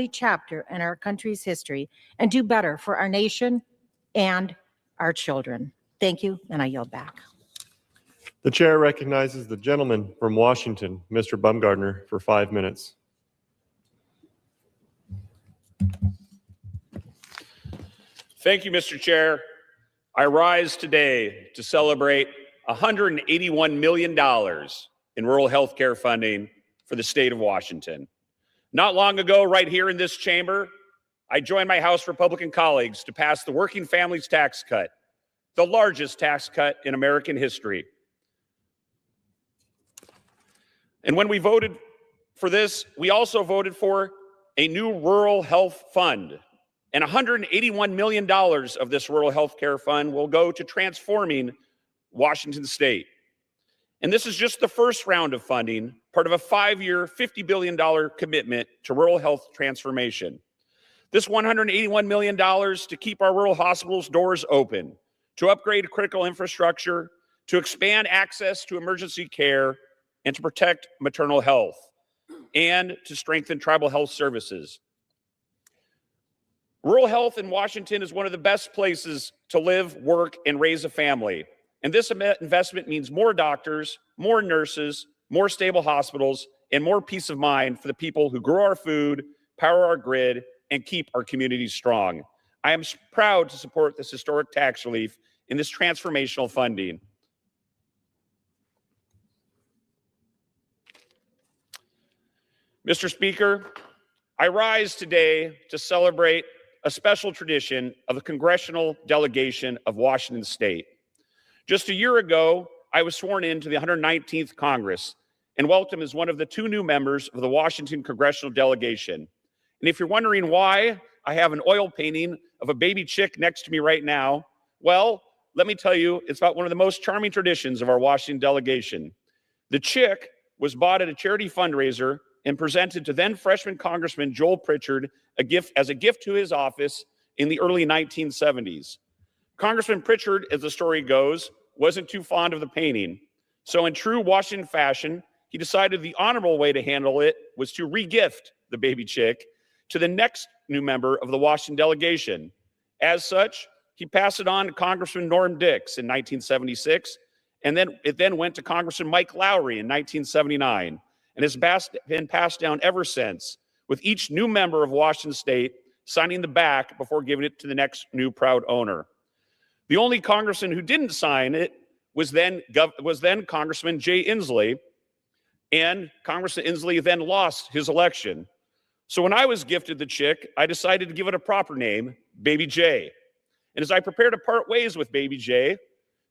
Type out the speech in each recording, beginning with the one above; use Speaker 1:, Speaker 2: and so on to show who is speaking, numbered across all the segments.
Speaker 1: chapter in our country's history and do better for our nation and our children. Thank you, and I yield back.
Speaker 2: The chair recognizes the gentleman from Washington, Mr. Bumgardner, for 5 minutes.
Speaker 3: Thank you, Mr. Chair. I rise today to celebrate $181 million in rural health care funding for the state of Washington. Not long ago, right here in this chamber, I joined my House Republican colleagues to pass the Working Families Tax Cut, the largest tax cut in American history. And when we voted for this, we also voted for a new rural health fund. And $181 million of this rural health care fund will go to transforming Washington state. And this is just the first round of funding, part of a 5-year, $50 billion commitment to rural health transformation. This $181 million to keep our rural hospitals' doors open, to upgrade critical infrastructure, to expand access to emergency care, and to protect maternal health, and to strengthen tribal health services. Rural health in Washington is one of the best places to live, work, and raise a family. And this investment means more doctors, more nurses, more stable hospitals, and more peace of mind for the people who grow our food, power our grid, and keep our communities strong. I am proud to support this historic tax relief in this transformational funding. Mr. Speaker, I rise today to celebrate a special tradition of the Congressional delegation of Washington State. Just a year ago, I was sworn into the 119th Congress and welcomed as one of the 2 new members of the Washington Congressional delegation. And if you're wondering why I have an oil painting of a baby chick next to me right now, well, let me tell you, it's about one of the most charming traditions of our Washington delegation. The chick was bought at a charity fundraiser and presented to then freshman Congressman Joel Pritchard as a gift to his office in the early 1970s. Congressman Pritchard, as the story goes, wasn't too fond of the painting. So in true Washington fashion, he decided the honorable way to handle it was to re-gift the baby chick to the next new member of the Washington delegation. As such, he passed it on to Congressman Norm Dix in 1976, and then it went to Congressman Mike Lowry in 1979, and has been passed down ever since, with each new member of Washington State signing the back before giving it to the next new proud owner. The only congressman who didn't sign it was then Congressman Jay Inslee, and Congressman Inslee then lost his election. So when I was gifted the chick, I decided to give it a proper name, Baby J. And as I prepare to part ways with Baby J,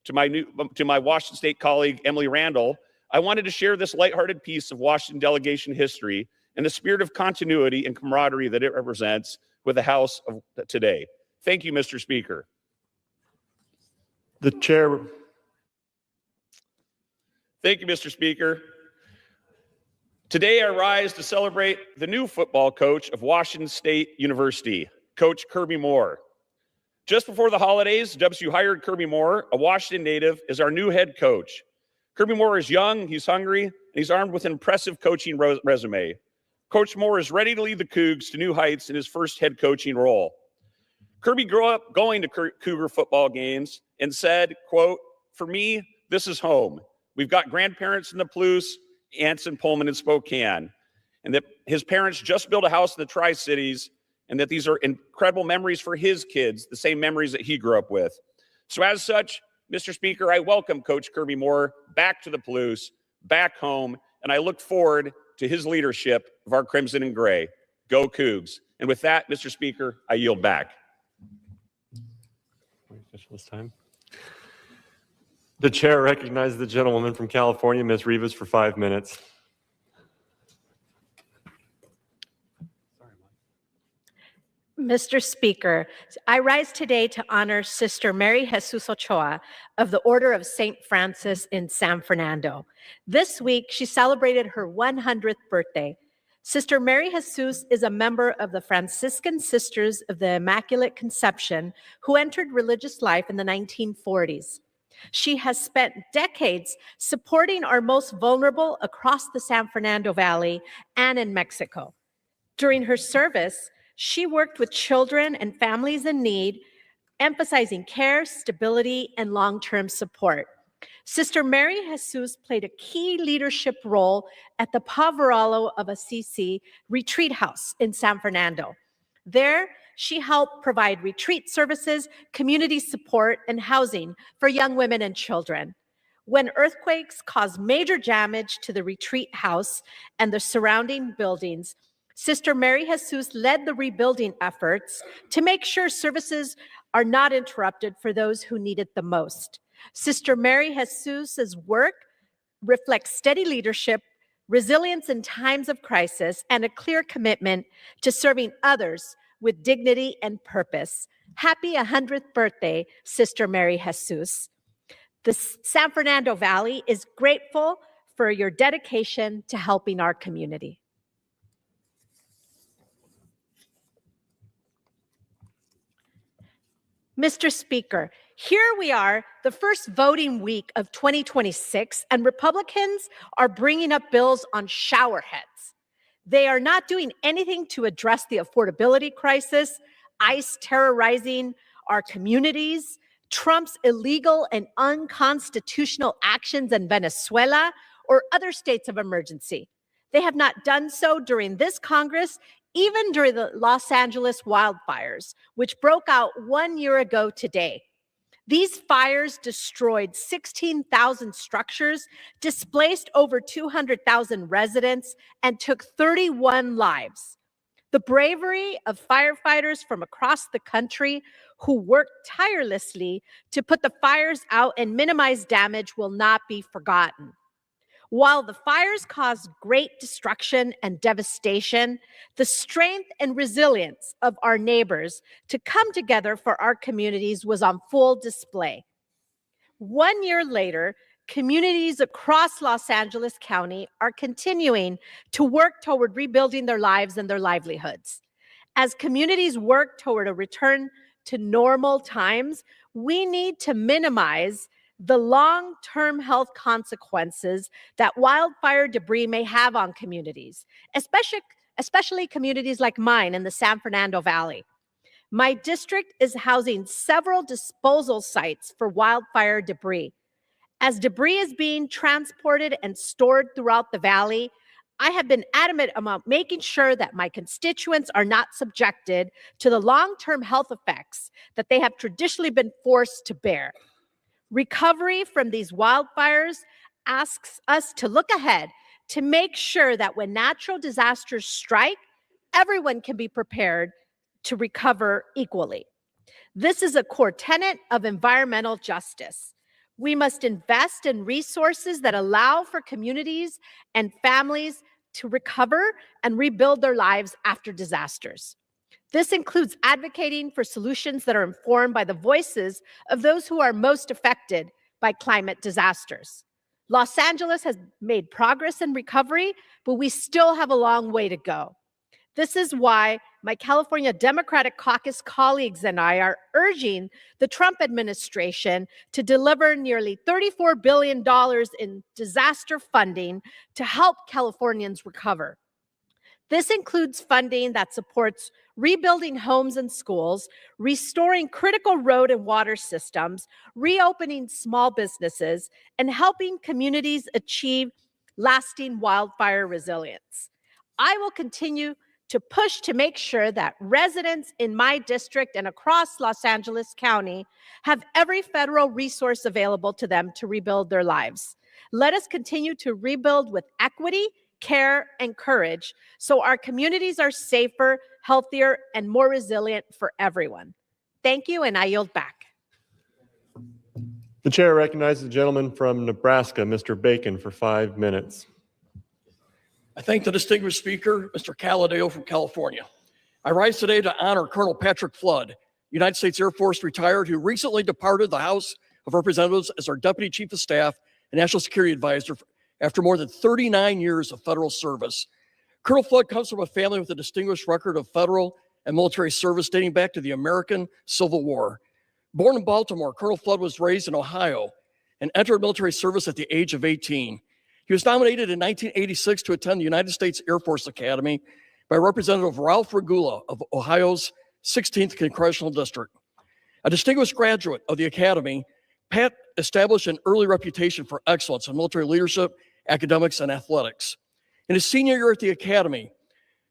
Speaker 3: to my Washington State colleague Emily Randall, I wanted to share this lighthearted piece of Washington delegation history and the spirit of continuity and camaraderie that it represents with the House of today. Thank you, Mr. Speaker.
Speaker 2: The chair.
Speaker 3: Thank you, Mr. Speaker. Today, I rise to celebrate the new football coach of Washington State University, Coach Kirby Moore. Just before the holidays, WSU hired Kirby Moore, a Washington native, as our new head coach. Kirby Moore is young, he's hungry, and he's armed with an impressive coaching resume. Coach Moore is ready to lead the Cougs to new heights in his first head coaching role. Kirby grew up going to Cougar football games and said, quote, "For me, this is home. We've got grandparents in the Palouse, aunts in Pullman and Spokane, and that his parents just built a house in the Tri-Cities, and that these are incredible memories for his kids, the same memories that he grew up with." So as such, Mr. Speaker, I welcome Coach Kirby Moore back to the Palouse, back home, and I look forward to his leadership of our Crimson and Gray. Go Cougs. And with that, Mr. Speaker, I yield back.
Speaker 2: This time. The chair recognizes the gentlewoman from California, Ms. Rivas, for 5 minutes.
Speaker 4: Mr. Speaker, I rise today to honor Sister Mary Jesus Ochoa of the Order of St. Francis in San Fernando. This week, she celebrated her 100th birthday. Sister Mary Jesus is a member of the Franciscan Sisters of the Immaculate Conception who entered religious life in the 1940s. She has spent decades supporting our most vulnerable across the San Fernando Valley and in Mexico. During her service, she worked with children and families in need, emphasizing care, stability, and long-term support. Sister Mary Jesus played a key leadership role at the Poverello of Assisi retreat house in San Fernando. There, she helped provide retreat services, community support, and housing for young women and children. When earthquakes caused major damage to the retreat house and the surrounding buildings, Sister Mary Jesus led the rebuilding efforts to make sure services are not interrupted for those who need it the most. Sister Mary Jesus's work reflects steady leadership, resilience in times of crisis, and a clear commitment to serving others with dignity and purpose. Happy 100th birthday, Sister Mary Jesus. The San Fernando Valley is grateful for your dedication to helping our community. Mr. Speaker, here we are, the first voting week of 2026, and Republicans are bringing up bills on showerheads. They are not doing anything to address the affordability crisis, ICE terrorizing our communities, Trump's illegal and unconstitutional actions in Venezuela, or other states of emergency. They have not done so during this Congress, even during the Los Angeles wildfires, which broke out 1 year ago today. These fires destroyed 16,000 structures, displaced over 200,000 residents, and took 31 lives. The bravery of firefighters from across the country who worked tirelessly to put the fires out and minimize damage will not be forgotten. While the fires caused great destruction and devastation, the strength and resilience of our neighbors to come together for our communities was on full display. 1 year later, communities across Los Angeles County are continuing to work toward rebuilding their lives and their livelihoods. As communities work toward a return to normal times, we need to minimize the long-term health consequences that wildfire debris may have on communities, especially communities like mine in the San Fernando Valley. My district is housing several disposal sites for wildfire debris. As debris is being transported and stored throughout the valley, I have been adamant about making sure that my constituents are not subjected to the long-term health effects that they have traditionally been forced to bear. Recovery from these wildfires asks us to look ahead to make sure that when natural disasters strike, everyone can be prepared to recover equally. This is a core tenet of environmental justice. We must invest in resources that allow for communities and families to recover and rebuild their lives after disasters. This includes advocating for solutions that are informed by the voices of those who are most affected by climate disasters. Los Angeles has made progress in recovery, but we still have a long way to go. This is why my California Democratic Caucus colleagues and I are urging the Trump administration to deliver nearly $34 billion in disaster funding to help Californians recover. This includes funding that supports rebuilding homes and schools, restoring critical road and water systems, reopening small businesses, and helping communities achieve lasting wildfire resilience. I will continue to push to make sure that residents in my district and across Los Angeles County have every federal resource available to them to rebuild their lives. Let us continue to rebuild with equity, care, and courage so our communities are safer, healthier, and more resilient for everyone. Thank you, and I yield back.
Speaker 2: The chair recognizes the gentleman from Nebraska, Mr. Bacon, for 5 minutes.
Speaker 5: I thank the distinguished speaker, Mr. Calladeo from California. I rise today to honor Colonel Patrick Flood, United States Air Force retired, who recently departed the House of Representatives as our Deputy Chief of Staff and National Security Advisor after more than 39 years of federal service. Colonel Flood comes from a family with a distinguished record of federal and military service dating back to the American Civil War. Born in Baltimore, Colonel Flood was raised in Ohio and entered military service at the age of 18. He was nominated in 1986 to attend the United States Air Force Academy, by Representative Ralph Regula of Ohio's 16th Congressional District. A distinguished graduate of the Academy, Pat established an early reputation for excellence in military leadership, academics, and athletics. In his senior year at the Academy,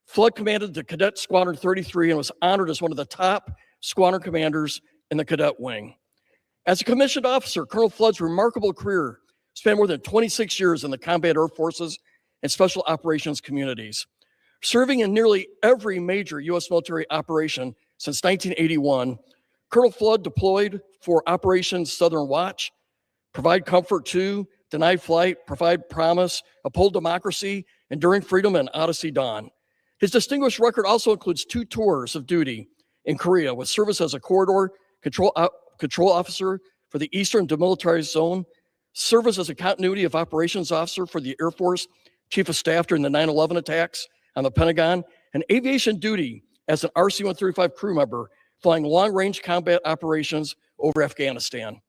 Speaker 5: Flood commanded the Cadet Squadron 33 and was honored as one of the top squadron commanders in the cadet wing. As a commissioned officer, Colonel Flood's remarkable career spanned more than 26 years in the combat air forces and special operations communities. Serving in nearly every major U.S. military operation since 1981, Colonel Flood deployed for Operation Southern Watch, Provide Comfort 2, Denied Flight, Provide Promise, Uphold Democracy, Enduring Freedom, and Odyssey Dawn. His distinguished record also includes 2 tours of duty in Korea with service as a corridor control officer for the Eastern Demilitarized Zone, service as a continuity of operations officer for the Air Force Chief of Staff during the 9/11 attacks on the Pentagon, and aviation duty as an RC-135 crew member flying long-range combat operations over Afghanistan.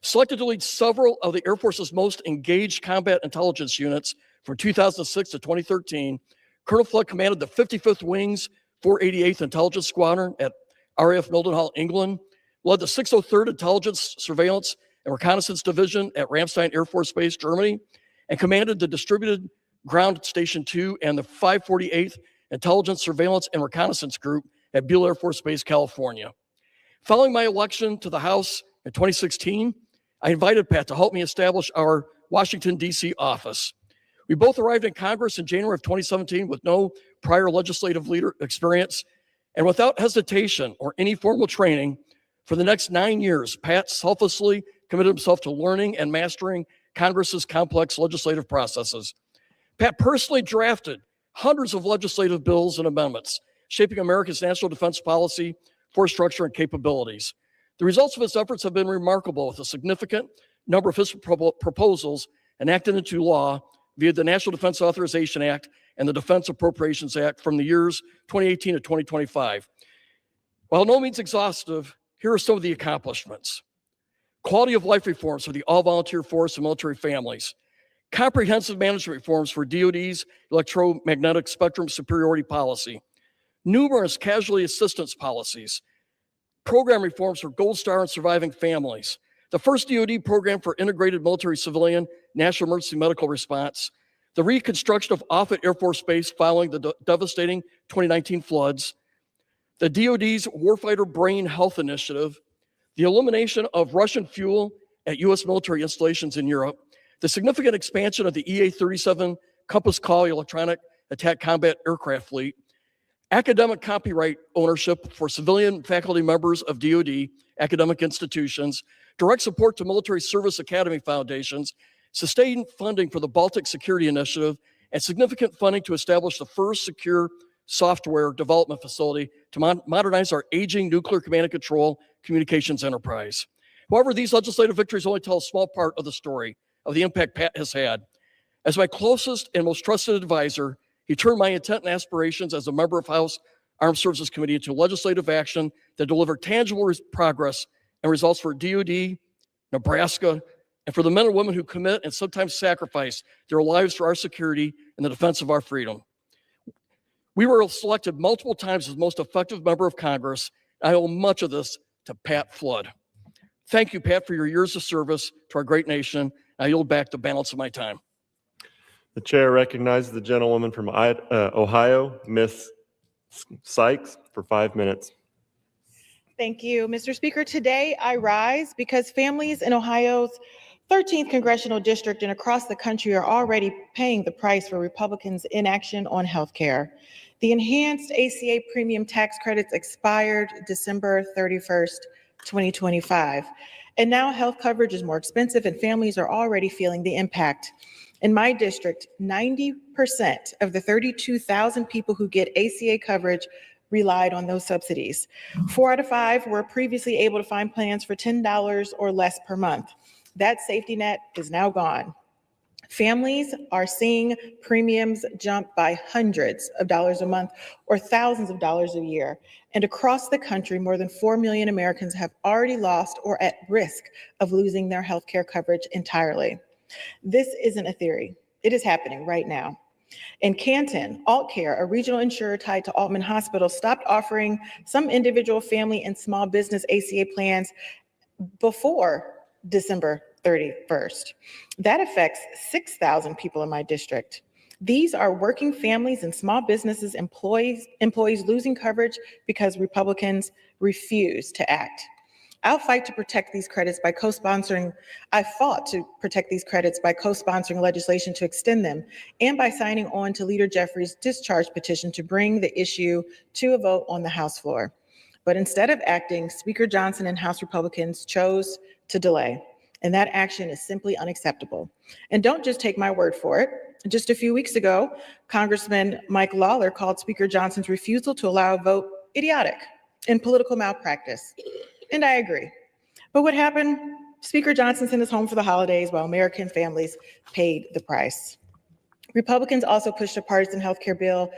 Speaker 5: Selected to lead several of the Air Force's most engaged combat intelligence units from 2006 to 2013, Colonel Flood commanded the 55th Wing's 488th Intelligence Squadron at RAF Mildenhall, England, led the 603rd Intelligence, Surveillance, and Reconnaissance Division at Ramstein Air Force Base, Germany, and commanded the Distributed Ground Station 2 and the 548th Intelligence, Surveillance, and Reconnaissance Group at Beale Air Force Base, California. Following my election to the House in 2016, I invited Pat to help me establish our Washington, D.C. office. We both arrived in Congress in January of 2017 with no prior legislative leader experience, and without hesitation or any formal training, for the next 9 years, Pat selflessly committed himself to learning and mastering Congress's complex legislative processes. Pat personally drafted hundreds of legislative bills and amendments, shaping America's national defense policy, force structure, and capabilities. The results of his efforts have been remarkable, with a significant number of his proposals enacted into law via the National Defense Authorization Act and the Defense Appropriations Act from the years 2018 to 2025. While no means exhaustive, here are some of the accomplishments. Quality of life reforms for the all-volunteer force and military families. Comprehensive management reforms for DoD's electromagnetic spectrum superiority policy. Numerous casualty assistance policies. Program reforms for Gold Star and surviving families. The first DoD program for integrated military civilian national emergency medical response. The reconstruction of Offutt Air Force Base following the devastating 2019 floods. The DoD's Warfighter Brain Health Initiative. The elimination of Russian fuel at U.S. military installations in Europe. The significant expansion of the EA-37 Compass Call electronic attack combat aircraft fleet. Academic copyright ownership for civilian faculty members of DoD academic institutions, direct support to military service academy foundations, sustained funding for the Baltic Security Initiative, and significant funding to establish the first secure software development facility to modernize our aging nuclear command and control communications enterprise. However, these legislative victories only tell a small part of the story of the impact Pat has had. As my closest and most trusted advisor, he turned my intent and aspirations as a member of House Armed Services Committee into legislative action that delivered tangible progress and results for DoD, Nebraska, and for the men and women who commit and sometimes sacrifice their lives for our security and the defense of our freedom. We were selected multiple times as most effective member of Congress. I owe much of this to Pat Flood. Thank you, Pat, for your years of service to our great nation. I yield back the balance of my time.
Speaker 2: The chair recognizes the gentlewoman from Ohio, Ms. Sykes, for 5 minutes.
Speaker 6: Thank you, Mr. Speaker. Today I rise because families in Ohio's 13th Congressional District and across the country are already paying the price for Republicans' inaction on health care. The enhanced ACA premium tax credits expired December 31st, 2025. And now health coverage is more expensive and families are already feeling the impact. In my district, 90% of the 32,000 people who get ACA coverage relied on those subsidies. 4 out of 5 were previously able to find plans for $10 or less per month. That safety net is now gone. Families are seeing premiums jump by hundreds of dollars a month or thousands of dollars a year. And across the country, more than 4 million Americans have already lost or at risk of losing their health care coverage entirely. This isn't a theory. It is happening right now. In Canton, AltCare, a regional insurer tied to Altman Hospital, stopped offering some individual family and small business ACA plans before December 31st. That affects 6,000 people in my district. These are working families and small businesses, employees losing coverage because Republicans refuse to act. I fought to protect these credits by co-sponsoring legislation to extend them and by signing on to Leader Jeffries' discharge petition to bring the issue to a vote on the House floor. But instead of acting, Speaker Johnson and House Republicans chose to delay, and that action is simply unacceptable. And don't just take my word for it. Just a few weeks ago, Congressman Mike Lawler called Speaker Johnson's refusal to allow a vote idiotic and political malpractice. And I agree. But what happened? Speaker Johnson sent us home for the holidays while American families paid the price. Republicans also pushed a partisan healthcare bill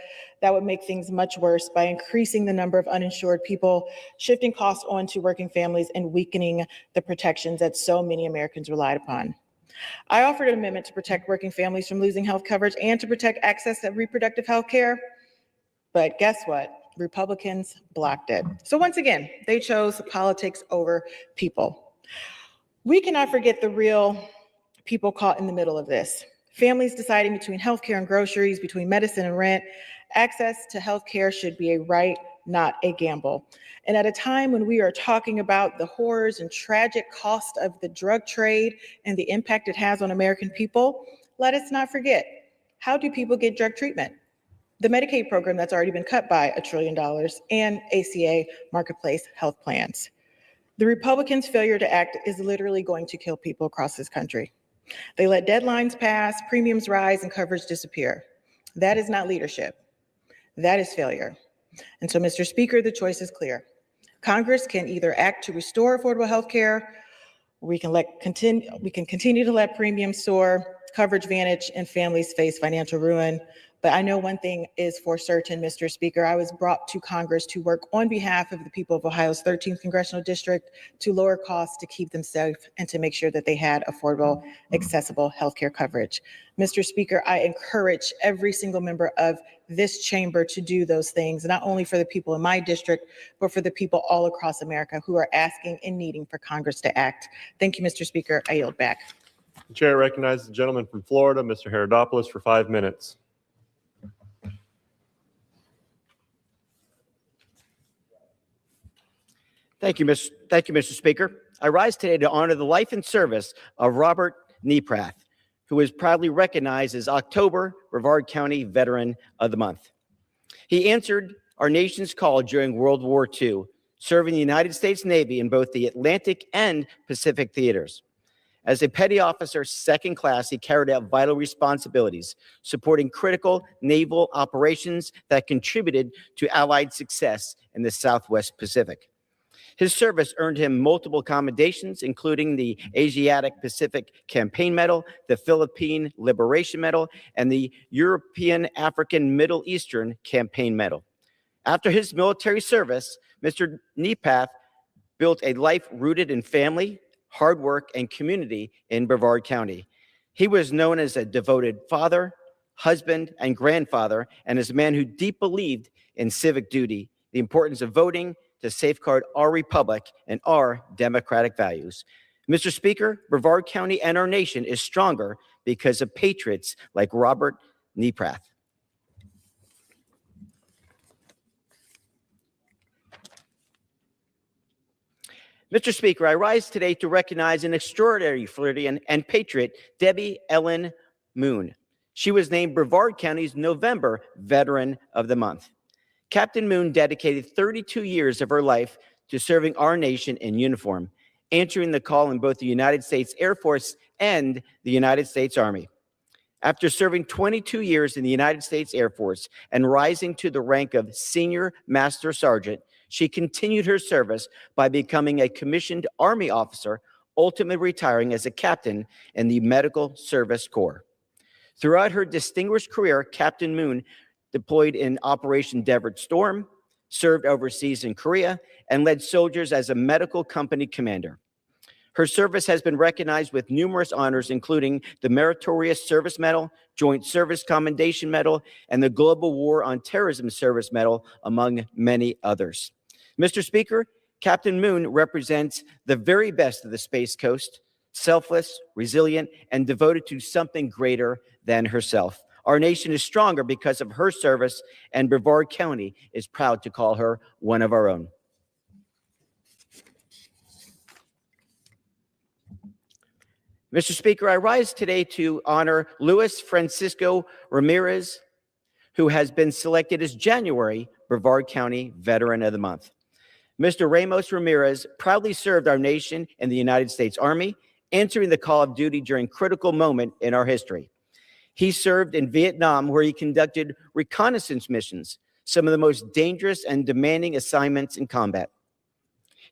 Speaker 6: that would make things much worse by increasing the number of uninsured people, shifting costs onto working families, and weakening the protections that so many Americans relied upon. I offered an amendment to protect working families from losing health coverage and to protect access to reproductive health care. But guess what? Republicans blocked it. So once again, they chose politics over people. We cannot forget the real people caught in the middle of this. Families deciding between healthcare and groceries, between medicine and rent. Access to healthcare should be a right, not a gamble. And at a time when we are talking about the horrors and tragic cost of the drug trade and the impact it has on American people, let us not forget, how do people get drug treatment? The Medicaid program that's already been cut by $1 trillion and ACA marketplace health plans. The Republicans' failure to act is literally going to kill people across this country. They let deadlines pass, premiums rise, and coverage disappear. That is not leadership. That is failure. And so, Mr. Speaker, the choice is clear. Congress can either act to restore affordable health care, or we can continue to let premiums soar, coverage vanish, and families face financial ruin. But I know one thing is for certain, Mr. Speaker, I was brought to Congress to work on behalf of the people of Ohio's 13th Congressional District to lower costs, to keep them safe, and to make sure that they had affordable, accessible healthcare coverage. Mr. Speaker, I encourage every single member of this chamber to do those things, not only for the people in my district, but for the people all across America who are asking and needing for Congress to act. Thank you, Mr. Speaker. I yield back.
Speaker 2: The chair recognizes the gentleman from Florida, Mr. Herodopoulos, for 5 minutes.
Speaker 7: Thank you, Mr. Speaker. I rise today to honor the life and service of Robert Neprath, who is proudly recognized as October Brevard County Veteran of the Month. He answered our nation's call during World War II, serving the United States Navy in both the Atlantic and Pacific theaters. As a petty officer, second class, he carried out vital responsibilities, supporting critical naval operations that contributed to Allied success in the Southwest Pacific. His service earned him multiple commendations, including the Asiatic Pacific Campaign Medal, the Philippine Liberation Medal, and the European African Middle Eastern Campaign Medal. After his military service, Mr. Neprath built a life rooted in family, hard work, and community in Brevard County. He was known as a devoted father, husband, and grandfather, and as a man who deeply believed in civic duty, the importance of voting, to safeguard our republic and our democratic values. Mr. Speaker, Brevard County and our nation is stronger because of patriots like Robert Neprath. Mr. Speaker, I rise today to recognize an extraordinary Floridian and patriot, Debbie Ellen Moon. She was named Brevard County's November Veteran of the Month. Captain Moon dedicated 32 years of her life to serving our nation in uniform, answering the call in both the United States Air Force and the United States Army. After serving 22 years in the United States Air Force and rising to the rank of Senior Master Sergeant, she continued her service by becoming a commissioned Army officer, ultimately retiring as a captain in the Medical Service Corps. Throughout her distinguished career, Captain Moon deployed in Operation Desert Storm, served overseas in Korea, and led soldiers as a medical company commander. Her service has been recognized with numerous honors, including the Meritorious Service Medal, Joint Service Commendation Medal, and the Global War on Terrorism Service Medal, among many others. Mr. Speaker, Captain Moon represents the very best of the Space Coast, selfless, resilient, and devoted to something greater than herself. Our nation is stronger because of her service, and Brevard County is proud to call her one of our own. Mr. Speaker, I rise today to honor Luis Francisco Ramirez, who has been selected as January Brevard County Veteran of the Month. Mr. Ramos Ramirez proudly served our nation in the United States Army, answering the call of duty during a critical moment in our history. He served in Vietnam, where he conducted reconnaissance missions, some of the most dangerous and demanding assignments in combat.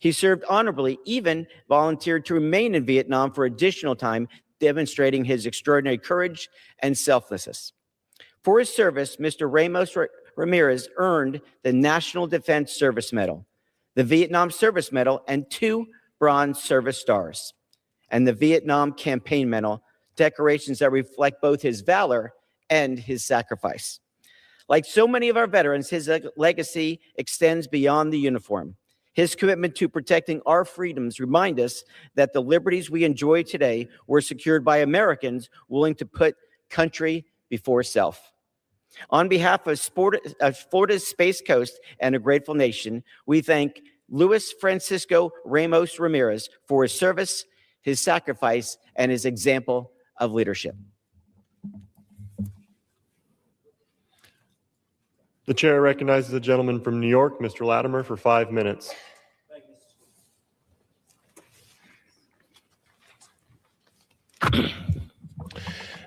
Speaker 7: He served honorably, even volunteered to remain in Vietnam for additional time, demonstrating his extraordinary courage and selflessness. For his service, Mr. Ramos Ramirez earned the National Defense Service Medal, the Vietnam Service Medal, and 2 Bronze Service Stars, and the Vietnam Campaign Medal, decorations that reflect both his valor and his sacrifice. Like so many of our veterans, his legacy extends beyond the uniform. His commitment to protecting our freedoms remind us that the liberties we enjoy today were secured by Americans willing to put country before self. On behalf of Florida's Space Coast and a grateful nation, we thank Luis Francisco Ramos Ramirez for his service, his sacrifice, and his example of leadership.
Speaker 2: The chair recognizes the gentleman from New York, Mr. Latimer, for 5 minutes.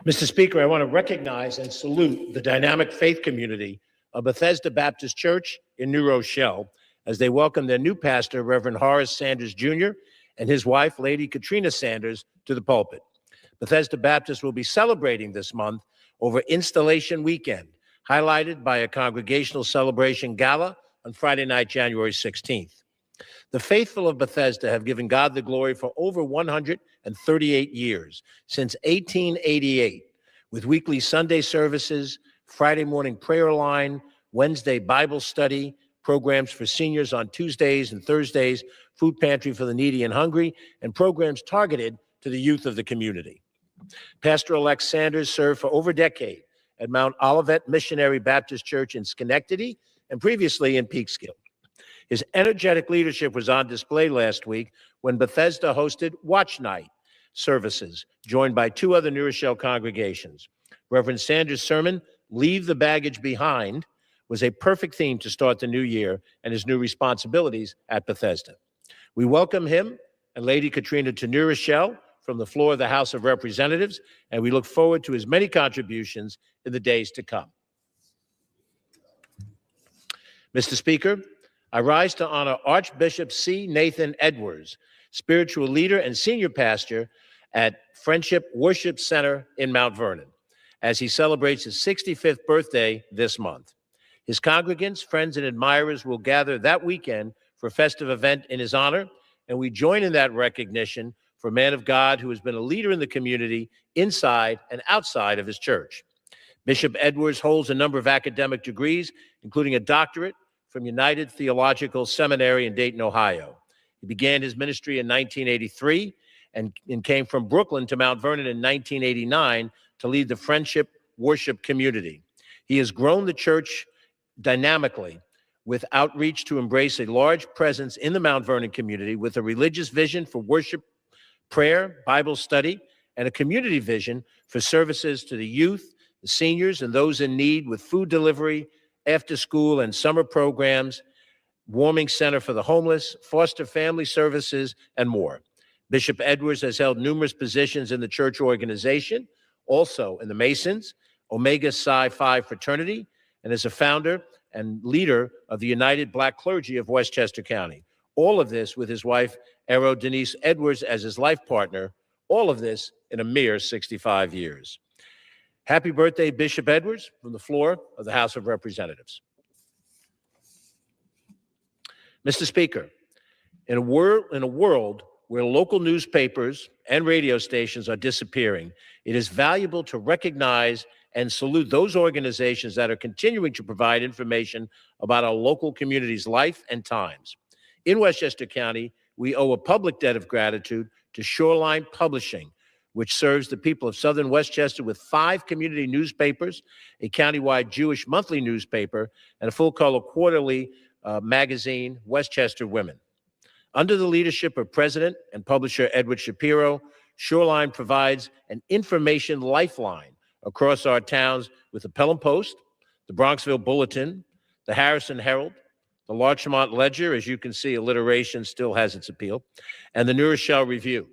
Speaker 8: Mr. Speaker, I want to recognize and salute the dynamic faith community of Bethesda Baptist Church in New Rochelle as they welcome their new pastor, Reverend Horace Sanders Jr., and his wife, Lady Katrina Sanders, to the pulpit. Bethesda Baptist will be celebrating this month over Installation Weekend, highlighted by a congregational celebration gala on Friday night, January 16th. The faithful of Bethesda have given God the glory for over 138 years, since 1888, with weekly Sunday services, Friday morning prayer line, Wednesday Bible study, programs for seniors on Tuesdays and Thursdays, food pantry for the needy and hungry, and programs targeted to the youth of the community. Pastor-elect Sanders served for over a decade at Mount Olivet Missionary Baptist Church in Schenectady and previously in Peekskill. His energetic leadership was on display last week when Bethesda hosted Watch Night services, joined by 2 other New Rochelle congregations. Reverend Sanders' sermon, Leave the Baggage Behind, was a perfect theme to start the new year and his new responsibilities at Bethesda. We welcome him and Lady Katrina to New Rochelle from the floor of the House of Representatives, and we look forward to his many contributions in the days to come. Mr. Speaker, I rise to honor Archbishop C. Nathan Edwards, spiritual leader and senior pastor at Friendship Worship Center in Mount Vernon, as he celebrates his 65th birthday this month. His congregants, friends, and admirers will gather that weekend for a festive event in his honor, and we join in that recognition for a man of God who has been a leader in the community inside and outside of his church. Bishop Edwards holds a number of academic degrees, including a doctorate from United Theological Seminary in Dayton, Ohio. He began his ministry in 1983 and came from Brooklyn to Mount Vernon in 1989 to lead the Friendship Worship community. He has grown the church dynamically with outreach to embrace a large presence in the Mount Vernon community with a religious vision for worship, prayer, Bible study, and a community vision for services to the youth, the seniors, and those in need with food delivery, after school and summer programs, warming center for the homeless, foster family services, and more. Bishop Edwards has held numerous positions in the church organization, also in the Masons, Omega Psi Phi fraternity, and is a founder and leader of the United Black Clergy of Westchester County. All of this with his wife, Ero Denise Edwards, as his life partner. All of this in a mere 65 years. Happy birthday, Bishop Edwards, from the floor of the House of Representatives. Mr. Speaker, in a world where local newspapers and radio stations are disappearing, it is valuable to recognize and salute those organizations that are continuing to provide information about our local community's life and times. In Westchester County, we owe a public debt of gratitude to Shoreline Publishing, which serves the people of Southern Westchester with 5 community newspapers, a countywide Jewish monthly newspaper, and a full-color quarterly magazine, Westchester Women. Under the leadership of President and publisher Edward Shapiro, Shoreline provides an information lifeline across our towns with the Pelham Post, the Bronxville Bulletin, the Harrison Herald, the Larchmont Ledger, as you can see, alliteration still has its appeal, and the New Rochelle Review.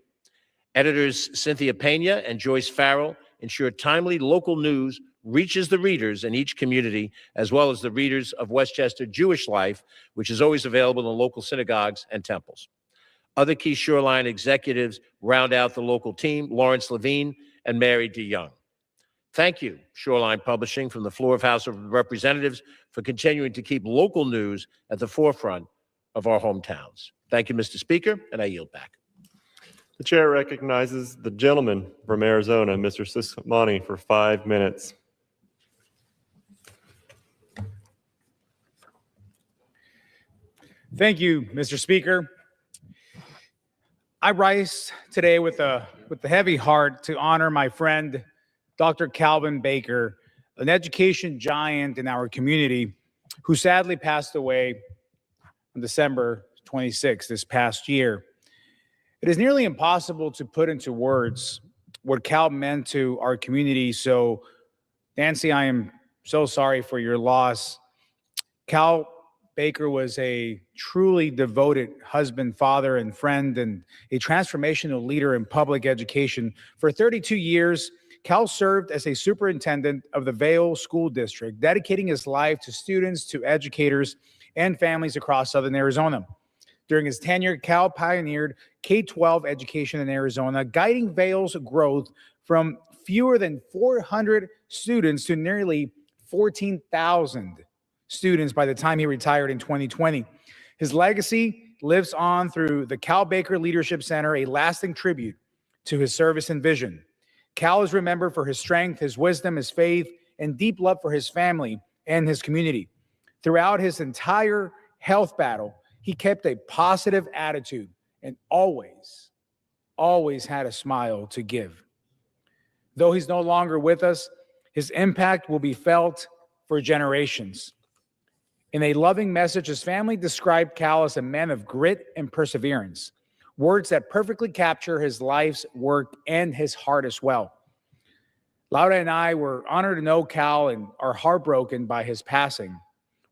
Speaker 8: Editors Cynthia Pena and Joyce Farrell ensure timely local news reaches the readers in each community, as well as the readers of Westchester Jewish Life, which is always available in local synagogues and temples. Other key Shoreline executives round out the local team, Lawrence Levine and Mary DeYoung. Thank you, Shoreline Publishing, from the floor of House of Representatives, for continuing to keep local news at the forefront of our hometowns. Thank you, Mr. Speaker, and I yield back.
Speaker 2: The chair recognizes the gentleman from Arizona, Mr. Sismani, for 5 minutes.
Speaker 9: Thank you, Mr. Speaker. I rise today with a heavy heart to honor my friend, Dr. Calvin Baker, an education giant in our community who sadly passed away on December 26th this past year. It is nearly impossible to put into words what Cal meant to our community. So, Nancy, I am so sorry for your loss. Cal Baker was a truly devoted husband, father, and friend, and a transformational leader in public education. For 32 years, Cal served as a superintendent of the Vail School District, dedicating his life to students, to educators, and families across Southern Arizona. During his tenure, Cal pioneered K-12 education in Arizona, guiding Vail's growth from fewer than 400 students to nearly 14,000 students by the time he retired in 2020. His legacy lives on through the Cal Baker Leadership Center, a lasting tribute to his service and vision. Cal is remembered for his strength, his wisdom, his faith, and deep love for his family and his community. Throughout his entire health battle, he kept a positive attitude and always had a smile to give. Though he's no longer with us, his impact will be felt for generations. In a loving message, his family described Cal as a man of grit and perseverance, words that perfectly capture his life's work and his heart as well. Laura and I were honored to know Cal and are heartbroken by his passing.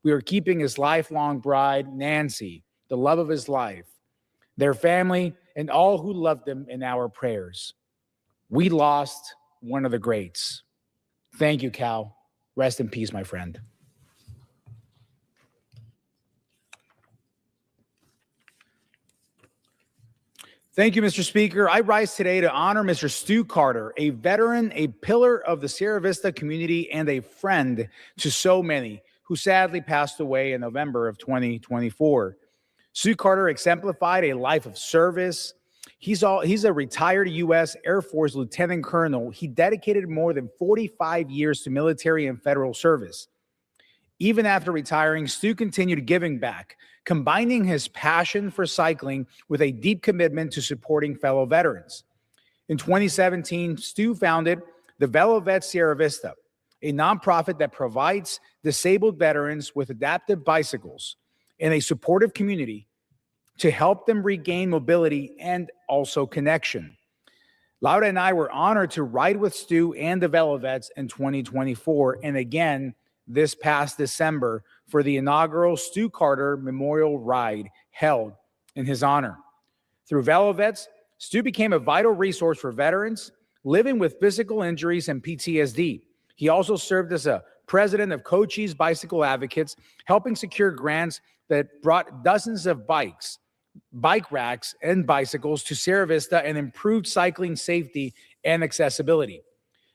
Speaker 9: We are keeping his lifelong bride, Nancy, the love of his life, their family, and all who loved him in our prayers. We lost one of the greats. Thank you, Cal. Rest in peace, my friend. Thank you, Mr. Speaker. I rise today to honor Mr. Stu Carter, a veteran, a pillar of the Sierra Vista community, and a friend to so many, who sadly passed away in November of 2024. Stu Carter exemplified a life of service. He's a retired U.S. Air Force lieutenant colonel. He dedicated more than 45 years to military and federal service. Even after retiring, Stu continued giving back, combining his passion for cycling with a deep commitment to supporting fellow veterans. In 2017, Stu founded the VeloVet Sierra Vista, a nonprofit that provides disabled veterans with adaptive bicycles and a supportive community to help them regain mobility and also connection. Laura and I were honored to ride with Stu and the VeloVets in 2024, and again this past December for the inaugural Stu Carter Memorial Ride held in his honor. Through VeloVets, Stu became a vital resource for veterans living with physical injuries and PTSD. He also served as a president of Cochise Bicycle Advocates, helping secure grants that brought dozens of bikes, bike racks, and bicycles to Sierra Vista and improved cycling safety and accessibility.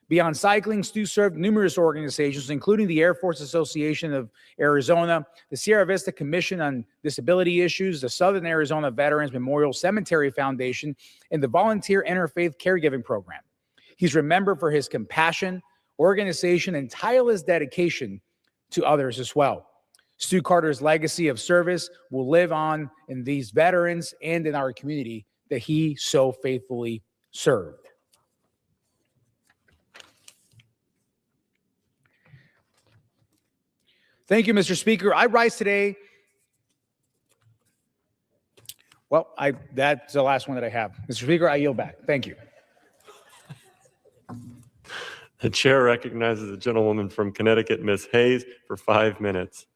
Speaker 9: Beyond cycling, Stu served numerous organizations, including the Air Force Association of Arizona, the Sierra Vista Commission on Disability Issues, the Southern Arizona Veterans Memorial Cemetery Foundation, and the Volunteer Interfaith Caregiving Program. He's remembered for his compassion, organization, and tireless dedication to others as well. Stu Carter's legacy of service will live on in these veterans and in our community that he so faithfully served. Thank you, Mr. Speaker. I rise today. Well, that's the last one that I have. Mr. Speaker, I yield back. Thank you.
Speaker 2: The chair recognizes the gentlewoman from Connecticut, Ms. Hayes, for 5 minutes.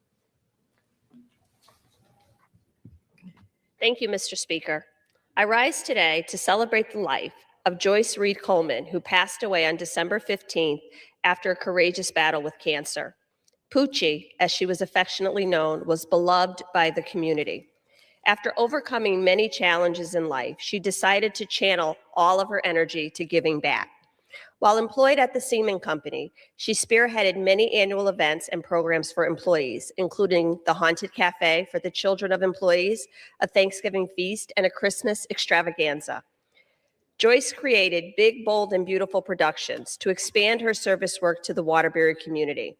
Speaker 10: Thank you, Mr. Speaker. I rise today to celebrate the life of Joyce Reed Coleman, who passed away on December 15th after a courageous battle with cancer. Poochie, as she was affectionately known, was beloved by the community. After overcoming many challenges in life, she decided to channel all of her energy to giving back. While employed at the Seaman Company, she spearheaded many annual events and programs for employees, including the Haunted Cafe for the children of employees, a Thanksgiving feast, and a Christmas extravaganza. Joyce created big, bold, and beautiful productions to expand her service work to the Waterbury community.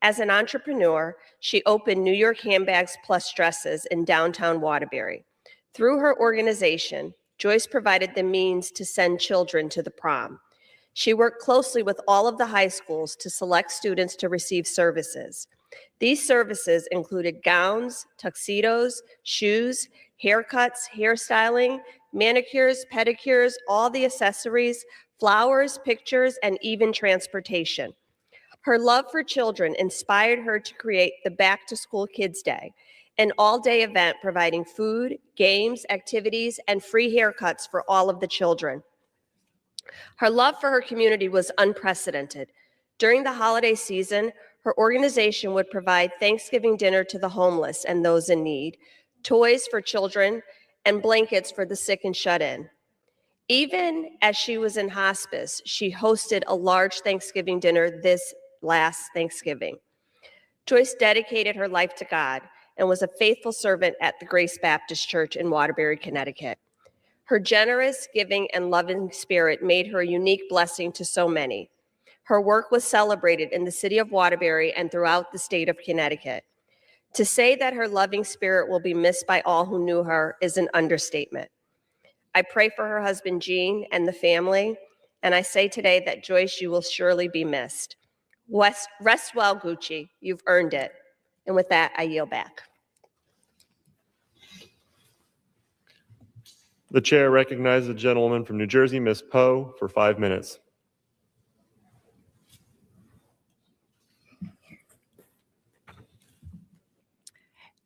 Speaker 10: As an entrepreneur, she opened New York Handbags Plus Dresses in downtown Waterbury. Through her organization, Joyce provided the means to send children to the prom. She worked closely with all of the high schools to select students to receive services. These services included gowns, tuxedos, shoes, haircuts, hairstyling, manicures, pedicures, all the accessories, flowers, pictures, and even transportation. Her love for children inspired her to create the Back to School Kids Day, an all-day event providing food, games, activities, and free haircuts for all of the children. Her love for her community was unprecedented. During the holiday season, her organization would provide Thanksgiving dinner to the homeless and those in need, toys for children, and blankets for the sick and shut-in. Even as she was in hospice, she hosted a large Thanksgiving dinner this last Thanksgiving. Joyce dedicated her life to God and was a faithful servant at the Grace Baptist Church in Waterbury, Connecticut. Her generous, giving, and loving spirit made her a unique blessing to so many. Her work was celebrated in the city of Waterbury and throughout the state of Connecticut. To say that her loving spirit will be missed by all who knew her is an understatement. I pray for her husband, Gene, and the family, and I say today that Joyce, you will surely be missed. Rest well, Gucci. You've earned it. And with that, I yield back.
Speaker 2: The chair recognizes the gentlewoman from New Jersey, Ms. Poe, for 5 minutes.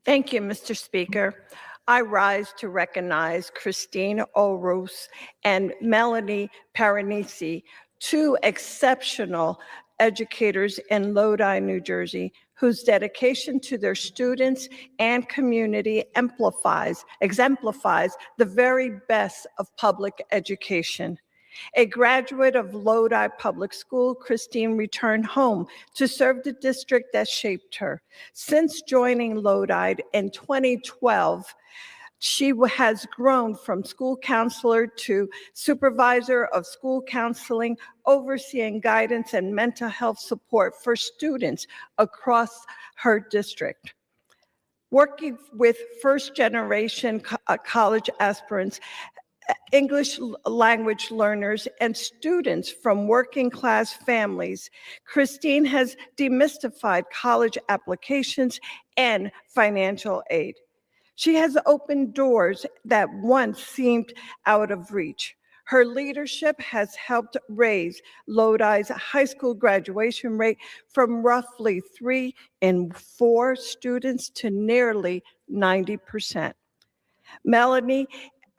Speaker 11: Thank you, Mr. Speaker. I rise to recognize Christine O'Roos and Melanie Paranisi, two exceptional educators in Lodi, New Jersey, whose dedication to their students and community exemplifies the very best of public education. A graduate of Lodi Public School, Christine returned home to serve the district that shaped her. Since joining Lodi in 2012, she has grown from school counselor to supervisor of school counseling, overseeing guidance and mental health support for students across her district. Working with first-generation college aspirants, English language learners, and students from working-class families, Christine has demystified college applications and financial aid. She has opened doors that once seemed out of reach. Her leadership has helped raise Lodi's high school graduation rate from roughly 3 in 4 students to nearly 90%. Melanie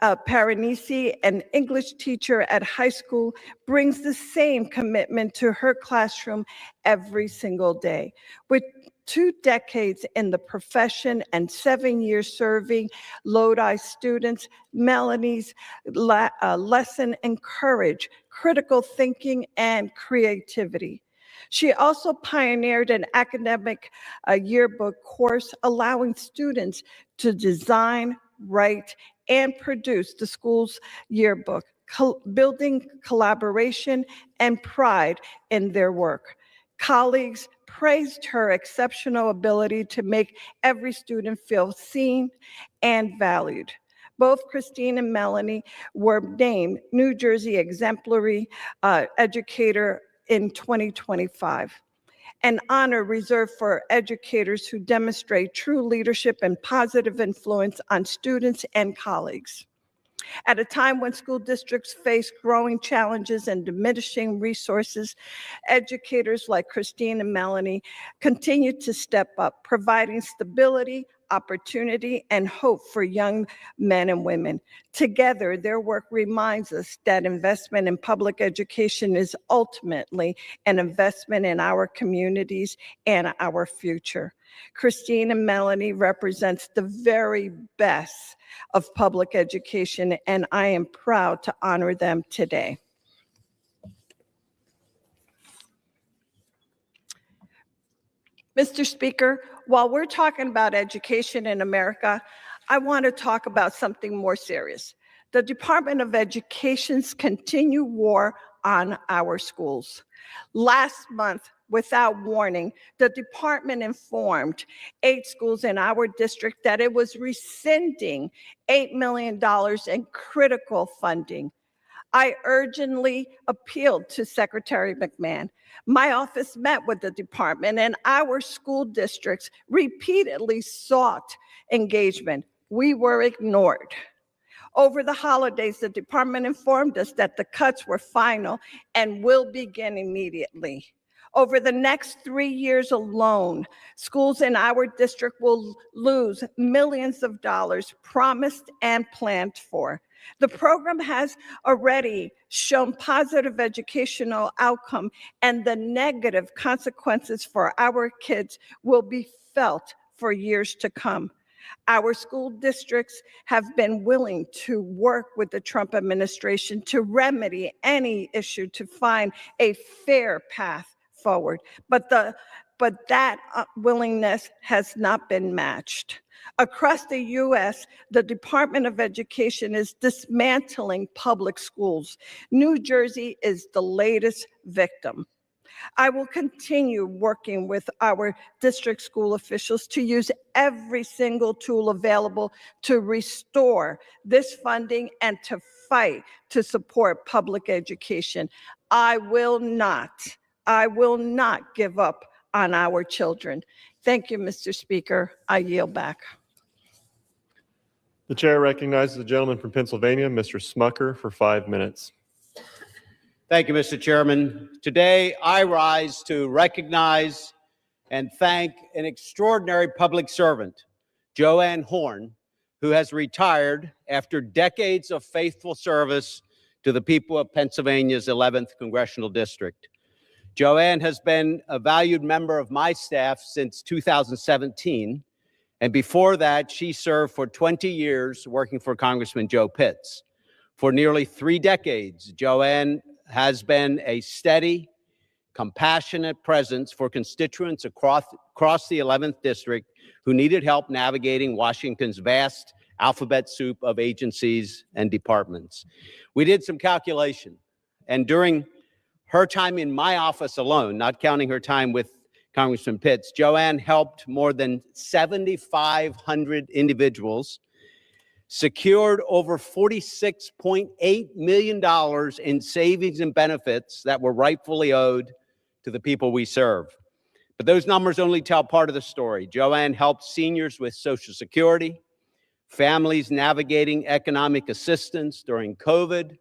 Speaker 11: Paranisi, an English teacher at high school, brings the same commitment to her classroom every single day. With 2 decades in the profession and 7 years serving Lodi students, Melanie's lesson encouraged critical thinking and creativity. She also pioneered an academic yearbook course allowing students to design, write, and produce the school's yearbook, building collaboration and pride in their work. Colleagues praised her exceptional ability to make every student feel seen and valued. Both Christine and Melanie were named New Jersey Exemplary Educator in 2025, an honor reserved for educators who demonstrate true leadership and positive influence on students and colleagues. At a time when school districts face growing challenges and diminishing resources, educators like Christine and Melanie continue to step up, providing stability, opportunity, and hope for young men and women. Together, their work reminds us that investment in public education is ultimately an investment in our communities and our future. Christine and Melanie represents the very best of public education, and I am proud to honor them today. Mr. Speaker, while we're talking about education in America, I want to talk about something more serious. The Department of Education's continued war on our schools. Last month, without warning, the department informed 8 schools in our district that it was rescinding $8 million in critical funding. I urgently appealed to Secretary McMahon. My office met with the department, and our school districts repeatedly sought engagement. We were ignored. Over the holidays, the department informed us that the cuts were final and will begin immediately. Over the next 3 years alone, schools in our district will lose millions of dollars promised and planned for. The program has already shown positive educational outcome, and the negative consequences for our kids will be felt for years to come. Our school districts have been willing to work with the Trump administration to remedy any issue to find a fair path forward, but that willingness has not been matched. Across the U.S., the Department of Education is dismantling public schools. New Jersey is the latest victim. I will continue working with our district school officials to use every single tool available to restore this funding and to fight to support public education. I will not give up on our children. Thank you, Mr. Speaker. I yield back.
Speaker 2: The chair recognizes the gentleman from Pennsylvania, Mr. Smucker, for 5 minutes.
Speaker 12: Thank you, Mr. Chairman. Today, I rise to recognize and thank an extraordinary public servant, Joanne Horn, who has retired after decades of faithful service to the people of Pennsylvania's 11th Congressional District. Joanne has been a valued member of my staff since 2017, and before that, she served for 20 years working for Congressman Joe Pitts. For nearly 3 decades, Joanne has been a steady, compassionate presence for constituents across the 11th District who needed help navigating Washington's vast alphabet soup of agencies and departments. We did some calculation, and during her time in my office alone, not counting her time with Congressman Pitts, Joanne helped more than 7,500 individuals, secured over $46.8 million in savings and benefits that were rightfully owed to the people we serve. But those numbers only tell part of the story. Joanne helped seniors with Social Security, families navigating economic assistance during COVID,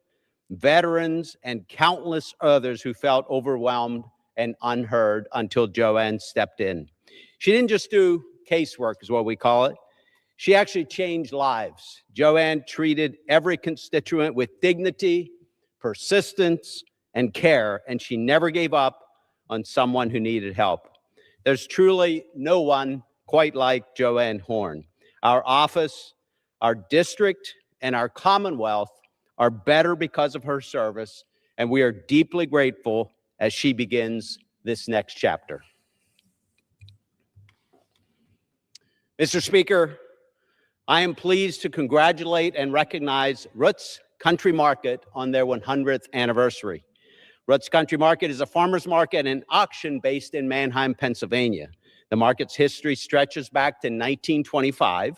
Speaker 12: veterans, and countless others who felt overwhelmed and unheard until Joanne stepped in. She didn't just do casework, is what we call it. She actually changed lives. Joanne treated every constituent with dignity, persistence, and care, and she never gave up on someone who needed help. There's truly no one quite like Joanne Horn. Our office, our district, and our Commonwealth are better because of her service, and we are deeply grateful as she begins this next chapter. Mr. Speaker, I am pleased to congratulate and recognize Roots Country Market on their 100th anniversary. Roots Country Market is a farmer's market and auction based in Manheim, Pennsylvania. The market's history stretches back to 1925,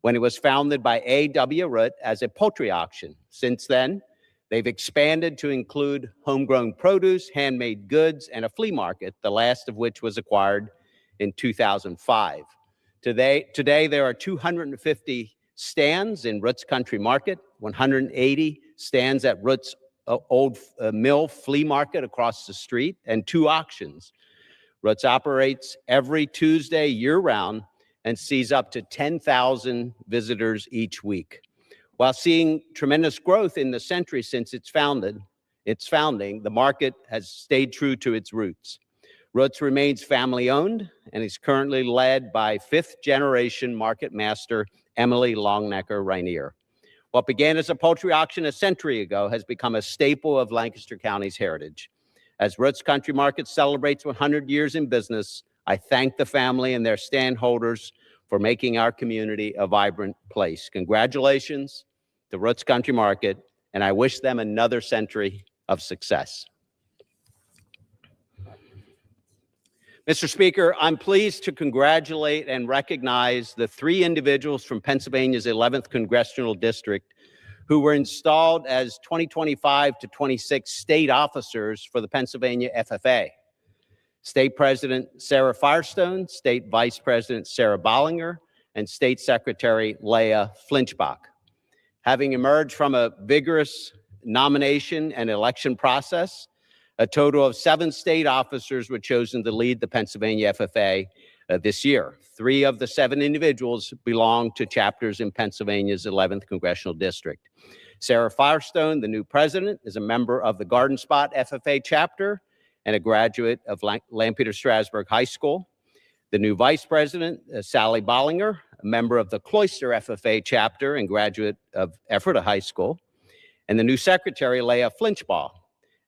Speaker 12: when it was founded by A.W. Root as a poultry auction. Since then, they've expanded to include homegrown produce, handmade goods, and a flea market, the last of which was acquired in 2005. Today there are 250 stands in Roots Country Market, 180 stands at Roots Old Mill Flea Market across the street, and 2 auctions. Roots operates every Tuesday year-round and sees up to 10,000 visitors each week. While seeing tremendous growth in the century since its founding, the market has stayed true to its roots. Roots remains family-owned and is currently led by 5th-generation market master Emily Longnecker Rainier. What began as a poultry auction a century ago has become a staple of Lancaster County's heritage. As Roots Country Market celebrates 100 years in business, I thank the family and their stand holders for making our community a vibrant place. Congratulations to Roots Country Market, and I wish them another century of success. Mr. Speaker, I'm pleased to congratulate and recognize the 3 individuals from Pennsylvania's 11th Congressional District who were installed as 2025 to 26 state officers for the Pennsylvania FFA. State President Sarah Firestone, State Vice President Sarah Bollinger, and State Secretary Leah Flinchbach. Having emerged from a vigorous nomination and election process, a total of 7 state officers were chosen to lead the Pennsylvania FFA this year. 3 of the 7 individuals belong to chapters in Pennsylvania's 11th Congressional District. Sarah Firestone, the new president, is a member of the Garden Spot FFA chapter and a graduate of Lampeter Strasburg High School. The new vice president, Sally Bollinger, a member of the Cloister FFA chapter and graduate of Ephrata High School. And the new secretary, Leah Flinchbach,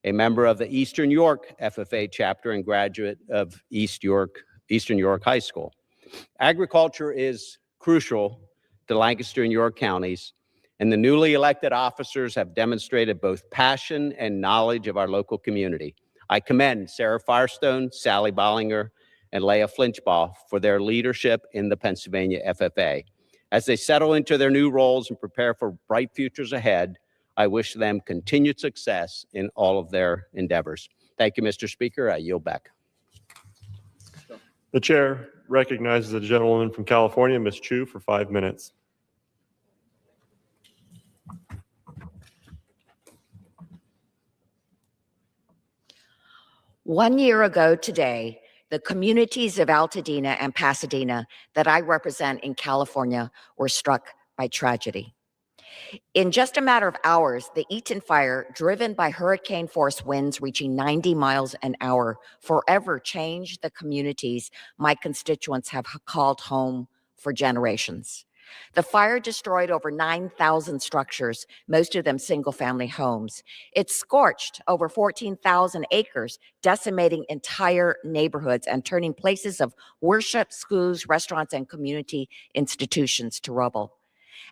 Speaker 12: a member of the Eastern York FFA chapter and graduate of Eastern York High School. Agriculture is crucial to Lancaster and York counties, and the newly elected officers have demonstrated both passion and knowledge of our local community. I commend Sarah Firestone, Sally Bollinger, and Leah Flinchbach for their leadership in the Pennsylvania FFA. As they settle into their new roles and prepare for bright futures ahead, I wish them continued success in all of their endeavors. Thank you, Mr. Speaker. I yield back.
Speaker 2: The chair recognizes the gentlewoman from California, Ms. Chu, for 5 minutes.
Speaker 13: One year ago today, the communities of Altadena and Pasadena that I represent in California were struck by tragedy. In just a matter of hours, the Eaton fire, driven by hurricane-force winds reaching 90 miles an hour, forever changed the communities my constituents have called home for generations. The fire destroyed over 9,000 structures, most of them single-family homes. It scorched over 14,000 acres, decimating entire neighborhoods and turning places of worship, schools, restaurants, and community institutions to rubble.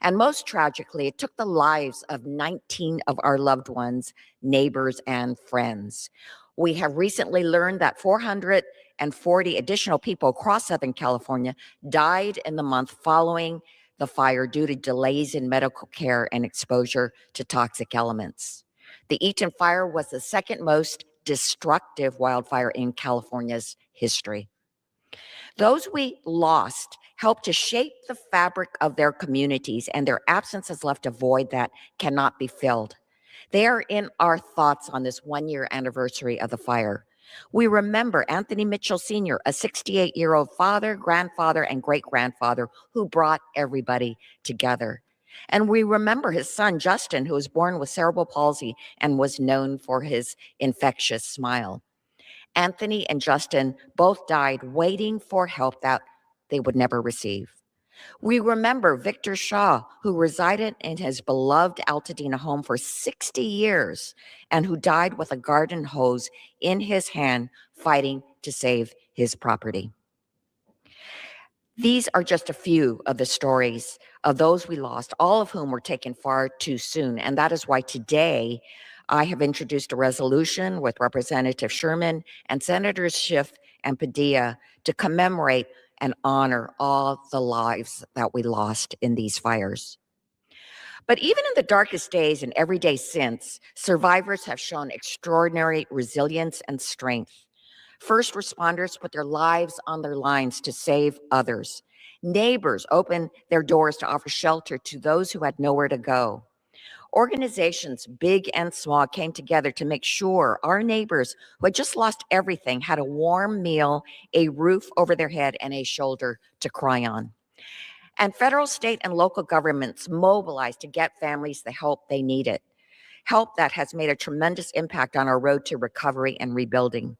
Speaker 13: And most tragically, it took the lives of 19 of our loved ones, neighbors, and friends. We have recently learned that 440 additional people across Southern California died in the month following the fire due to delays in medical care and exposure to toxic elements. The Eaton fire was the second most destructive wildfire in California's history. Those we lost helped to shape the fabric of their communities, and their absence has left a void that cannot be filled. They are in our thoughts on this one-year anniversary of the fire. We remember Anthony Mitchell Sr., a 68-year-old father, grandfather, and great-grandfather who brought everybody together. And we remember his son, Justin, who was born with cerebral palsy and was known for his infectious smile. Anthony and Justin both died waiting for help that they would never receive. We remember Victor Shaw, who resided in his beloved Altadena home for 60 years and who died with a garden hose in his hand fighting to save his property. These are just a few of the stories of those we lost, all of whom were taken far too soon. And that is why today I have introduced a resolution with Representative Sherman and Senators Schiff and Padilla to commemorate and honor all the lives that we lost in these fires. But even in the darkest days and every day since, survivors have shown extraordinary resilience and strength. First responders put their lives on their lines to save others. Neighbors opened their doors to offer shelter to those who had nowhere to go. Organizations, big and small, came together to make sure our neighbors who had just lost everything had a warm meal, a roof over their head, and a shoulder to cry on. And federal, state, and local governments mobilized to get families the help they needed, help that has made a tremendous impact on our road to recovery and rebuilding.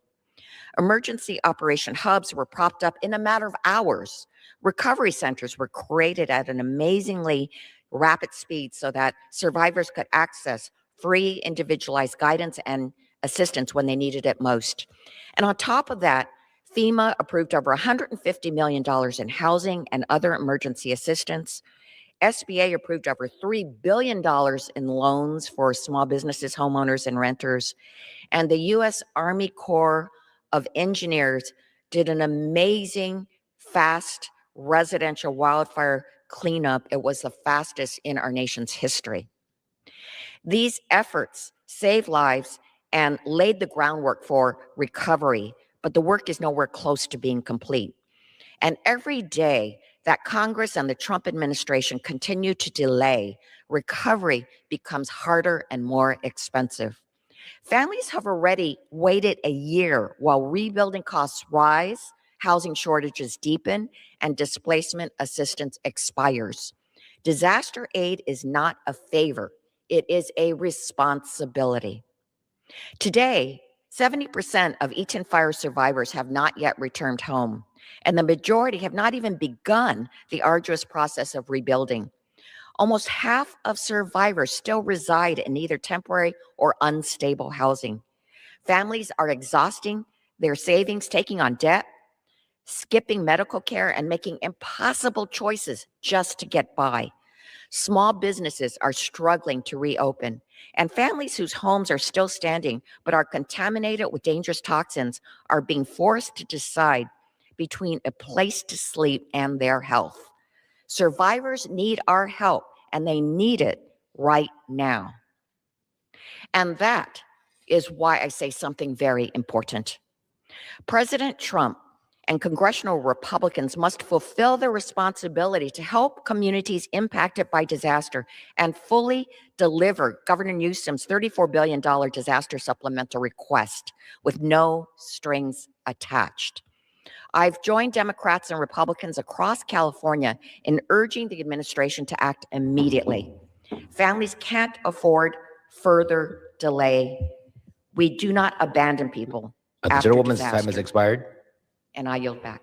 Speaker 13: Emergency operation hubs were propped up in a matter of hours. Recovery centers were created at an amazingly rapid speed so that survivors could access free individualized guidance and assistance when they needed it most. And on top of that, FEMA approved over $150 million in housing and other emergency assistance. SBA approved over $3 billion in loans for small businesses, homeowners, and renters. And the U.S. Army Corps of Engineers did an amazing, fast residential wildfire cleanup. It was the fastest in our nation's history. These efforts saved lives and laid the groundwork for recovery, but the work is nowhere close to being complete. And every day that Congress and the Trump administration continue to delay, recovery becomes harder and more expensive. Families have already waited a year while rebuilding costs rise, housing shortages deepen, and displacement assistance expires. Disaster aid is not a favor, it is a responsibility. Today, 70% of Eaton fire survivors have not yet returned home, and the majority have not even begun the arduous process of rebuilding. Almost half of survivors still reside in either temporary or unstable housing. Families are exhausting their savings, taking on debt, skipping medical care, and making impossible choices just to get by. Small businesses are struggling to reopen, and families whose homes are still standing but are contaminated with dangerous toxins are being forced to decide between a place to sleep and their health. Survivors need our help, and they need it right now. And that is why I say something very important. President Trump and congressional Republicans must fulfill their responsibility to help communities impacted by disaster and fully deliver Governor Newsom's $34 billion disaster supplemental request with no strings attached. I've joined Democrats and Republicans across California in urging the administration to act immediately. Families can't afford further delay. We do not abandon people
Speaker 14: The
Speaker 13: after
Speaker 14: gentlewoman's time has
Speaker 13: disaster.
Speaker 14: expired.
Speaker 13: And I yield back.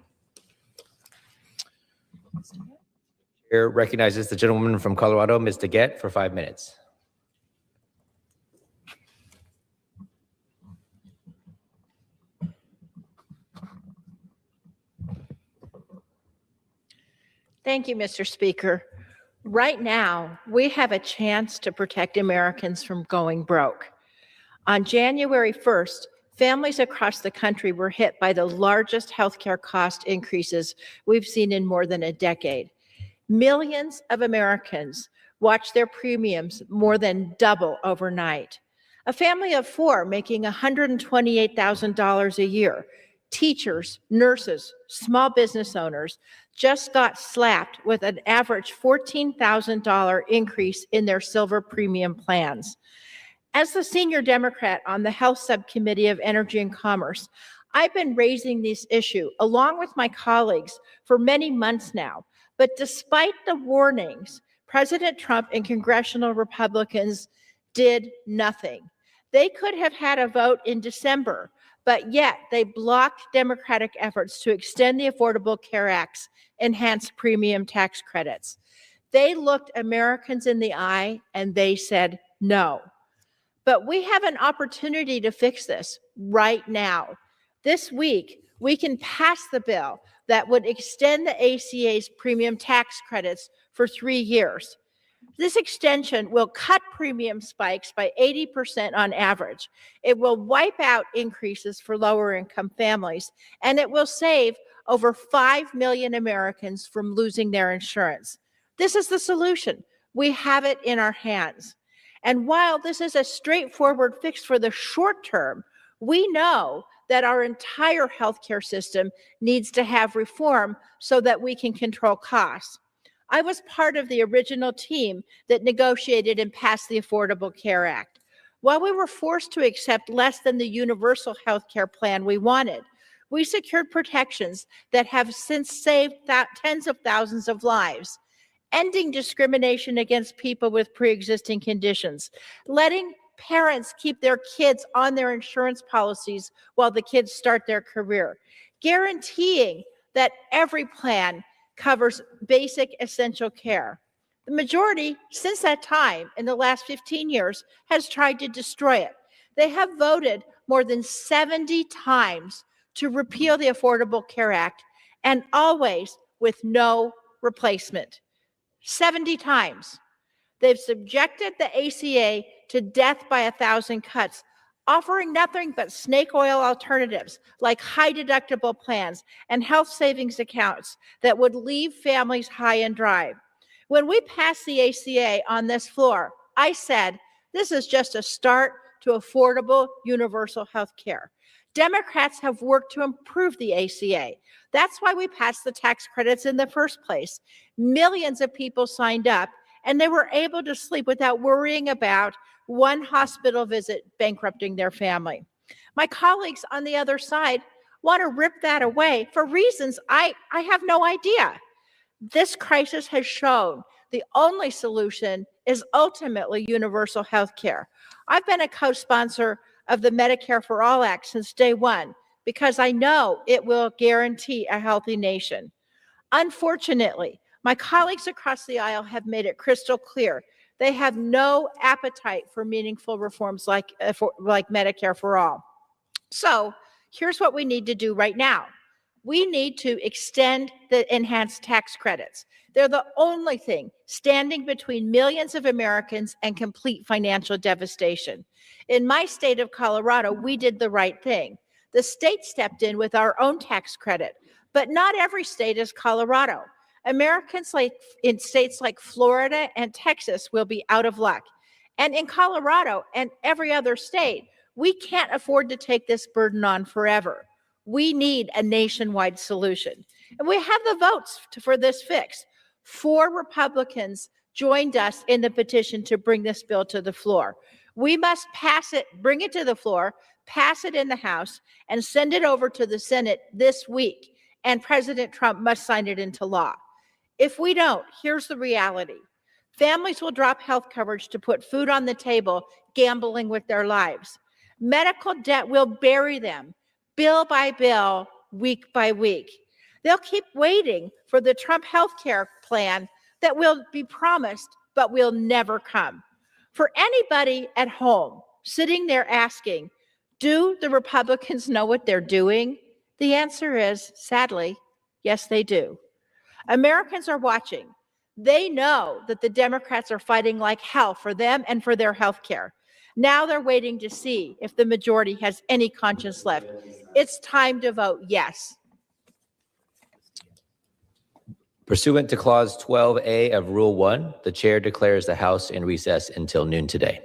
Speaker 14: Chair recognizes the gentlewoman from Colorado, Ms. DeGette, for 5 minutes.
Speaker 4: Thank you, Mr. Speaker. Right now, we have a chance to protect Americans from going broke. On January 1st, families across the country were hit by the largest healthcare cost increases we've seen in more than a decade. Millions of Americans watched their premiums more than double overnight. A family of four making $128,000 a year, teachers, nurses, small business owners, just got slapped with an average $14,000 increase in their silver premium plans. As the senior Democrat on the Health Subcommittee of Energy and Commerce, I've been raising this issue along with my colleagues for many months now. But despite the warnings, President Trump and congressional Republicans did nothing. They could have had a vote in December, but yet they blocked Democratic efforts to extend the Affordable Care Act's enhanced premium tax credits. They looked Americans in the eye and they said no. But we have an opportunity to fix this right now. This week, we can pass the bill that would extend the ACA's premium tax credits for 3 years. This extension will cut premium spikes by 80% on average. It will wipe out increases for lower income families, and it will save over 5 million Americans from losing their insurance. This is the solution. We have it in our hands. And while this is a straightforward fix for the short term, we know that our entire healthcare system needs to have reform so that we can control costs. I was part of the original team that negotiated and passed the Affordable Care Act. While we were forced to accept less than the universal health care plan we wanted, we secured protections that have since saved tens of thousands of lives, ending discrimination against people with pre-existing conditions, letting parents keep their kids on their insurance policies while the kids start their career, guaranteeing that every plan covers basic essential care. The majority, since that time, in the last 15 years, has tried to destroy it. They have voted more than 70 times to repeal the Affordable Care Act, and always with no replacement. 70 times. They've subjected the ACA to death by 1,000 cuts, offering nothing but snake oil alternatives like high deductible plans and health savings accounts that would leave families high and dry. When we passed the ACA on this floor, I said, this is just a start to affordable universal health care. Democrats have worked to improve the ACA. That's why we passed the tax credits in the first place. Millions of people signed up, and they were able to sleep without worrying about one hospital visit bankrupting their family. My colleagues on the other side want to rip that away for reasons I have no idea. This crisis has shown the only solution is ultimately universal health care. I've been a co-sponsor of the Medicare for All Act since day one because I know it will guarantee a healthy nation. Unfortunately, my colleagues across the aisle have made it crystal clear they have no appetite for meaningful reforms like Medicare for All. So here's what we need to do right now. We need to extend the enhanced tax credits. They're the only thing standing between millions of Americans and complete financial devastation. In my state of Colorado, we did the right thing. The state stepped in with our own tax credit, but not every state is Colorado. Americans in states like Florida and Texas will be out of luck. And in Colorado and every other state, we can't afford to take this burden on forever. We need a nationwide solution. And we have the votes for this fix. 4 Republicans joined us in the petition to bring this bill to the floor. We must pass it, bring it to the floor, pass it in the House, and send it over to the Senate this week. And President Trump must sign it into law. If we don't, here's the reality. Families will drop health coverage to put food on the table, gambling with their lives. Medical debt will bury them, bill by bill, week by week. They'll keep waiting for the Trump health care plan that will be promised, but will never come. For anybody at home sitting there asking, do the Republicans know what they're doing? The answer is, sadly, yes, they do. Americans are watching. They know that the Democrats are fighting like hell for them and for their health care. Now they're waiting to see if the majority has any conscience left. It's time to vote yes.
Speaker 14: Pursuant to Clause 12A of Rule 1, the chair declares the House in recess until noon today.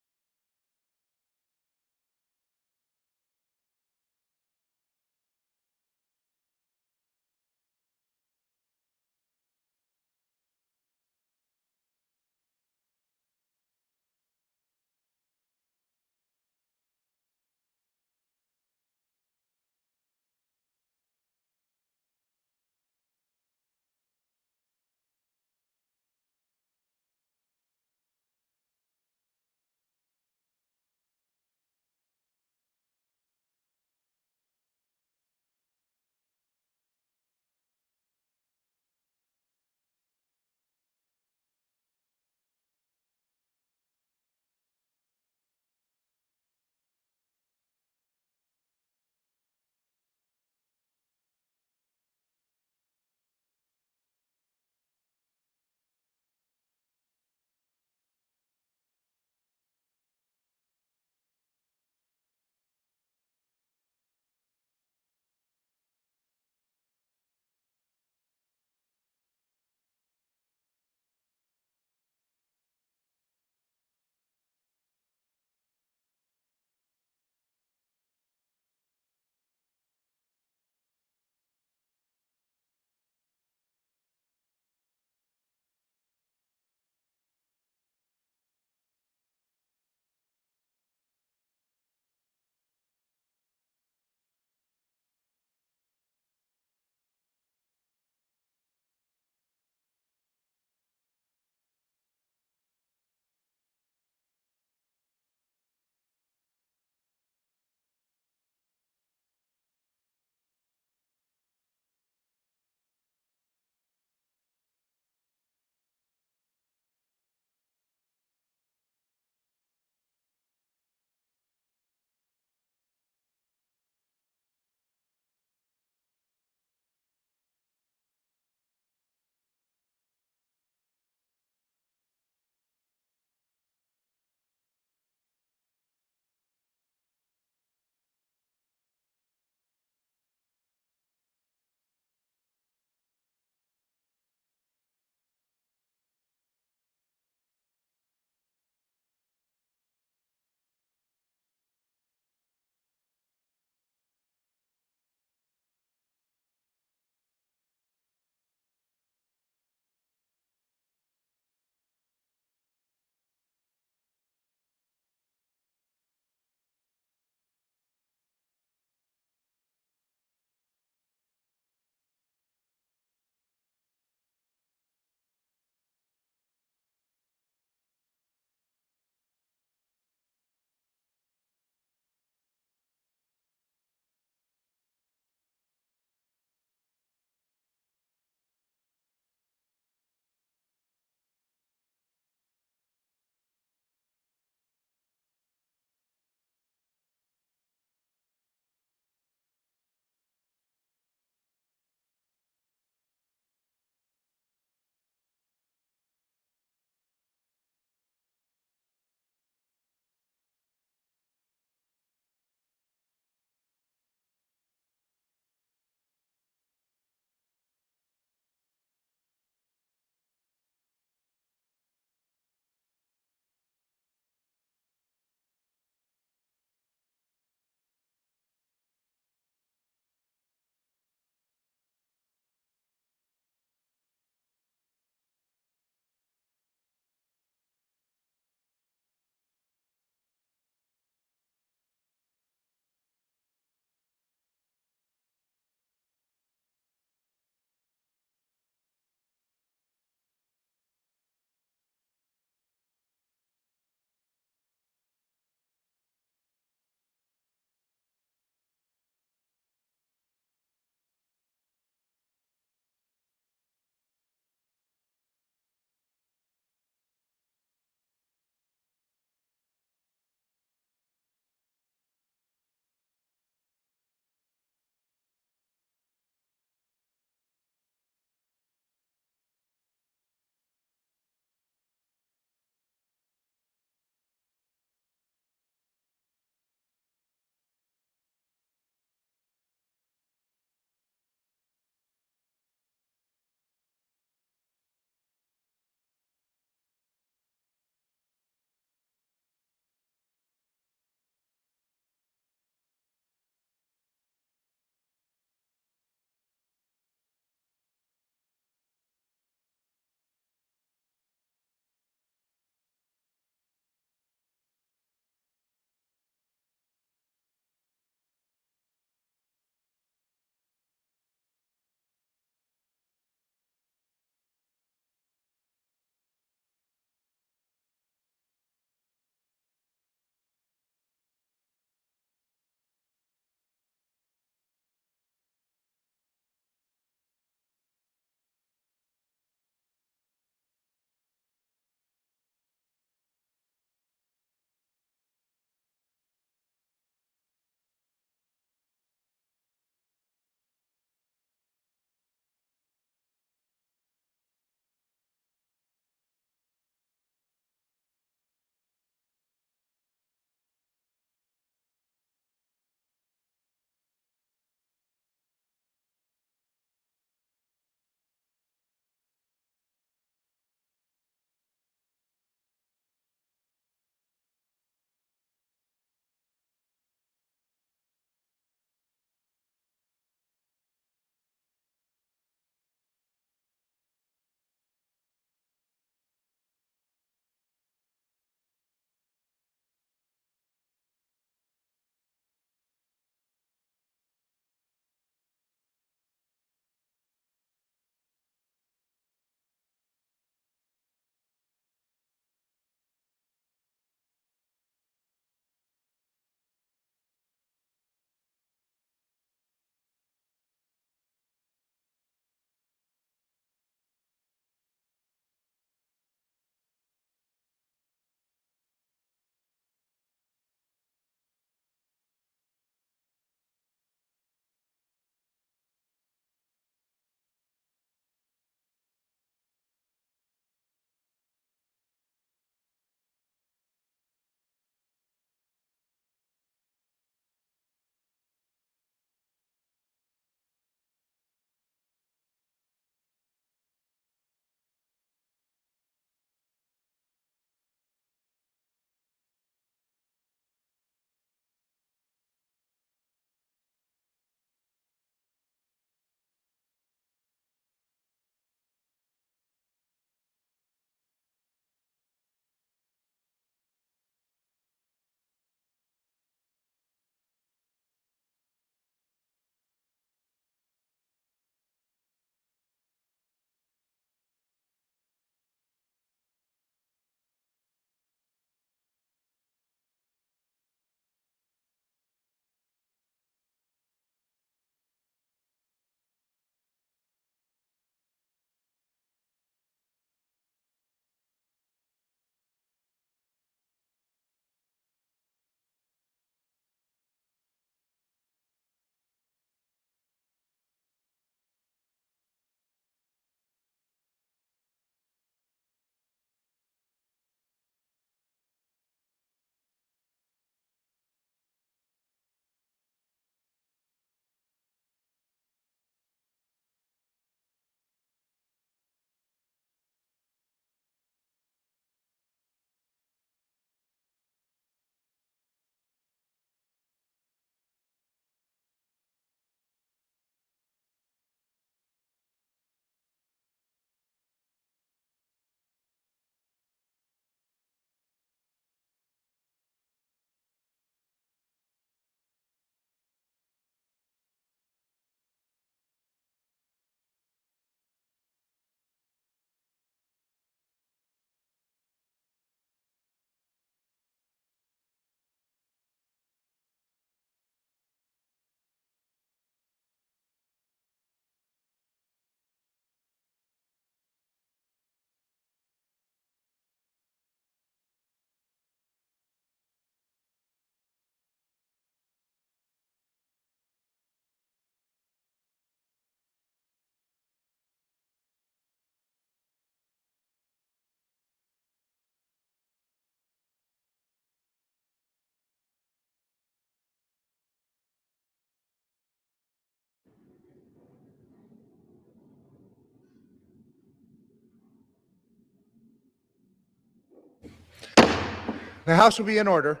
Speaker 15: The House will be in order.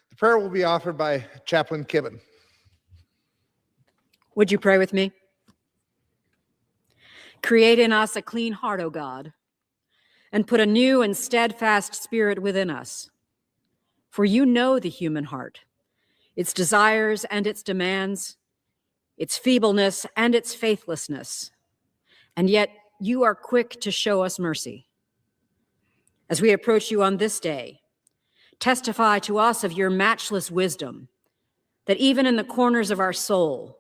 Speaker 15: The prayer will be offered by Chaplain Kibben.
Speaker 16: Would you pray with me? Create in us a clean heart, O God, and put a new and steadfast spirit within us. For you know the human heart, its desires and its demands, its feebleness and its faithlessness, and yet you are quick to show us mercy. As we approach you on this day, testify to us of your matchless wisdom, that even in the corners of our soul,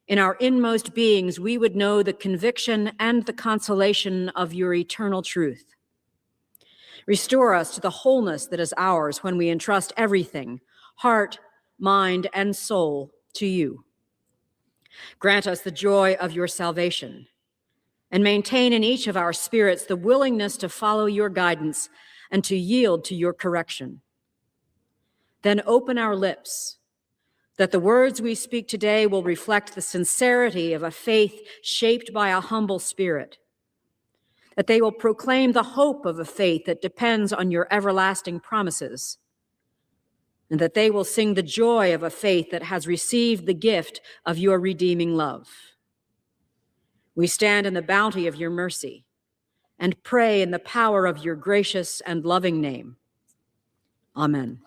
Speaker 16: in our inmost beings, we would know the conviction and the consolation of your eternal truth. Restore us to the wholeness that is ours when we entrust everything, heart, mind, and soul, to you. Grant us the joy of your salvation, and maintain in each of our spirits the willingness to follow your guidance and to yield to your correction. Then open our lips, that the words we speak today will reflect the sincerity of a faith shaped by a humble spirit, that they will proclaim the hope of a faith that depends on your everlasting promises, and that they will sing the joy of a faith that has received the gift of your redeeming love. We stand in the bounty of your mercy and pray in the power of your gracious and loving name. Amen.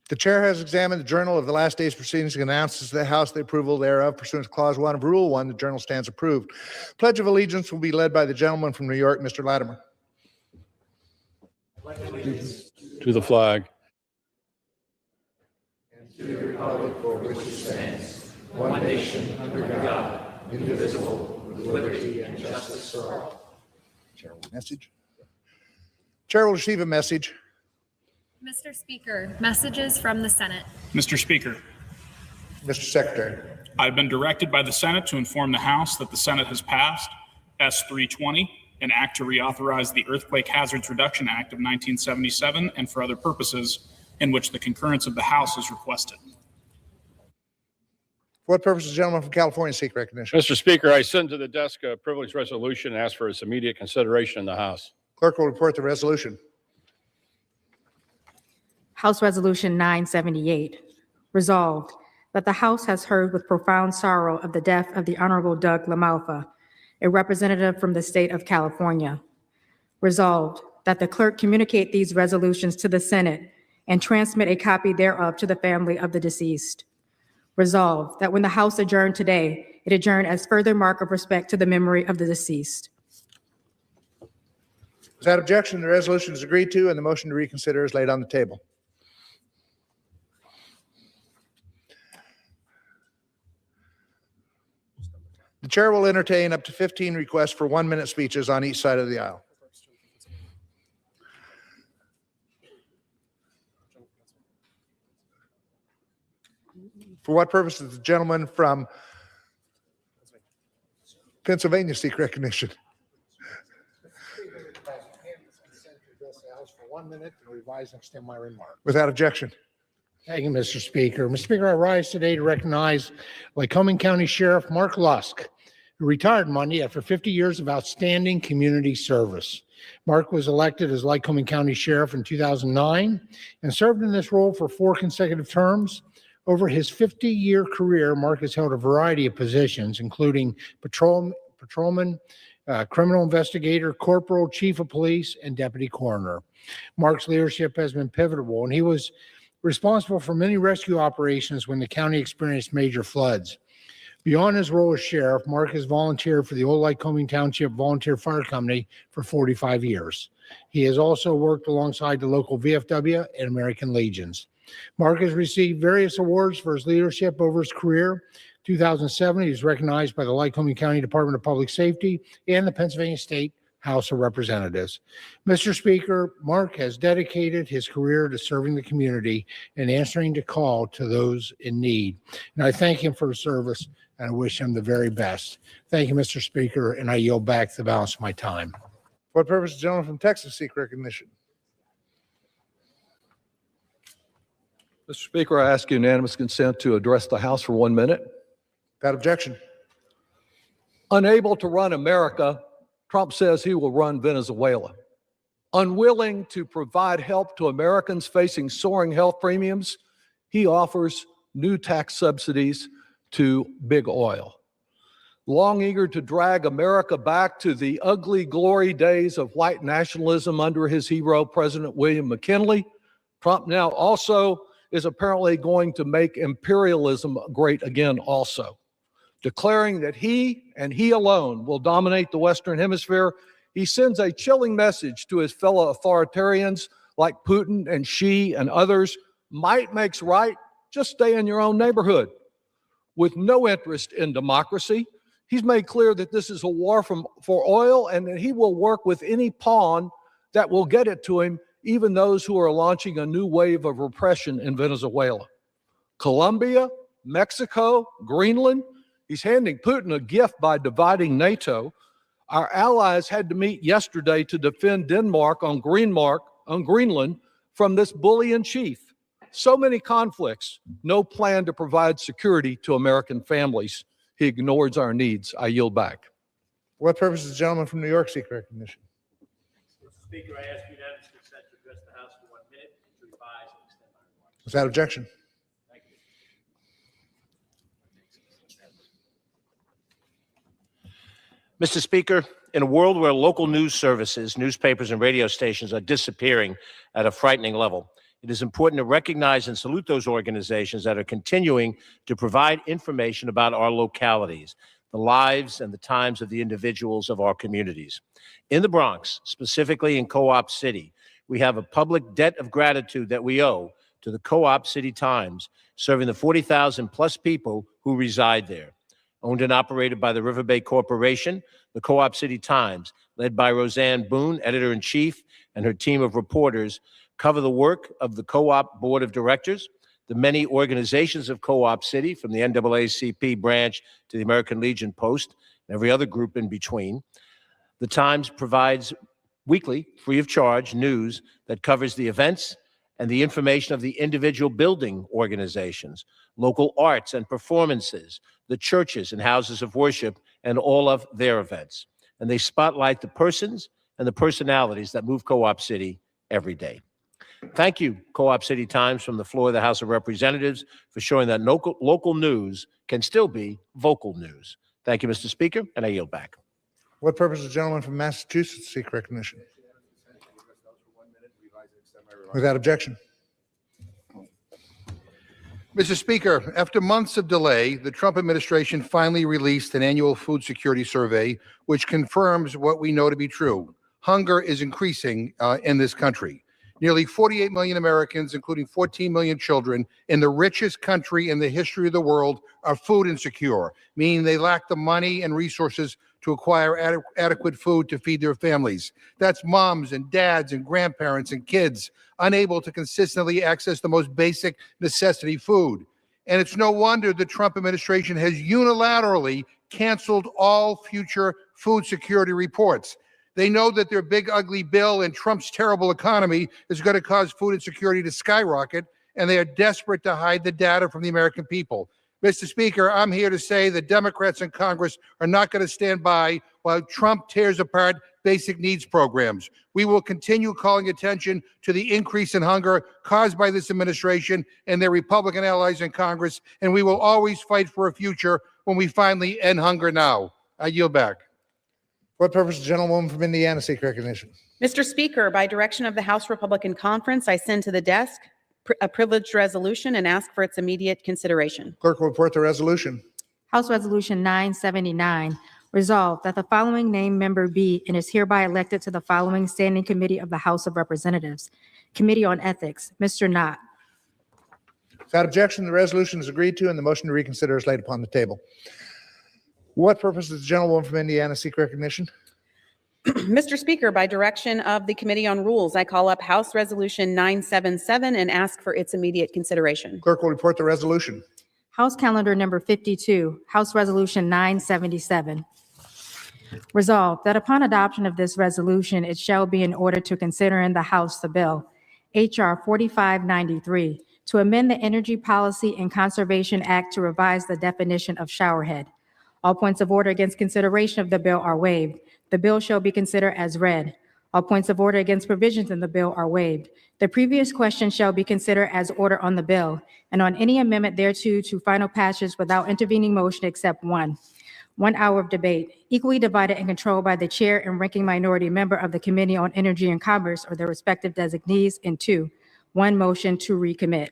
Speaker 15: The chair has examined the journal of the last day's proceedings and announces to the House the approval thereof. Pursuant to Clause 1 of Rule 1, the journal stands approved. Pledge of Allegiance will be led by the gentleman from New York, Mr. Latimer.
Speaker 17: To the flag.
Speaker 18: And to the republic for which it stands, one nation under God, indivisible, with liberty and justice for all.
Speaker 15: Message. Chair will receive a message.
Speaker 19: Mr. Speaker, messages from the Senate.
Speaker 20: Mr. Speaker,
Speaker 15: Mr. Secretary.
Speaker 20: I've been directed by the Senate to inform the House that the Senate has passed S-320, an act to reauthorize the Earthquake Hazards Reduction Act of 1977 and for other purposes, in which the concurrence of the House is requested.
Speaker 15: For what purpose does the gentleman from California seek recognition?
Speaker 17: Mr. Speaker, I send to the desk a privileged resolution and ask for its immediate consideration in the House.
Speaker 15: Clerk will report the resolution.
Speaker 21: House Resolution 978, resolved that the House has heard with profound sorrow of the death of the Honorable Doug LaMalfa, a representative from the state of California. Resolved that the clerk communicate these resolutions to the Senate and transmit a copy thereof to the family of the deceased. Resolved that when the House adjourned today, it adjourned as further mark of respect to the memory of the deceased.
Speaker 15: Without objection, the resolution is agreed to and the motion to reconsider is laid on the table. The chair will entertain up to 15 requests for 1-minute speeches on each side of the aisle. For what purpose does the gentleman from Pennsylvania seek recognition?
Speaker 22: For 1 minute and revise and extend my remark.
Speaker 15: Without objection.
Speaker 22: Thank you, Mr. Speaker. Mr. Speaker, I rise today to recognize Lycoming County Sheriff Mark Lusk, who retired Monday after 50 years of outstanding community service. Mark was elected as Lycoming County Sheriff in 2009 and served in this role for 4 consecutive terms. Over his 50-year career, Mark has held a variety of positions, including patrolman, criminal investigator, corporal, chief of police, and deputy coroner. Mark's leadership has been pivotal, and he was responsible for many rescue operations when the county experienced major floods. Beyond his role as sheriff, Mark has volunteered for the Old Lycoming Township Volunteer Fire Company for 45 years. He has also worked alongside the local VFW and American Legions. Mark has received various awards for his leadership over his career. 2007, he was recognized by the Lycoming County Department of Public Safety and the Pennsylvania State House of Representatives. Mr. Speaker, Mark has dedicated his career to serving the community and answering the call to those in need. And I thank him for his service and I wish him the very best. Thank you, Mr. Speaker, and I yield back the balance of my time.
Speaker 15: For what purpose does the gentleman from Texas seek recognition?
Speaker 23: Mr. Speaker, I ask unanimous consent to address the House for 1 minute.
Speaker 15: Without objection.
Speaker 23: Unable to run America, Trump says he will run Venezuela. Unwilling to provide help to Americans facing soaring health premiums, he offers new tax subsidies to big oil. Long eager to drag America back to the ugly glory days of white nationalism under his hero, President William McKinley, Trump now also is apparently going to make imperialism great again also. Declaring that he and he alone will dominate the Western Hemisphere, he sends a chilling message to his fellow authoritarians like Putin and Xi and others. Might makes right, just stay in your own neighborhood. With no interest in democracy, he's made clear that this is a war for oil and that he will work with any pawn that will get it to him, even those who are launching a new wave of repression in Venezuela. Colombia, Mexico, Greenland, he's handing Putin a gift by dividing NATO. Our allies had to meet yesterday to defend Denmark on Greenland from this bully in chief. So many conflicts, no plan to provide security to American families. He ignores our needs. I yield back.
Speaker 15: What purpose does the gentleman from New York seek recognition?
Speaker 8: Mr. Speaker, I ask unanimous consent to address the House for 1 minute and to revise and extend my remarks.
Speaker 15: Without objection.
Speaker 8: Thank you. Mr. Speaker, in a world where local news services, newspapers, and radio stations are disappearing at a frightening level, it is important to recognize and salute those organizations that are continuing to provide information about our localities, the lives and the times of the individuals of our communities. In the Bronx, specifically in Co-op City, we have a public debt of gratitude that we owe to the Co-op City Times, serving the 40,000 plus people who reside there. Owned and operated by the River Bay Corporation, the Co-op City Times, led by Roseanne Boone, editor-in-chief, and her team of reporters, cover the work of the Co-op Board of Directors, the many organizations of Co-op City, from the NAACP branch to the American Legion Post, and every other group in between. The Times provides weekly, free of charge, news that covers the events and the information of the individual building organizations, local arts and performances, the churches and houses of worship, and all of their events. And they spotlight the persons and the personalities that move Co-op City every day. Thank you, Co-op City Times, from the floor of the House of Representatives, for showing that local news can still be vocal news. Thank you, Mr. Speaker, and I yield back.
Speaker 15: What purpose does the gentleman from Massachusetts seek recognition? Without objection.
Speaker 1: Mr. Speaker, after months of delay, the Trump administration finally released an annual food security survey, which confirms what we know to be true. Hunger is increasing in this country. Nearly 48 million Americans, including 14 million children, in the richest country in the history of the world, are food insecure, meaning they lack the money and resources to acquire adequate food to feed their families. That's moms and dads and grandparents and kids unable to consistently access the most basic necessity food. And it's no wonder the Trump administration has unilaterally canceled all future food security reports. They know that their big ugly bill and Trump's terrible economy is going to cause food insecurity to skyrocket, and they are desperate to hide the data from the American people. Mr. Speaker, I'm here to say that Democrats in Congress are not going to stand by while Trump tears apart basic needs programs. We will continue calling attention to the increase in hunger caused by this administration and their Republican allies in Congress, and we will always fight for a future when we finally end hunger now. I yield back.
Speaker 15: What purpose does the gentlewoman from Indiana seek recognition?
Speaker 3: Mr. Speaker, by direction of the House Republican Conference, I send to the desk a privileged resolution and ask for its immediate consideration.
Speaker 15: Clerk will report the resolution.
Speaker 21: House Resolution 979, resolved that the following named member be and is hereby elected to the following standing committee of the House of Representatives. Committee on Ethics, Mr. Knott.
Speaker 15: Without objection, the resolution is agreed to and the motion to reconsider is laid upon the table. What purpose does the gentlewoman from Indiana seek recognition?
Speaker 3: Mr. Speaker, by direction of the Committee on Rules, I call up House Resolution 977 and ask for its immediate consideration.
Speaker 15: Clerk will report the resolution.
Speaker 21: House Calendar Number 52, House Resolution 977. Resolved that upon adoption of this resolution, it shall be in order to consider in the House the bill, H.R. 4593, to amend the Energy Policy and Conservation Act to revise the definition of showerhead. All points of order against consideration of the bill are waived. The bill shall be considered as read. All points of order against provisions in the bill are waived. The previous question shall be considered as order on the bill, and on any amendment thereto to final passage without intervening motion except one. 1 hour of debate, equally divided and controlled by the chair and ranking minority member of the Committee on Energy and Commerce or their respective designees, and 2, 1 motion to recommit.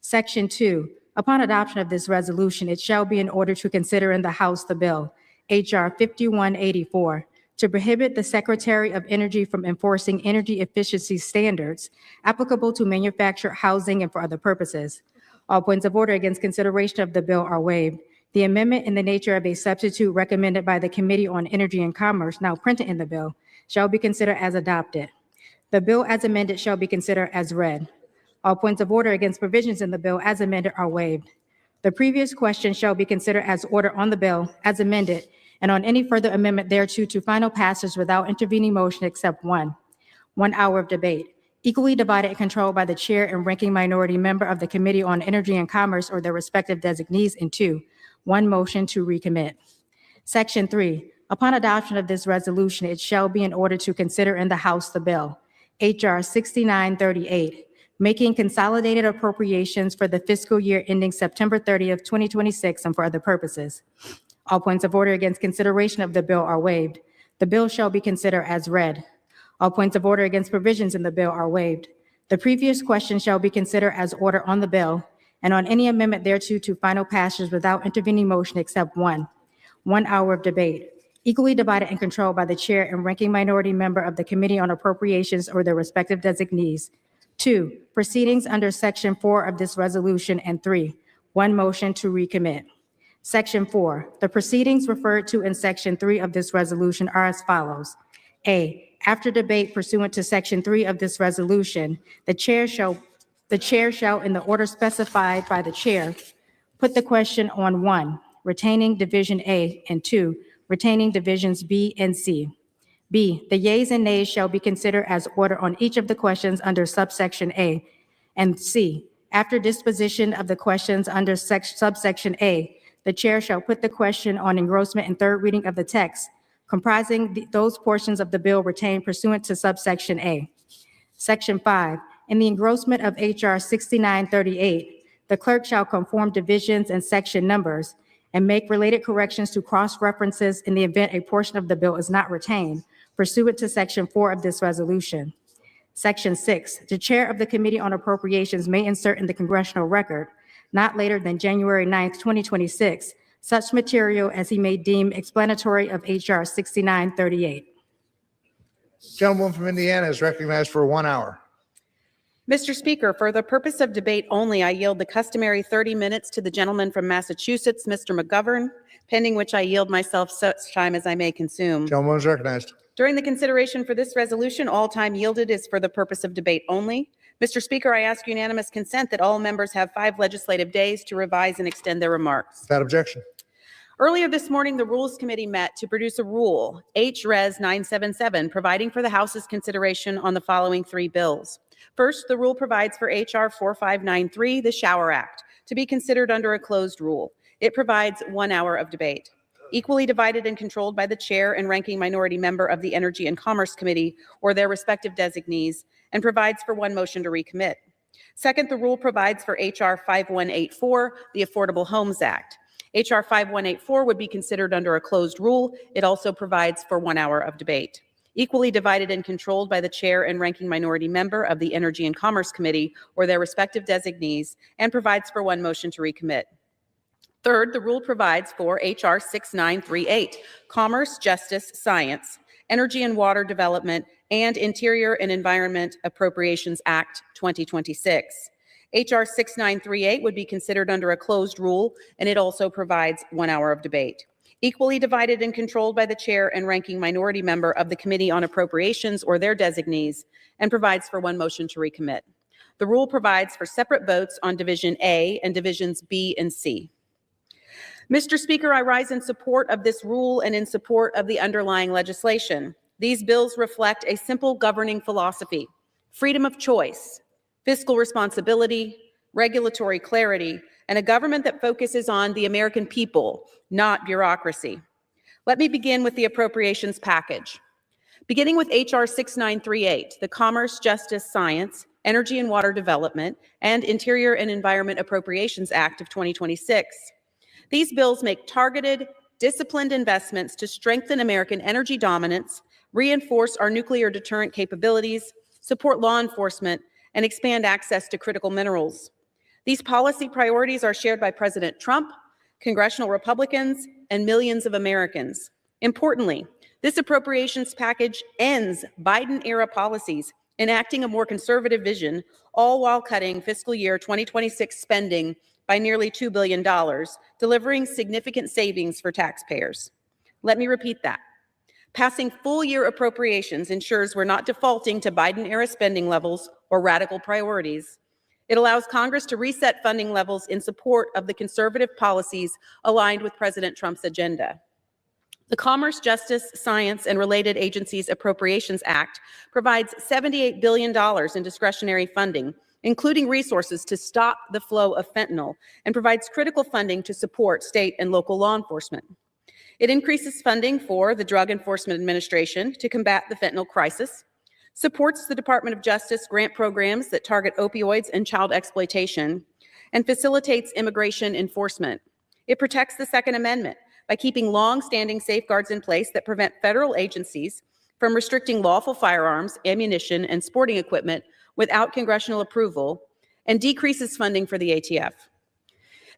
Speaker 21: Section 2, upon adoption of this resolution, it shall be in order to consider in the House the bill, H.R. 5184, to prohibit the Secretary of Energy from enforcing energy efficiency standards applicable to manufactured housing and for other purposes. All points of order against consideration of the bill are waived. The amendment in the nature of a substitute recommended by the Committee on Energy and Commerce, now printed in the bill, shall be considered as adopted. The bill as amended shall be considered as read. All points of order against provisions in the bill as amended are waived. The previous question shall be considered as order on the bill as amended, and on any further amendment thereto to final passage without intervening motion except one. 1 hour of debate, equally divided and controlled by the chair and ranking minority member of the Committee on Energy and Commerce or their respective designees, and 2, 1 motion to recommit. Section 3, upon adoption of this resolution, it shall be in order to consider in the House the bill, H.R. 6938, making consolidated appropriations for the fiscal year ending September 30th, 2026, and for other purposes. All points of order against consideration of the bill are waived. The bill shall be considered as read. All points of order against provisions in the bill are waived. The previous question shall be considered as order on the bill, and on any amendment thereto to final passage without intervening motion except one. 1 hour of debate, equally divided and controlled by the chair and ranking minority member of the Committee on Appropriations or their respective designees. 2, proceedings under Section 4 of this resolution, and 3, 1 motion to recommit. Section 4, the proceedings referred to in Section 3 of this resolution are as follows. A, after debate pursuant to Section 3 of this resolution, the chair shall, in the order specified by the chair, put the question on 1, retaining Division A, and 2, retaining Divisions B and C. B, the yeas and nays shall be considered as order on each of the questions under subsection A. And C, after disposition of the questions under subsection A, the chair shall put the question on engrossment and third reading of the text, comprising those portions of the bill retained pursuant to subsection A. Section 5, in the engrossment of H.R. 6938, the clerk shall conform divisions and section numbers and make related corrections to cross-references in the event a portion of the bill is not retained, pursuant to Section 4 of this resolution. Section 6, the chair of the Committee on Appropriations may insert in the Congressional record, not later than January 9th, 2026, such material as he may deem explanatory of H.R. 6938.
Speaker 15: Gentleman from Indiana is recognized for 1 hour.
Speaker 3: Mr. Speaker, for the purpose of debate only, I yield the customary 30 minutes to the gentleman from Massachusetts, Mr. McGovern, pending which I yield myself such time as I may consume.
Speaker 15: Gentleman is recognized.
Speaker 3: During the consideration for this resolution, all time yielded is for the purpose of debate only. Mr. Speaker, I ask unanimous consent that all members have 5 legislative days to revise and extend their remarks.
Speaker 15: Without objection.
Speaker 3: Earlier this morning, the Rules Committee met to produce a rule, H.Res. 977, providing for the House's consideration on the following 3 bills. First, the rule provides for H.R. 4593, the Shower Act, to be considered under a closed rule. It provides 1 hour of debate, equally divided and controlled by the chair and ranking minority member of the Energy and Commerce Committee or their respective designees, and provides for 1 motion to recommit. Second, the rule provides for H.R. 5184, the Affordable Homes Act. H.R. 5184 would be considered under a closed rule. It also provides for 1 hour of debate, equally divided and controlled by the chair and ranking minority member of the Energy and Commerce Committee or their respective designees, and provides for 1 motion to recommit. Third, the rule provides for H.R. 6938, Commerce, Justice, Science, Energy and Water Development, and Interior and Environment Appropriations Act 2026. H.R. 6938 would be considered under a closed rule, and it also provides 1 hour of debate, equally divided and controlled by the chair and ranking minority member of the Committee on Appropriations or their designees, and provides for 1 motion to recommit. The rule provides for separate votes on Division A and Divisions B and C. Mr. Speaker, I rise in support of this rule and in support of the underlying legislation. These bills reflect a simple governing philosophy: freedom of choice, fiscal responsibility, regulatory clarity, and a government that focuses on the American people, not bureaucracy. Let me begin with the appropriations package. Beginning with H.R. 6938, the Commerce, Justice, Science, Energy and Water Development, and Interior and Environment Appropriations Act of 2026. These bills make targeted, disciplined investments to strengthen American energy dominance, reinforce our nuclear deterrent capabilities, support law enforcement, and expand access to critical minerals. These policy priorities are shared by President Trump, congressional Republicans, and millions of Americans. Importantly, this appropriations package ends Biden-era policies, enacting a more conservative vision, all while cutting fiscal year 2026 spending by nearly $2 billion, delivering significant savings for taxpayers. Let me repeat that. Passing full-year appropriations ensures we're not defaulting to Biden-era spending levels or radical priorities. It allows Congress to reset funding levels in support of the conservative policies aligned with President Trump's agenda. The Commerce, Justice, Science, and Related Agencies Appropriations Act provides $78 billion in discretionary funding, including resources to stop the flow of fentanyl, and provides critical funding to support state and local law enforcement. It increases funding for the Drug Enforcement Administration to combat the fentanyl crisis, supports the Department of Justice grant programs that target opioids and child exploitation, and facilitates immigration enforcement. It protects the Second Amendment by keeping long-standing safeguards in place that prevent federal agencies from restricting lawful firearms, ammunition, and sporting equipment without congressional approval, and decreases funding for the ATF.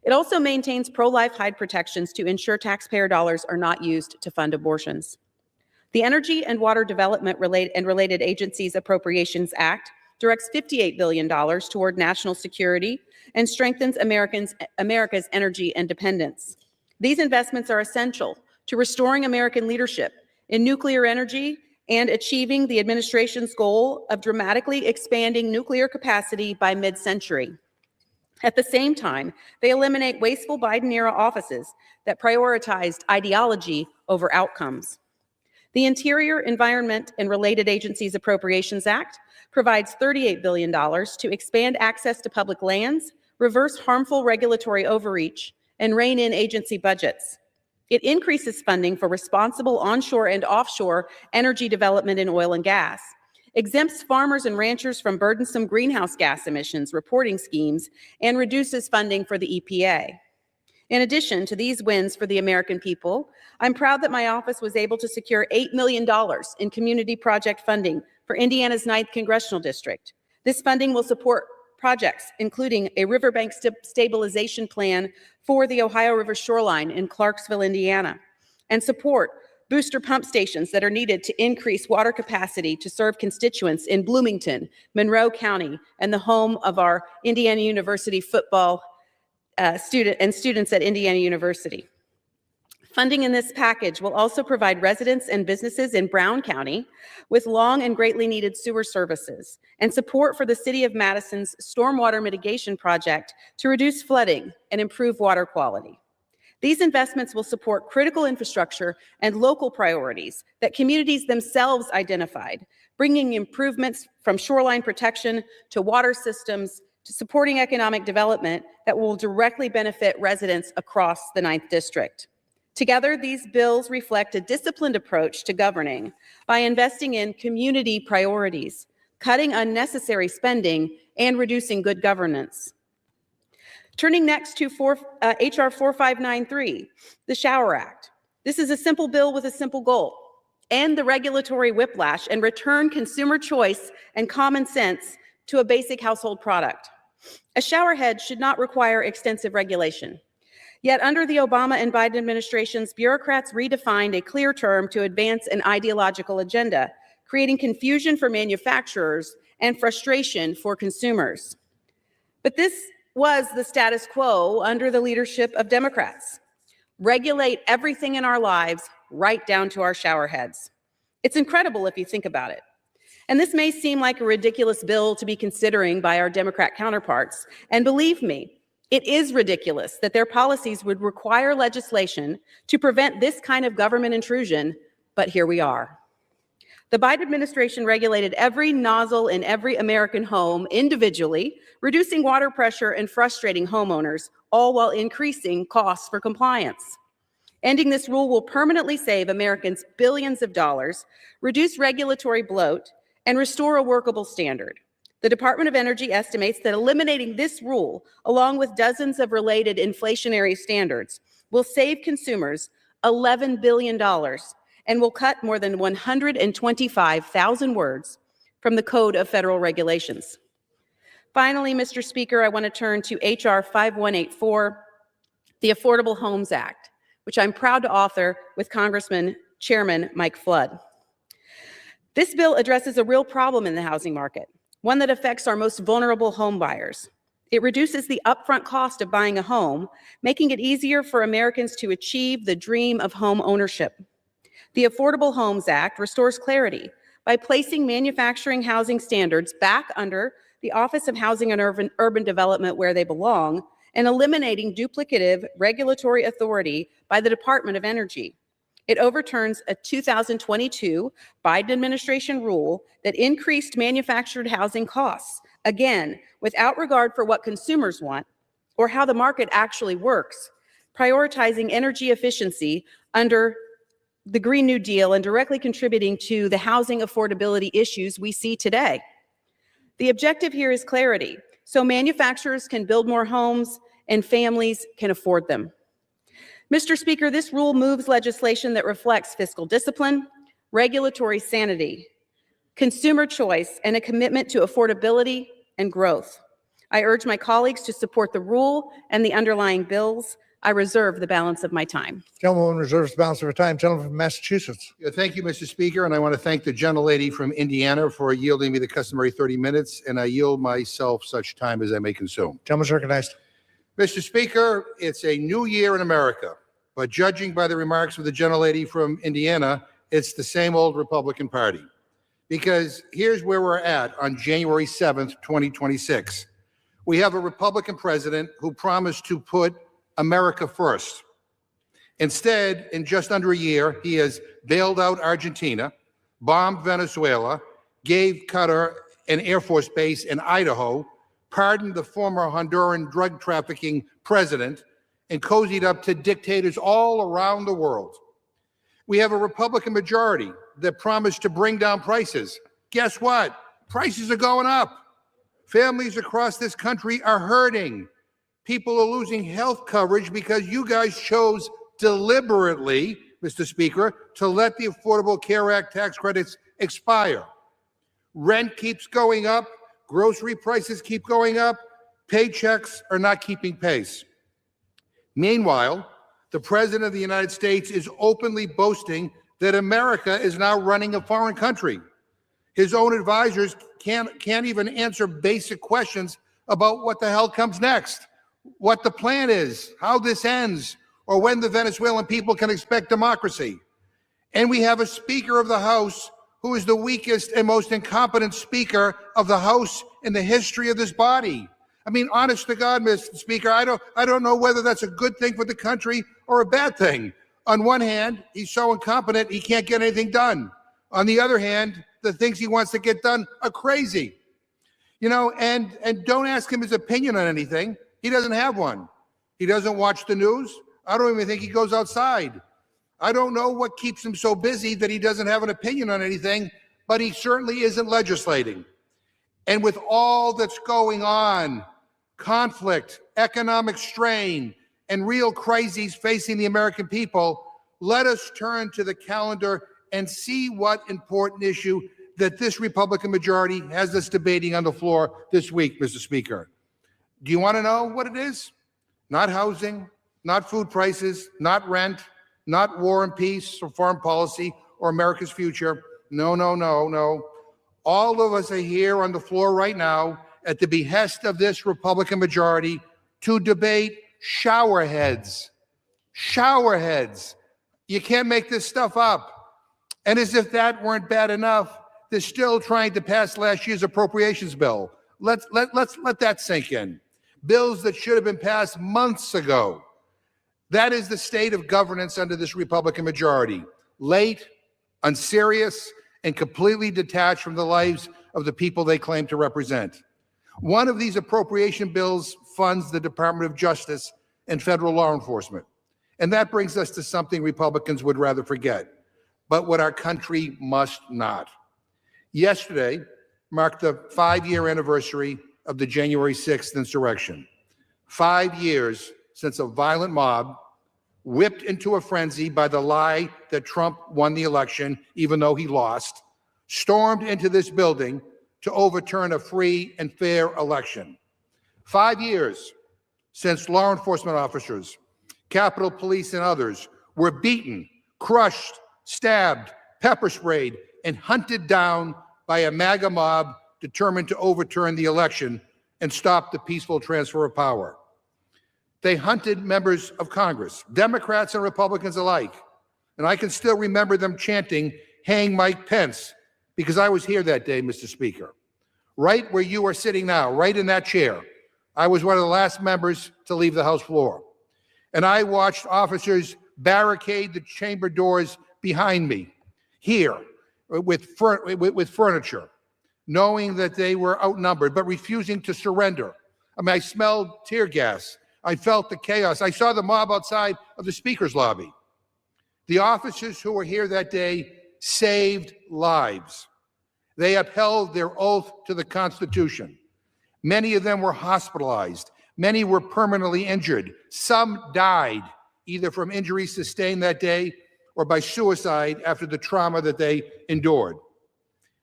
Speaker 3: It also maintains pro-life hide protections to ensure taxpayer dollars are not used to fund abortions. The Energy and Water Development and Related Agencies Appropriations Act directs $58 billion toward national security and strengthens America's energy independence. These investments are essential to restoring American leadership in nuclear energy and achieving the administration's goal of dramatically expanding nuclear capacity by mid-century. At the same time, they eliminate wasteful Biden-era offices that prioritized ideology over outcomes. The Interior, Environment, and Related Agencies Appropriations Act provides $38 billion to expand access to public lands, reverse harmful regulatory overreach, and rein in agency budgets. It increases funding for responsible onshore and offshore energy development in oil and gas, exempts farmers and ranchers from burdensome greenhouse gas emissions reporting schemes, and reduces funding for the EPA. In addition to these wins for the American people, I'm proud that my office was able to secure $8 million in community project funding for Indiana's 9th Congressional District. This funding will support projects, including a riverbank stabilization plan for the Ohio River shoreline in Clarksville, Indiana, and support booster pump stations that are needed to increase water capacity to serve constituents in Bloomington, Monroe County, and the home of our Indiana University football students at Indiana University. Funding in this package will also provide residents and businesses in Brown County with long and greatly needed sewer services and support for the City of Madison's stormwater mitigation project to reduce flooding and improve water quality. These investments will support critical infrastructure and local priorities that communities themselves identified, bringing improvements from shoreline protection to water systems to supporting economic development that will directly benefit residents across the 9th District. Together, these bills reflect a disciplined approach to governing by investing in community priorities, cutting unnecessary spending, and reducing good governance. Turning next to H.R. 4593, the Shower Act. This is a simple bill with a simple goal: end the regulatory whiplash and return consumer choice and common sense to a basic household product. A shower head should not require extensive regulation. Yet under the Obama and Biden administrations, bureaucrats redefined a clear term to advance an ideological agenda, creating confusion for manufacturers and frustration for consumers. But this was the status quo under the leadership of Democrats. Regulate everything in our lives, right down to our shower heads. It's incredible if you think about it. And this may seem like a ridiculous bill to be considering by our Democrat counterparts. And believe me, it is ridiculous that their policies would require legislation to prevent this kind of government intrusion, but here we are. The Biden administration regulated every nozzle in every American home individually, reducing water pressure and frustrating homeowners, all while increasing costs for compliance. Ending this rule will permanently save Americans billions of dollars, reduce regulatory bloat, and restore a workable standard. The Department of Energy estimates that eliminating this rule, along with dozens of related inflationary standards, will save consumers $11 billion and will cut more than 125,000 words from the Code of Federal Regulations. Finally, Mr. Speaker, I want to turn to H.R. 5184, the Affordable Homes Act, which I'm proud to author with Congressman Chairman Mike Flood. This bill addresses a real problem in the housing market, one that affects our most vulnerable home buyers. It reduces the upfront cost of buying a home, making it easier for Americans to achieve the dream of home ownership. The Affordable Homes Act restores clarity by placing manufacturing housing standards back under the Office of Housing and Urban Development where they belong, and eliminating duplicative regulatory authority by the Department of Energy. It overturns a 2022 Biden administration rule that increased manufactured housing costs, again, without regard for what consumers want or how the market actually works, prioritizing energy efficiency under the Green New Deal and directly contributing to the housing affordability issues we see today. The objective here is clarity, so manufacturers can build more homes and families can afford them. Mr. Speaker, this rule moves legislation that reflects fiscal discipline, regulatory sanity, consumer choice, and a commitment to affordability and growth. I urge my colleagues to support the rule and the underlying bills. I reserve the balance of my time.
Speaker 15: Gentlewoman reserves the balance of her time. Gentleman from Massachusetts.
Speaker 1: Yeah, thank you, Mr. Speaker, and I want to thank the gentlelady from Indiana for yielding me the customary 30 minutes, and I yield myself such time as I may consume.
Speaker 15: Gentleman's recognized.
Speaker 1: Mr. Speaker, it's a new year in America, but judging by the remarks of the gentlelady from Indiana, it's the same old Republican Party. Because here's where we're at on January 7th, 2026. We have a Republican president who promised to put America first. Instead, in just under a year, he has bailed out Argentina, bombed Venezuela, gave Qatar an Air Force base in Idaho, pardoned the former Honduran drug trafficking president, and cozied up to dictators all around the world. We have a Republican majority that promised to bring down prices. Guess what? Prices are going up. Families across this country are hurting. People are losing health coverage because you guys chose deliberately, Mr. Speaker, to let the Affordable Care Act tax credits expire. Rent keeps going up. Grocery prices keep going up. Paychecks are not keeping pace. Meanwhile, the President of the United States is openly boasting that America is now running a foreign country. His own advisors can't even answer basic questions about what the hell comes next, what the plan is, how this ends, or when the Venezuelan people can expect democracy. And we have a Speaker of the House who is the weakest and most incompetent Speaker of the House in the history of this body. I mean, honest to God, Mr. Speaker, I don't know whether that's a good thing for the country or a bad thing. On one hand, he's so incompetent he can't get anything done. On the other hand, the things he wants to get done are crazy. You know, and don't ask him his opinion on anything. He doesn't have one. He doesn't watch the news. I don't even think he goes outside. I don't know what keeps him so busy that he doesn't have an opinion on anything, but he certainly isn't legislating. And with all that's going on, conflict, economic strain, and real crises facing the American people, let us turn to the calendar and see what important issue that this Republican majority has us debating on the floor this week, Mr. Speaker. Do you want to know what it is? Not housing, not food prices, not rent, not war and peace or foreign policy or America's future. No, no, no, no. All of us are here on the floor right now at the behest of this Republican majority to debate showerheads. Showerheads. You can't make this stuff up. And as if that weren't bad enough, they're still trying to pass last year's appropriations bill. Let's let that sink in. Bills that should have been passed months ago. That is the state of governance under this Republican majority. Late, unserious, and completely detached from the lives of the people they claim to represent. One of these appropriation bills funds the Department of Justice and federal law enforcement. And that brings us to something Republicans would rather forget, but what our country must not. Yesterday marked the 5-year anniversary of the January 6th insurrection. 5 years since a violent mob, whipped into a frenzy by the lie that Trump won the election, even though he lost, stormed into this building to overturn a free and fair election. 5 years since law enforcement officers, Capitol Police and others were beaten, crushed, stabbed, pepper sprayed, and hunted down by a MAGA mob determined to overturn the election and stop the peaceful transfer of power. They hunted members of Congress, Democrats and Republicans alike. And I can still remember them chanting, "Hang Mike Pence," because I was here that day, Mr. Speaker. Right where you are sitting now, right in that chair. I was one of the last members to leave the House floor. And I watched officers barricade the chamber doors behind me, here, with furniture, knowing that they were outnumbered, but refusing to surrender. I mean, I smelled tear gas. I felt the chaos. I saw the mob outside of the Speaker's lobby. The officers who were here that day saved lives. They upheld their oath to the Constitution. Many of them were hospitalized. Many were permanently injured. Some died, either from injuries sustained that day or by suicide after the trauma that they endured.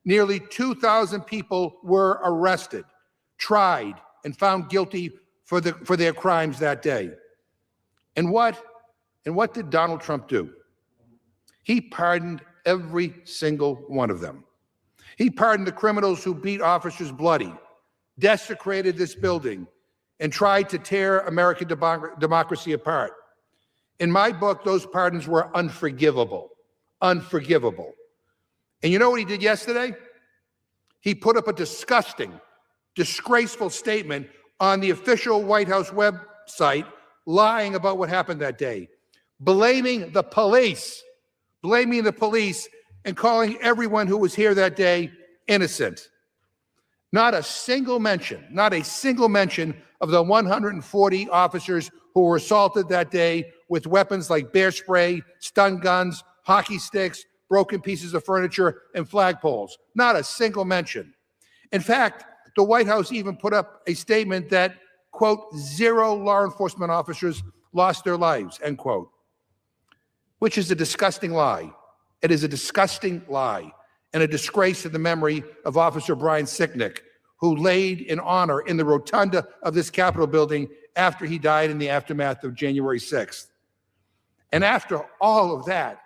Speaker 1: Nearly 2,000 people were arrested, tried, and found guilty for their crimes that day. And what did Donald Trump do? He pardoned every single one of them. He pardoned the criminals who beat officers bloody, desecrated this building, and tried to tear American democracy apart. In my book, those pardons were unforgivable, unforgivable. And you know what he did yesterday? He put up a disgusting, disgraceful statement on the official White House website, lying about what happened that day, blaming the police, and calling everyone who was here that day innocent. Not a single mention of the 140 officers who were assaulted that day with weapons like bear spray, stun guns, hockey sticks, broken pieces of furniture, and flagpoles. Not a single mention. In fact, the White House even put up a statement that, quote, 0 law enforcement officers lost their lives, end quote, which is a disgusting lie. It is a disgusting lie and a disgrace to the memory of Officer Brian Sicknick, who laid in honor in the rotunda of this Capitol building after he died in the aftermath of January 6th. And after all of that,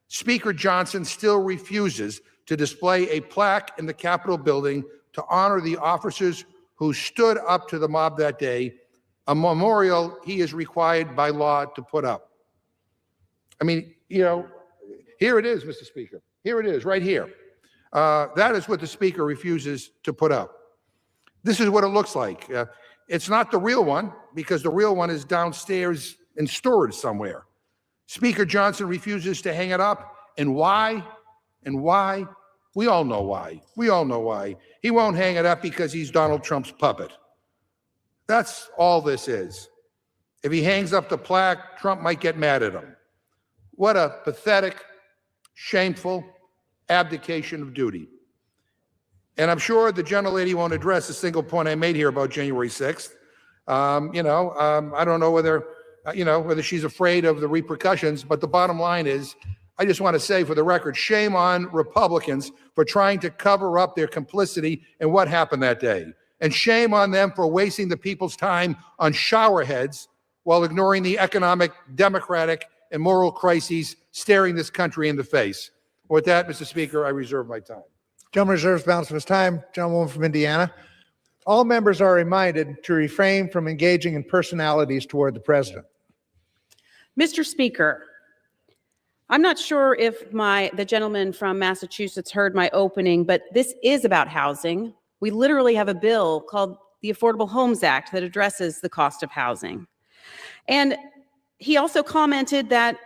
Speaker 1: Speaker Johnson still refuses to display a plaque in the Capitol building to honor the officers who stood up to the mob that day, a memorial he is required by law to put up. I mean, you know, here it is, Mr. Speaker. Here it is, right here. That is what the Speaker refuses to put up. This is what it looks like. It's not the real one, because the real one is downstairs in storage somewhere. Speaker Johnson refuses to hang it up. And why? We all know why. He won't hang it up because he's Donald Trump's puppet. That's all this is. If he hangs up the plaque, Trump might get mad at him. What a pathetic, shameful abdication of duty. And I'm sure the gentlelady won't address a single point I made here about January 6th. I don't know whether she's afraid of the repercussions, but the bottom line is, I just want to say for the record, shame on Republicans for trying to cover up their complicity in what happened that day. And shame on them for wasting the people's time on showerheads while ignoring the economic, democratic, and moral crises staring this country in the face. With that, Mr. Speaker, I reserve my time.
Speaker 15: Gentleman reserves balance of his time. Gentlewoman from Indiana. All members are reminded to refrain from engaging in personalities toward the president.
Speaker 3: Mr. Speaker, I'm not sure if the gentleman from Massachusetts heard my opening, but this is about housing. We literally have a bill called the Affordable Homes Act that addresses the cost of housing. And he also commented that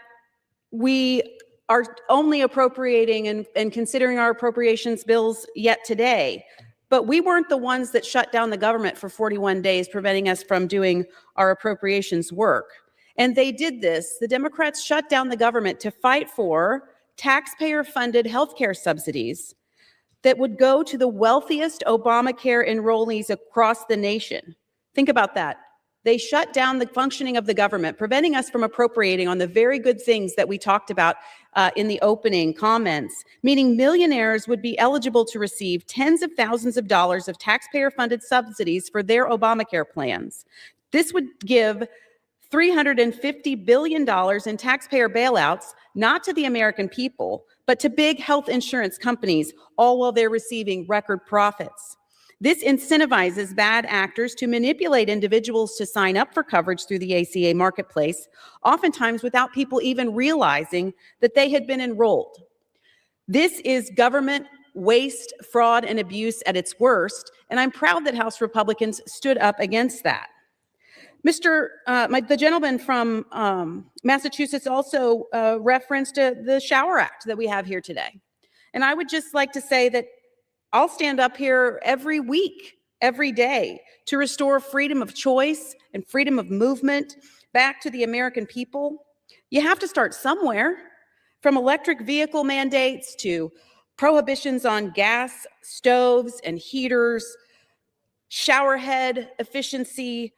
Speaker 3: we are only appropriating and considering our appropriations bills yet today. But we weren't the ones that shut down the government for 41 days, preventing us from doing our appropriations work. And they did this. The Democrats shut down the government to fight for taxpayer-funded healthcare subsidies that would go to the wealthiest Obamacare enrollees across the nation. Think about that. They shut down the functioning of the government, preventing us from appropriating on the very good things that we talked about in the opening comments, meaning millionaires would be eligible to receive tens of thousands of dollars of taxpayer-funded subsidies for their Obamacare plans. This would give $350 billion in taxpayer bailouts, not to the American people, but to big health insurance companies, all while they're receiving record profits. This incentivizes bad actors to manipulate individuals to sign up for coverage through the ACA marketplace, oftentimes without people even realizing that they had been enrolled. This is government waste, fraud, and abuse at its worst, and I'm proud that House Republicans stood up against that. The gentleman from Massachusetts also referenced the Shower Act that we have here today. And I would just like to say that I'll stand up here every week, every day, to restore freedom of choice and freedom of movement back to the American people. You have to start somewhere, from electric vehicle mandates to prohibitions on gas stoves and heaters, showerhead efficiency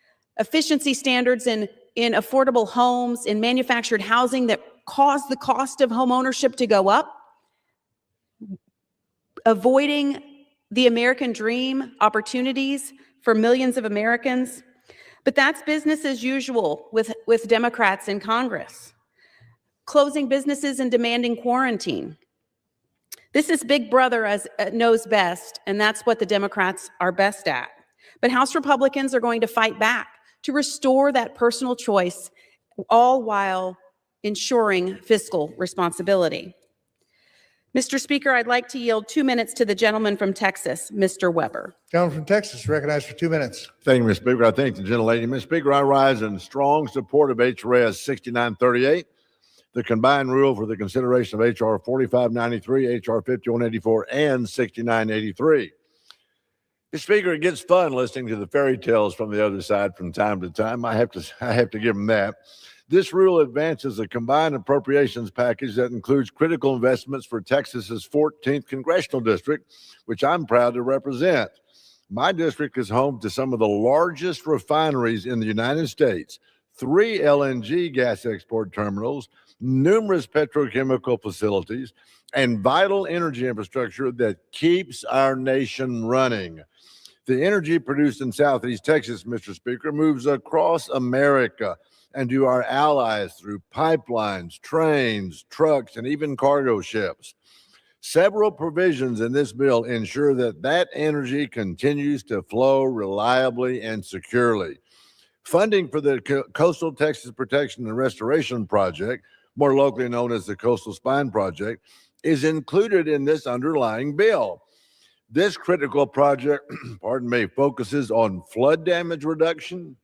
Speaker 3: standards in affordable homes, in manufactured housing that cause the cost of home ownership to go up, avoiding the American dream opportunities for millions of Americans. But that's business as usual with Democrats in Congress. Closing businesses and demanding quarantine. This is Big Brother as knows best, and that's what the Democrats are best at. But House Republicans are going to fight back to restore that personal choice, all while ensuring fiscal responsibility. Mr. Speaker, I'd like to yield 2 minutes to the gentleman from Texas, Mr. Weber.
Speaker 15: Gentleman from Texas, recognized for 2 minutes.
Speaker 5: Thank you, Mr. Speaker. I thank the gentlelady. Mr. Speaker, I rise in strong support of HRS 6938, the combined rule for the consideration of HR 4593, HR 5184, and 6983. Mr. Speaker, it gets fun listening to the fairy tales from the other side from time to time. I have to give them that. This rule advances a combined appropriations package that includes critical investments for Texas's 14th Congressional District, which I'm proud to represent. My district is home to some of the largest refineries in the United States, 3 LNG gas export terminals, numerous petrochemical facilities, and vital energy infrastructure that keeps our nation running. The energy produced in Southeast Texas, Mr. Speaker, moves across America and to our allies through pipelines, trains, trucks, and even cargo ships. Several provisions in this bill ensure that that energy continues to flow reliably and securely. Funding for the Coastal Texas Protection and Restoration Project, more locally known as the Coastal Spine Project, is included in this underlying bill. This critical project, focuses on flood damage reduction,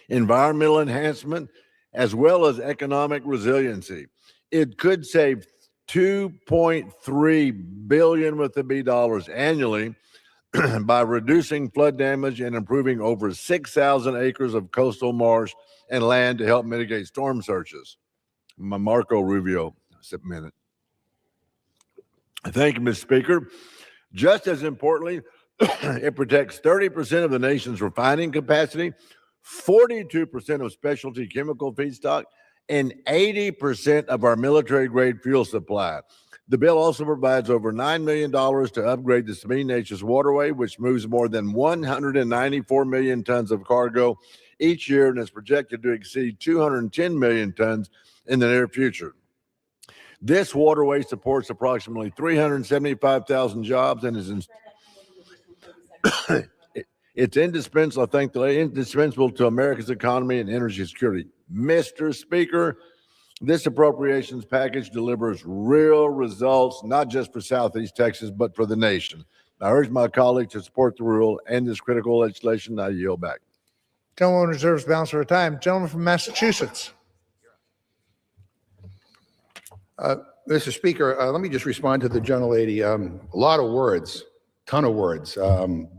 Speaker 5: environmental enhancement, as well as economic resiliency. It could save $2.3 billion with the B dollars annually by reducing flood damage and improving over 6,000 acres of coastal marsh and land to help mitigate storm surges. Marco Rubio, just a minute. Thank you, Mr. Speaker. Just as importantly, it protects 30% of the nation's refining capacity, 42% of specialty chemical feedstock, and 80% of our military-grade fuel supply. The bill also provides over $9 million to upgrade the Sabine Neches Waterway, which moves more than 194 million tons of cargo each year and is projected to exceed 210 million tons in the near future. This waterway supports approximately 375,000 jobs and is it's indispensable, indispensable to America's economy and energy security. Mr. Speaker, this appropriations package delivers real results, not just for Southeast Texas, but for the nation. I urge my colleagues to support the rule and this critical legislation. I yield back.
Speaker 15: Gentleman reserves balance for time. Gentleman from Massachusetts.
Speaker 1: Mr. Speaker, let me just respond to the gentlelady. A lot of words, ton of words.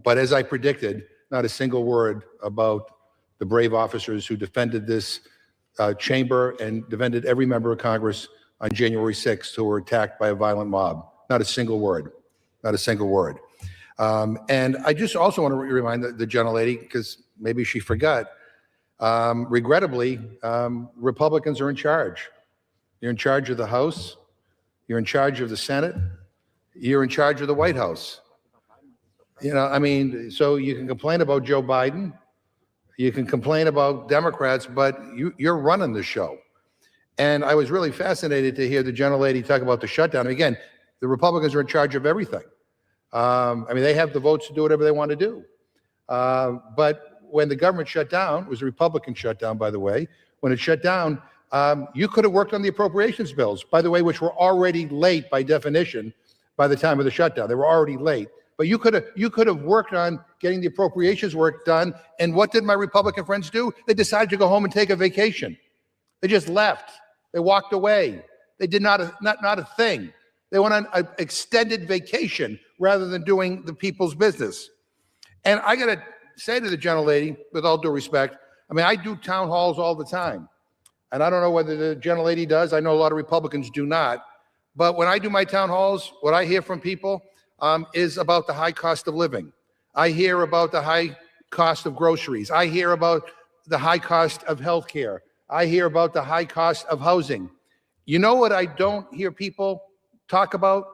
Speaker 1: But as I predicted, not a single word about the brave officers who defended this chamber and defended every member of Congress on January 6th who were attacked by a violent mob. Not a single word. Not a single word. And I just also want to remind the gentlelady, because maybe she forgot, regrettably, Republicans are in charge. You're in charge of the House. You're in charge of the Senate. You're in charge of the White House. You know, I mean, so you can complain about Joe Biden. You can complain about Democrats, but you're running the show. And I was really fascinated to hear the gentlelady talk about the shutdown. Again, the Republicans are in charge of everything. I mean, they have the votes to do whatever they want to do. But when the government shut down, it was a Republican shutdown, by the way, when it shut down, you could have worked on the appropriations bills, by the way, which were already late by definition by the time of the shutdown. They were already late. But you could have worked on getting the appropriations work done. And what did my Republican friends do? They decided to go home and take a vacation. They just left. They walked away. They did not a thing. They went on an extended vacation rather than doing the people's business. And I got to say to the gentlelady, with all due respect, I mean, I do town halls all the time. And I don't know whether the gentlelady does. I know a lot of Republicans do not. But when I do my town halls, what I hear from people is about the high cost of living. I hear about the high cost of groceries. I hear about the high cost of healthcare. I hear about the high cost of housing. You know what I don't hear people talk about?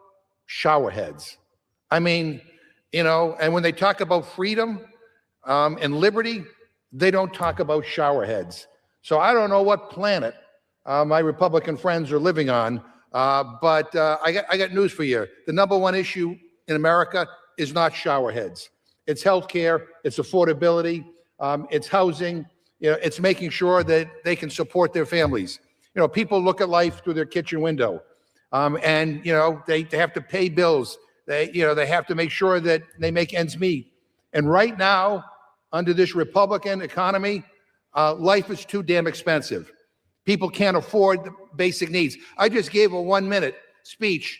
Speaker 1: Showerheads. I mean, you know, and when they talk about freedom and liberty, they don't talk about showerheads. So I don't know what planet my Republican friends are living on, but I got news for you. The number one issue in America is not showerheads. It's healthcare, it's affordability, it's housing, you know, it's making sure that they can support their families. You know, people look at life through their kitchen window, and you know they have to pay bills. They have to make sure that they make ends meet. And right now, under this Republican economy, life is too damn expensive. People can't afford the basic needs. I just gave a 1-minute speech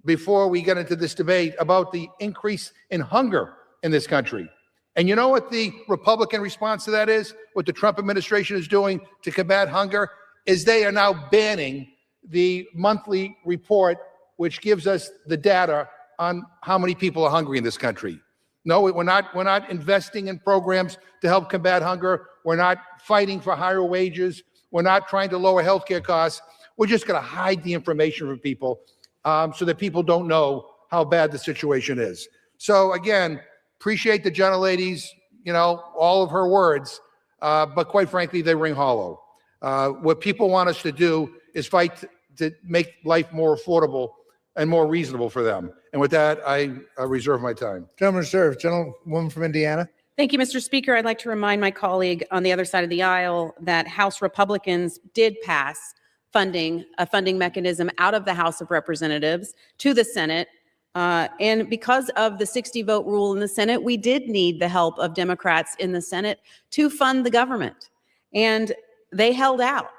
Speaker 1: before we get into this debate about the increase in hunger in this country. And you know what the Republican response to that is? What the Trump administration is doing to combat hunger is they are now banning the monthly report, which gives us the data on how many people are hungry in this country. No, we're not investing in programs to help combat hunger. We're not fighting for higher wages. We're not trying to lower healthcare costs. We're just going to hide the information from people so that people don't know how bad the situation is. So again, appreciate the gentlelady's, you know, all of her words, but quite frankly, they ring hollow. What people want us to do is fight to make life more affordable and more reasonable for them. And with that, I reserve my time.
Speaker 15: Gentleman reserved. Gentlewoman from Indiana.
Speaker 3: Thank you, Mr. Speaker. I'd like to remind my colleague on the other side of the aisle that House Republicans did pass a funding mechanism out of the House of Representatives to the Senate. And because of the 60-vote rule in the Senate, we did need the help of Democrats in the Senate to fund the government. And they held out.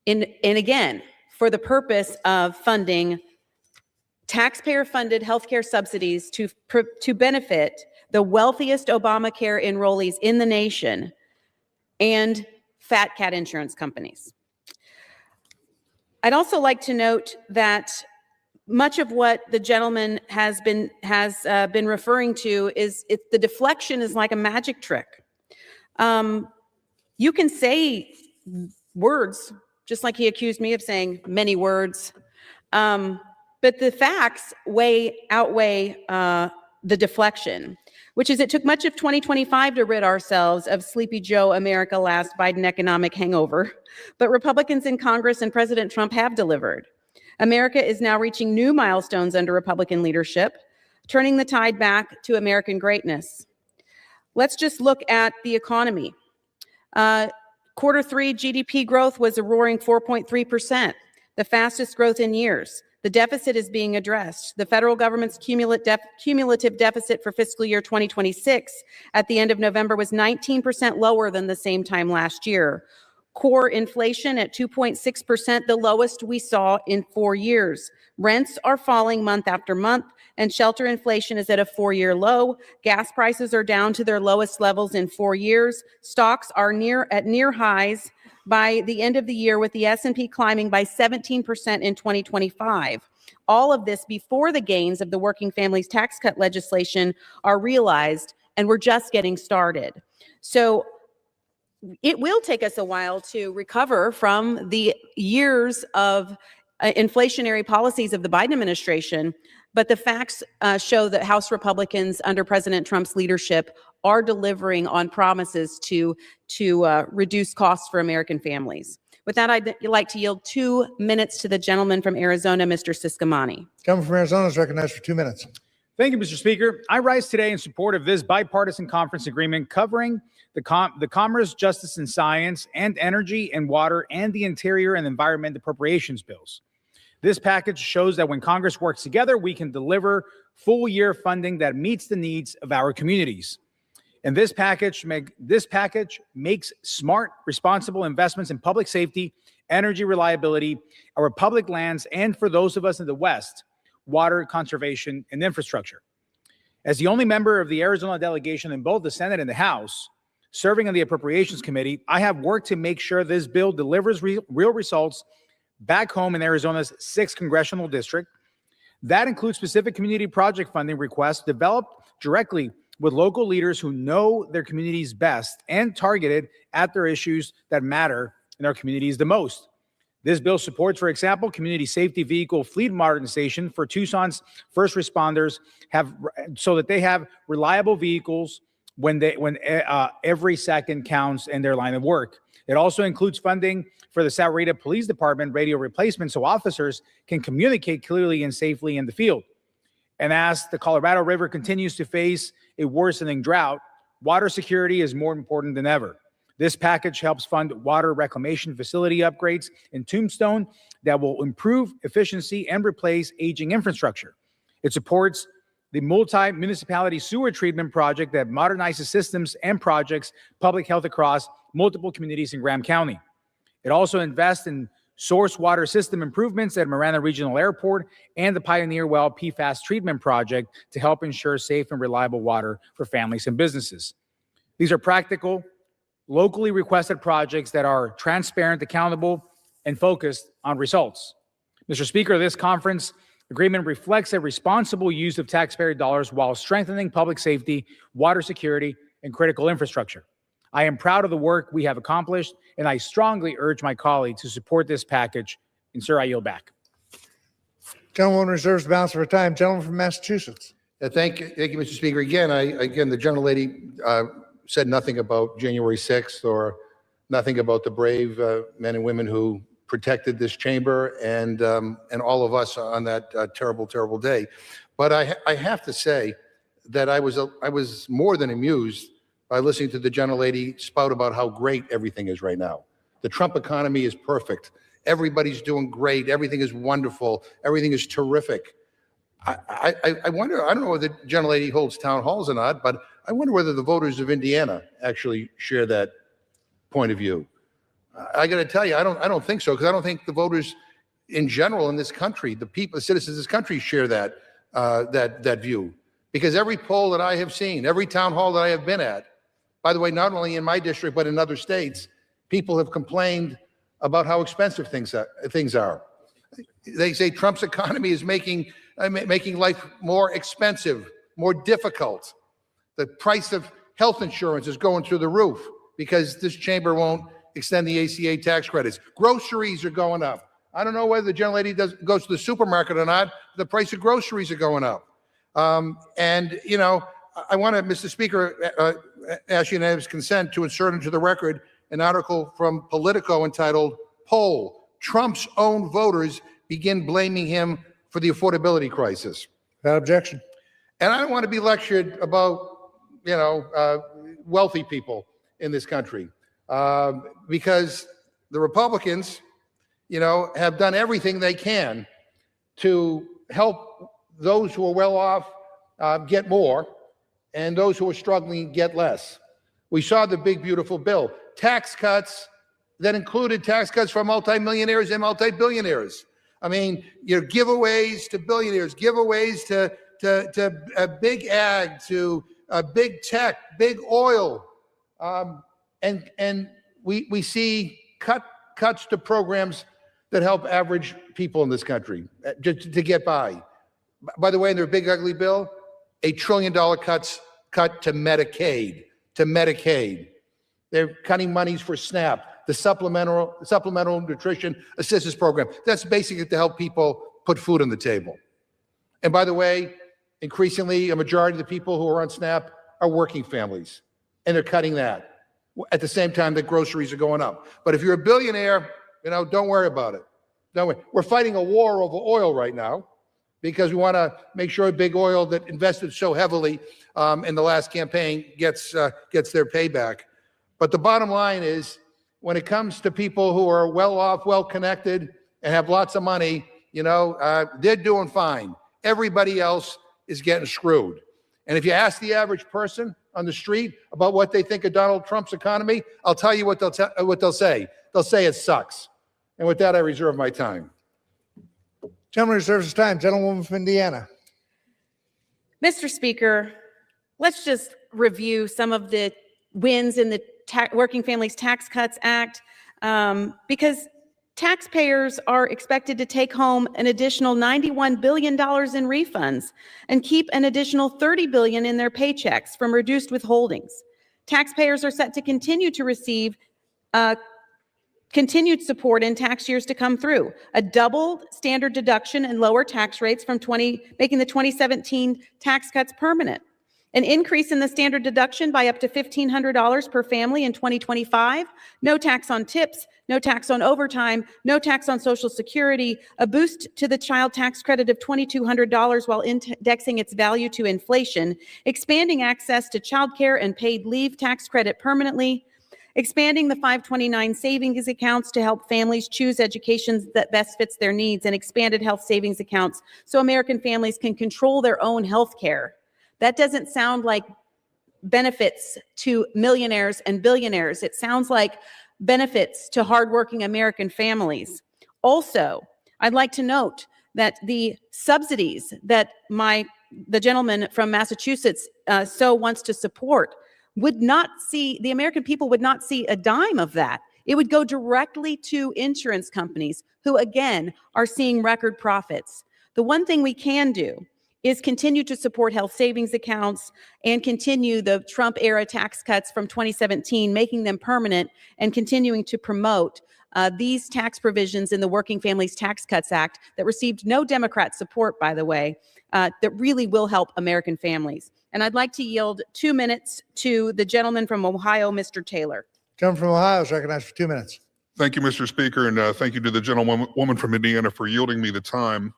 Speaker 3: And again, for the purpose of funding taxpayer-funded healthcare subsidies to benefit the wealthiest Obamacare enrollees in the nation and fat cat insurance companies. I'd also like to note that much of what the gentleman has been referring to is the deflection is like a magic trick. You can say words, just like he accused me of saying many words, but the facts outweigh the deflection, which is it took much of 2025 to rid ourselves of Sleepy Joe America Last Biden economic hangover, but Republicans in Congress and President Trump have delivered. America is now reaching new milestones under Republican leadership, turning the tide back to American greatness. Let's just look at the economy. Q3 GDP growth was a roaring 4.3%, the fastest growth in years. The deficit is being addressed. The federal government's cumulative deficit for fiscal year 2026 at the end of November was 19% lower than the same time last year. Core inflation at 2.6%, the lowest we saw in 4 years. Rents are falling month after month, and shelter inflation is at a 4-year low. Gas prices are down to their lowest levels in 4 years. Stocks are at near highs by the end of the year, with the S&P climbing by 17% in 2025. All of this before the gains of the working families tax cut legislation are realized, and we're just getting started. So it will take us a while to recover from the years of inflationary policies of the Biden administration, but the facts show that House Republicans under President Trump's leadership are delivering on promises to reduce costs for American families. With that, I'd like to yield 2 minutes to the gentleman from Arizona, Mr. Siscomani.
Speaker 15: Gentleman from Arizona is recognized for 2 minutes.
Speaker 6: Thank you, Mr. Speaker. I rise today in support of this bipartisan conference agreement covering the Commerce, Justice and Science, and Energy and Water, and the Interior and Environment appropriations bills. This package shows that when Congress works together, we can deliver full-year funding that meets the needs of our communities. And this package makes smart, responsible investments in public safety, energy reliability, our public lands, and for those of us in the West, water conservation and infrastructure. As the only member of the Arizona delegation in both the Senate and the House, serving on the Appropriations Committee, I have worked to make sure this bill delivers real results back home in Arizona's 6th Congressional District. That includes specific community project funding requests developed directly with local leaders who know their communities best and targeted at their issues that matter in our communities the most. This bill supports, for example, community safety vehicle fleet modernization for Tucson's first responders so that they have reliable vehicles when every second counts in their line of work. It also includes funding for the Sahuarita Police Department radio replacement so officers can communicate clearly and safely in the field. And as the Colorado River continues to face a worsening drought, water security is more important than ever. This package helps fund water reclamation facility upgrades in Tombstone that will improve efficiency and replace aging infrastructure. It supports the multi-municipality sewer treatment project that modernizes systems and projects public health across multiple communities in Graham County. It also invests in source water system improvements at Marana Regional Airport and the Pioneer Well PFAS treatment project to help ensure safe and reliable water for families and businesses. These are practical, locally requested projects that are transparent, accountable, and focused on results. Mr. Speaker, this conference agreement reflects a responsible use of taxpayer dollars while strengthening public safety, water security, and critical infrastructure. I am proud of the work we have accomplished, and I strongly urge my colleagues to support this package. And sir, I yield back.
Speaker 15: Gentleman reserves the balance of her time. Gentleman from Massachusetts.
Speaker 1: Thank you, Mr. Speaker. Again, the gentlelady said nothing about January 6th or nothing about the brave men and women who protected this chamber and all of us on that terrible, terrible day. But I have to say that I was more than amused by listening to the gentlelady spout about how great everything is right now. The Trump economy is perfect. Everybody's doing great. Everything is wonderful. Everything is terrific. I wonder, I don't know whether the gentlelady holds town halls or not, but I wonder whether the voters of Indiana actually share that point of view. I got to tell you, I don't think so, because I don't think the voters in general in this country, the people, the citizens of this country share that view. Because every poll that I have seen, every town hall that I have been at, by the way, not only in my district, but in other states, people have complained about how expensive things are. They say Trump's economy is making life more expensive, more difficult. The price of health insurance is going through the roof because this chamber won't extend the ACA tax credits. Groceries are going up. I don't know whether the gentlelady goes to the supermarket or not. The price of groceries are going up. And, you know, I want to, Mr. Speaker, ask unanimous consent to insert into the record an article from Politico entitled, "Poll, Trump's own voters begin blaming him for the affordability crisis."
Speaker 15: Without objection.
Speaker 1: And I don't want to be lectured about, wealthy people in this country because the Republicans, have done everything they can to help those who are well off get more and those who are struggling get less. We saw the big, beautiful bill. Tax cuts that included tax cuts for multimillionaires and multi-billionaires. I mean, giveaways to billionaires, giveaways to big ag, to big tech, big oil. And we see cuts to programs that help average people in this country just to get by. By the way, in their big ugly bill, $1 trillion cut to Medicaid. They're cutting monies for SNAP, the supplemental nutrition assistance program. That's basically to help people put food on the table. And by the way, increasingly, a majority of the people who are on SNAP are working families, and they're cutting that at the same time that groceries are going up. But if you're a billionaire, don't worry about it. Don't worry. We're fighting a war over oil right now because we want to make sure big oil that invested so heavily in the last campaign gets their payback. But the bottom line is, when it comes to people who are well off, well connected, and have lots of money, they're doing fine. Everybody else is getting screwed. And if you ask the average person on the street about what they think of Donald Trump's economy, I'll tell you what they'll say. They'll say it sucks. And with that, I reserve my time.
Speaker 15: Gentleman reserves his time. Gentlewoman from Indiana.
Speaker 3: Mr. Speaker, let's just review some of the wins in the Working Families Tax Cuts Act, because taxpayers are expected to take home an additional $91 billion in refunds and keep an additional $30 billion in their paychecks from reduced withholdings. Taxpayers are set to continue to receive continued support in tax years to come through. A doubled standard deduction and lower tax rates from making the 2017 tax cuts permanent. An increase in the standard deduction by up to $1,500 per family in 2025. No tax on tips, no tax on overtime, no tax on Social Security. A boost to the child tax credit of $2,200 while indexing its value to inflation. Expanding access to child care and paid leave tax credit permanently. Expanding the 529 savings accounts to help families choose education that best fits their needs, and expanded health savings accounts so American families can control their own health care. That doesn't sound like benefits to millionaires and billionaires. It sounds like benefits to hardworking American families. Also, I'd like to note that the subsidies that the gentleman from Massachusetts so wants to support the American people would not see a dime of that. It would go directly to insurance companies who, again, are seeing record profits. The one thing we can do is continue to support health savings accounts and continue the Trump-era tax cuts from 2017, making them permanent, and continuing to promote these tax provisions in the Working Families Tax Cuts Act that received no Democrat support, by the way, that really will help American families. And I'd like to yield 2 minutes to the gentleman from Ohio, Mr. Taylor.
Speaker 15: Gentleman from Ohio is recognized for 2 minutes.
Speaker 7: Thank you, Mr. Speaker, and thank you to the gentlewoman from Indiana for yielding me the time.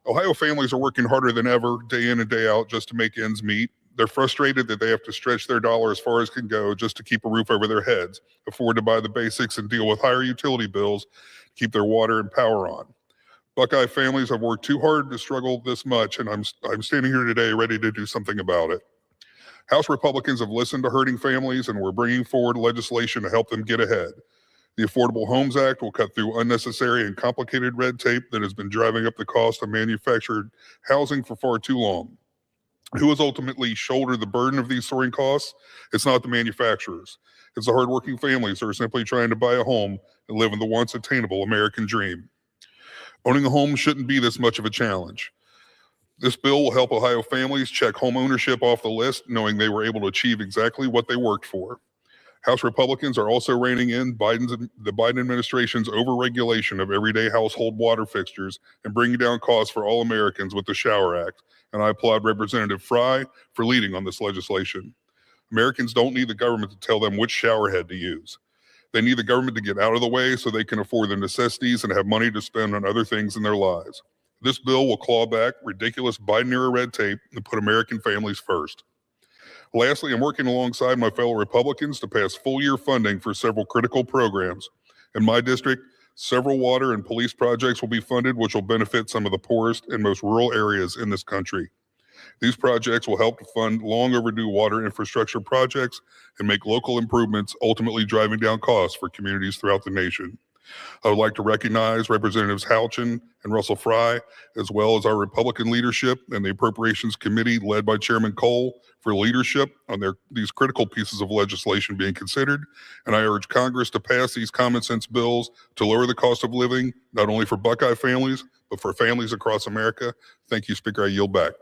Speaker 7: Ohio families are working harder than ever, day in and day out, just to make ends meet. They're frustrated that they have to stretch their dollar as far as can go just to keep a roof over their heads, afford to buy the basics, and deal with higher utility bills to keep their water and power on. Buckeye families have worked too hard to struggle this much, and I'm standing here today ready to do something about it. House Republicans have listened to hurting families, and we're bringing forward legislation to help them get ahead. The Affordable Homes Act will cut through unnecessary and complicated red tape that has been driving up the cost of manufactured housing for far too long. Who has ultimately shouldered the burden of these soaring costs? It's not the manufacturers. It's the hardworking families who are simply trying to buy a home and live in the once attainable American dream. Owning a home shouldn't be this much of a challenge. This bill will help Ohio families check home ownership off the list, knowing they were able to achieve exactly what they worked for. House Republicans are also reining in the Biden administration's overregulation of everyday household water fixtures and bringing down costs for all Americans with the Shower Act. And I applaud Representative Fry for leading on this legislation. Americans don't need the government to tell them which shower head to use. They need the government to get out of the way so they can afford their necessities and have money to spend on other things in their lives. This bill will claw back ridiculous Biden-era red tape and put American families first. Lastly, I'm working alongside my fellow Republicans to pass full-year funding for several critical programs. In my district, several water and police projects will be funded, which will benefit some of the poorest and most rural areas in this country. These projects will help to fund long overdue water infrastructure projects and make local improvements, ultimately driving down costs for communities throughout the nation. I would like to recognize Representatives Houchin and Russell Fry, as well as our Republican leadership and the Appropriations Committee led by Chairman Cole for leadership on these critical pieces of legislation being considered. And I urge Congress to pass these common sense bills to lower the cost of living, not only for Buckeye families, but for families across America. Thank you, Speaker. I yield back.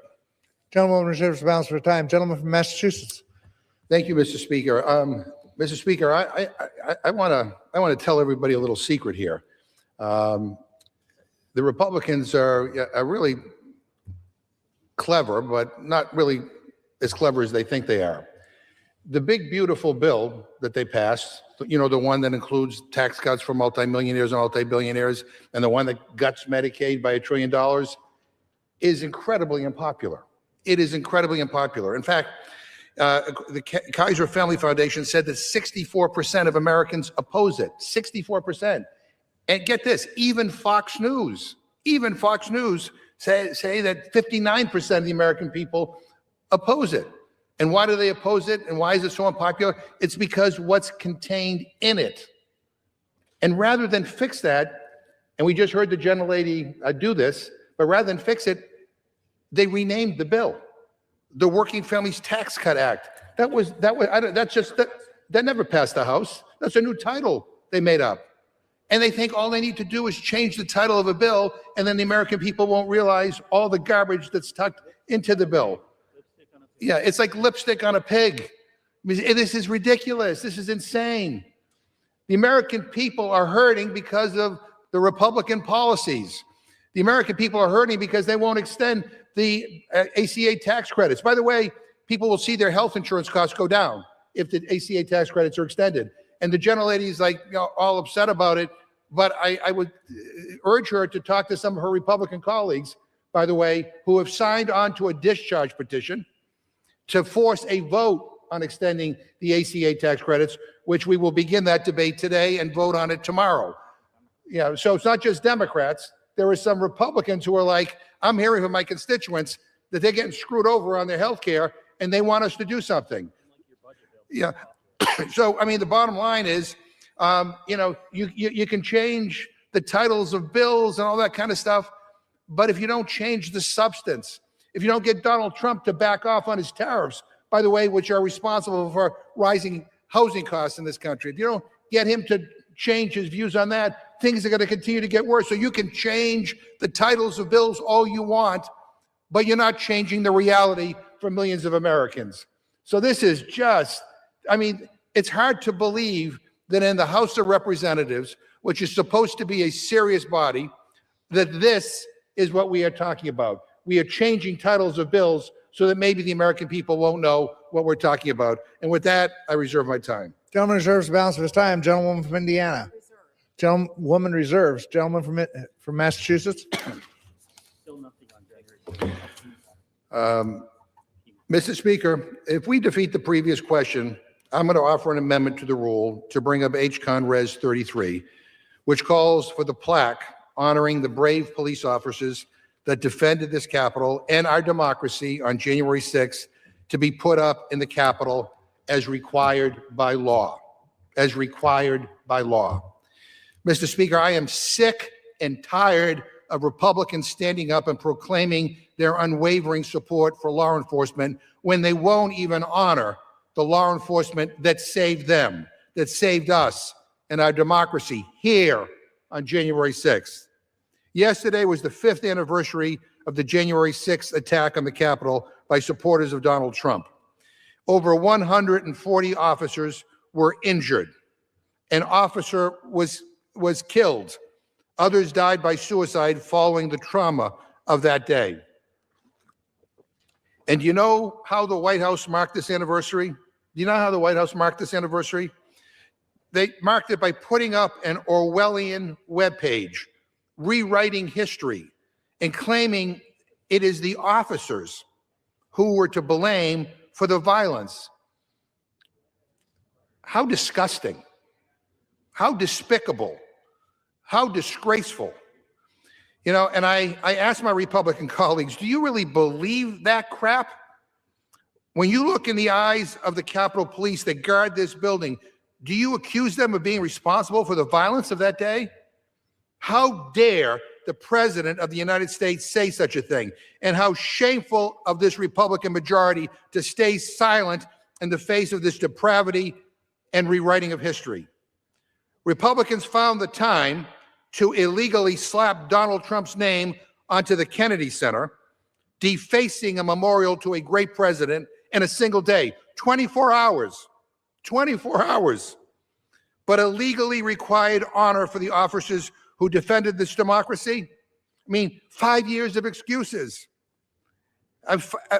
Speaker 15: Gentleman reserves the balance of her time. Gentleman from Massachusetts.
Speaker 1: Thank you, Mr. Speaker. Mr. Speaker, I want to tell everybody a little secret here. The Republicans are really clever, but not really as clever as they think they are. The big, beautiful bill that they passed, you know, the one that includes tax cuts for multimillionaires and multi-billionaires, and the one that guts Medicaid by $1 trillion, is incredibly unpopular. It is incredibly unpopular. In fact, the Kaiser Family Foundation said that 64% of Americans oppose it. 64%. And get this, even Fox News say that 59% of the American people oppose it. And why do they oppose it? And why is it so unpopular? It's because what's contained in it. And rather than fix that, and we just heard the gentlelady do this, but rather than fix it, they renamed the bill the Working Families Tax Cut Act. That never passed the House. That's a new title they made up. And they think all they need to do is change the title of a bill, and then the American people won't realize all the garbage that's tucked into the bill. Yeah, it's like lipstick on a pig. I mean, this is ridiculous. This is insane. The American people are hurting because of the Republican policies. The American people are hurting because they won't extend the ACA tax credits. By the way, people will see their health insurance costs go down if the ACA tax credits are extended. And the gentlelady is like, you know, all upset about it. But I would urge her to talk to some of her Republican colleagues, by the way, who have signed on to a discharge petition to force a vote on extending the ACA tax credits, which we will begin that debate today and vote on it tomorrow. Yeah, so it's not just Democrats. There are some Republicans who are like, I'm hearing from my constituents that they're getting screwed over on their health care and they want us to do something. Yeah. So, I mean, the bottom line is, you know, you can change the titles of bills and all that kind of stuff, but if you don't change the substance, if you don't get Donald Trump to back off on his tariffs, by the way, which are responsible for rising housing costs in this country, if you don't get him to change his views on that, things are going to continue to get worse. So you can change the titles of bills all you want, but you're not changing the reality for millions of Americans. So this is just, I mean, it's hard to believe that in the House of Representatives, which is supposed to be a serious body, that this is what we are talking about. We are changing titles of bills so that maybe the American people won't know what we're talking about. And with that, I reserve my time.
Speaker 15: Gentleman reserves the balance of his time. Gentlewoman from Indiana. Gentlewoman reserves. Gentleman from Massachusetts.
Speaker 1: Mr. Speaker, if we defeat the previous question, I'm going to offer an amendment to the rule to bring up H-Con Res 33, which calls for the plaque honoring the brave police officers that defended this Capitol and our democracy on January 6th to be put up in the Capitol as required by law. As required by law. Mr. Speaker, I am sick and tired of Republicans standing up and proclaiming their unwavering support for law enforcement when they won't even honor the law enforcement that saved them, that saved us and our democracy here on January 6th. Yesterday was the 5th anniversary of the January 6th attack on the Capitol by supporters of Donald Trump. Over 140 officers were injured. An officer was killed. Others died by suicide following the trauma of that day. And do you know how the White House marked this anniversary? Do you know how the White House marked this anniversary? They marked it by putting up an Orwellian webpage, rewriting history, and claiming it is the officers who were to blame for the violence. How disgusting. How despicable. How disgraceful. You know, and I asked my Republican colleagues, do you really believe that crap? When you look in the eyes of the Capitol Police that guard this building, Do you accuse them of being responsible for the violence of that day? How dare the President of the United States say such a thing? And how shameful of this Republican majority to stay silent in the face of this depravity and rewriting of history. Republicans found the time to illegally slap Donald Trump's name onto the Kennedy Center, defacing a memorial to a great president in a single day, 24 hours, 24 hours. But illegally required honor for the officers who defended this democracy? I mean, 5 years of excuses,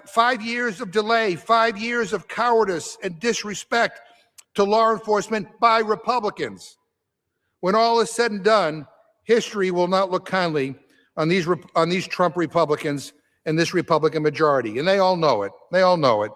Speaker 1: 5 years of delay, 5 years of cowardice and disrespect to law enforcement by Republicans. When all is said and done, history will not look kindly on these Trump Republicans and this Republican majority, and they all know it. They all know it.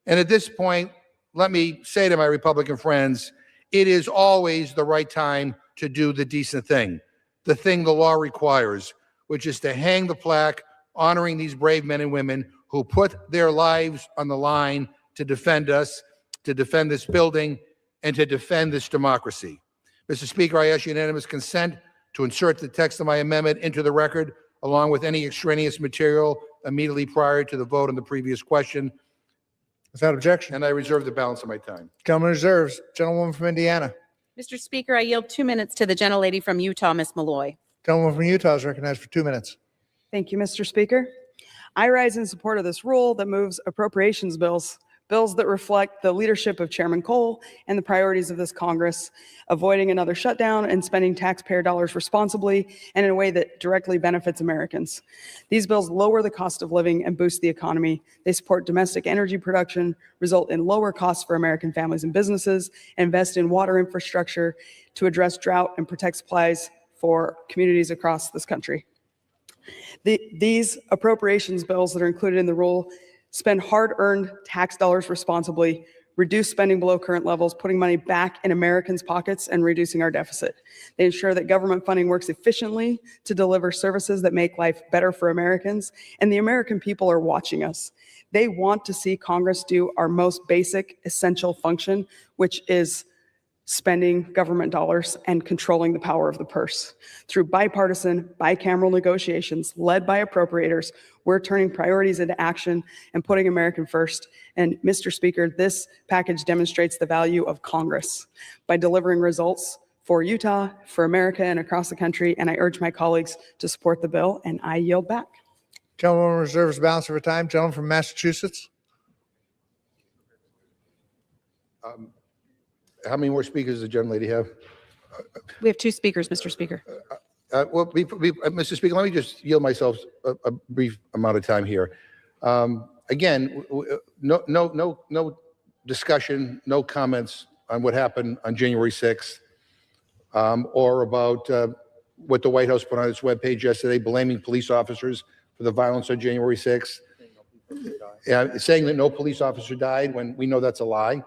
Speaker 1: And at this point, let me say to my Republican friends, it is always the right time to do the decent thing, the thing the law requires, which is to hang the plaque honoring these brave men and women who put their lives on the line to defend us, to defend this building, and to defend this democracy. Mr. Speaker, I ask unanimous consent to insert the text of my amendment into the record, along with any extraneous material immediately prior to the vote on the previous question.
Speaker 15: Without objection.
Speaker 1: And I reserve the balance of my time.
Speaker 15: Gentleman reserves. Gentlewoman from Indiana.
Speaker 3: Mr. Speaker, I yield 2 minutes to the gentlelady from Utah, Ms. Malloy.
Speaker 15: Gentlewoman from Utah is recognized for 2 minutes.
Speaker 9: Thank you, Mr. Speaker. I rise in support of this rule that moves appropriations bills that reflect the leadership of Chairman Cole and the priorities of this Congress, avoiding another shutdown and spending taxpayer dollars responsibly and in a way that directly benefits Americans. These bills lower the cost of living and boost the economy. They support domestic energy production, result in lower costs for American families and businesses, and invest in water infrastructure to address drought and protect supplies for communities across this country. These appropriations bills that are included in the rule spend hard-earned tax dollars responsibly, reduce spending below current levels, putting money back in Americans' pockets and reducing our deficit. They ensure that government funding works efficiently to deliver services that make life better for Americans, and the American people are watching us. They want to see Congress do our most basic, essential function, which is spending government dollars and controlling the power of the purse. Through bipartisan, bicameral negotiations led by appropriators, we're turning priorities into action and putting American first. And Mr. Speaker, this package demonstrates the value of Congress by delivering results for Utah, for America, and across the country. And I urge my colleagues to support the bill, and I yield back.
Speaker 15: Gentlewoman reserves the balance of her time. Gentleman from Massachusetts.
Speaker 1: How many more speakers does the gentlelady have?
Speaker 3: We have 2 speakers, Mr. Speaker.
Speaker 1: Mr. Speaker, let me just yield myself a brief amount of time here. Again, no discussion, no comments on what happened on January 6th, or about what the White House put on its webpage yesterday, blaming police officers for the violence on January 6th, saying that no police officer died when we know that's a lie.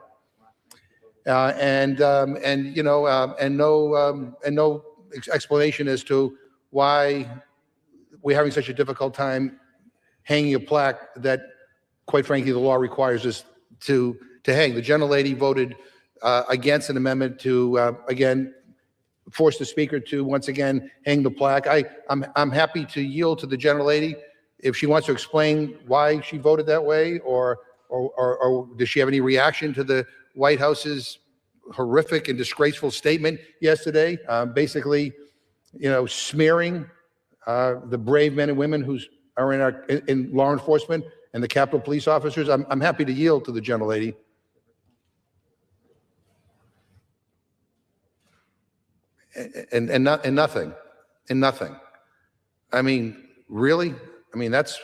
Speaker 1: And no explanation as to why we're having such a difficult time hanging a plaque that, quite frankly, the law requires us to hang. The gentlelady voted against an amendment to again force the speaker to once again hang the plaque. I'm happy to yield to the gentlelady if she wants to explain why she voted that way, or does she have any reaction to the White House's horrific and disgraceful statement yesterday, basically, smearing the brave men and women who are in law enforcement and the Capitol Police officers? I'm happy to yield to the gentlelady. And nothing. I mean, really? I mean, that's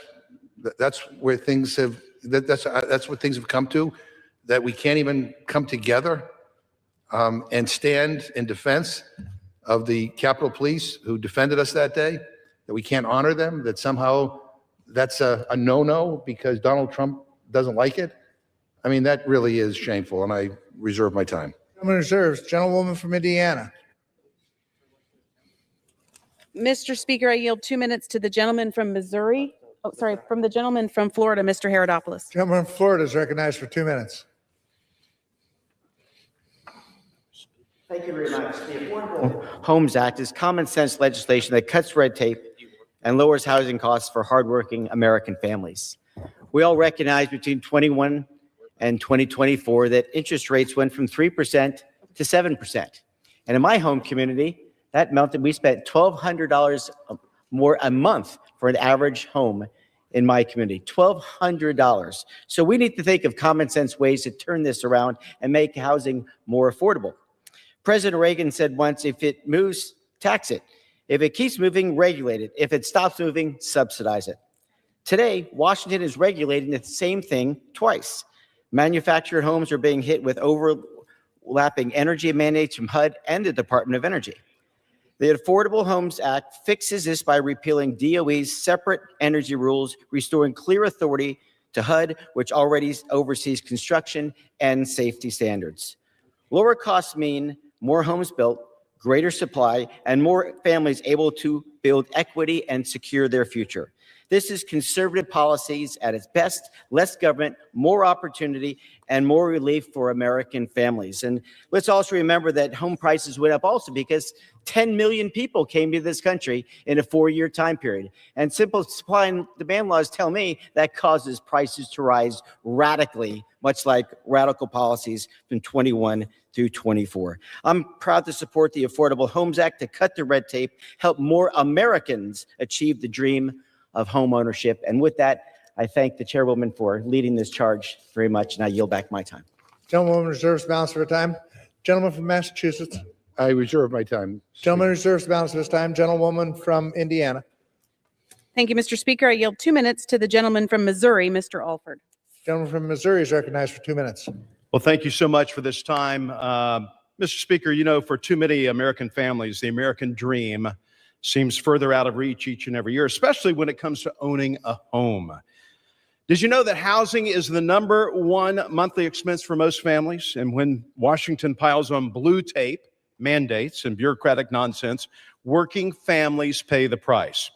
Speaker 1: where things have. That's what things have come to. That we can't even come together and stand in defense of the Capitol Police who defended us that day, that we can't honor them, that somehow that's a no-no because Donald Trump doesn't like it. I mean, that really is shameful, and I reserve my time.
Speaker 15: Gentleman reserves. Gentlewoman from Indiana.
Speaker 3: Mr. Speaker, I yield 2 minutes to the gentleman from Missouri. Oh, sorry, from the gentleman from Florida, Mr. Herodopoulos.
Speaker 15: Gentleman from Florida is recognized for 2 minutes.
Speaker 10: Thank you very much. The Affordable Homes Act is common sense legislation that cuts red tape and lowers housing costs for hardworking American families. We all recognize between 21 and 2024 that interest rates went from 3% to 7%. And in my home community, that meant that we spent $1,200 more a month for an average home in my community, $1,200. So we need to think of common sense ways to turn this around and make housing more affordable. President Reagan said once, if it moves, tax it. If it keeps moving, regulate it. If it stops moving, subsidize it. Today, Washington is regulating the same thing twice. Manufactured homes are being hit with overlapping energy mandates from HUD and the Department of Energy. The Affordable Homes Act fixes this by repealing DOE's separate energy rules, restoring clear authority to HUD, which already oversees construction and safety standards. Lower costs mean more homes built, greater supply, and more families able to build equity and secure their future. This is conservative policies at its best: less government, more opportunity, and more relief for American families. And let's also remember that home prices went up also because 10 million people came to this country in a 4-year time period. And simple supply and demand laws tell me that causes prices to rise radically, much like radical policies from 21 through 24. I'm proud to support the Affordable Homes Act to cut the red tape, help more Americans achieve the dream of home ownership. And with that, I thank the chairwoman for leading this charge very much, and I yield back my time.
Speaker 15: Gentlewoman reserves the balance of her time. Gentleman from Massachusetts.
Speaker 1: I reserve my time.
Speaker 15: Gentleman reserves the balance of his time. Gentlewoman from Indiana.
Speaker 3: Thank you, Mr. Speaker. I yield 2 minutes to the gentleman from Missouri, Mr. Alford.
Speaker 15: Gentleman from Missouri is recognized for 2 minutes.
Speaker 11: Well, thank you so much for this time. Mr. Speaker, you know, for too many American families, the American dream seems further out of reach each and every year, especially when it comes to owning a home. Did you know that housing is the #1 monthly expense for most families? And when Washington piles on blue tape, mandates, and bureaucratic nonsense, working families pay the price.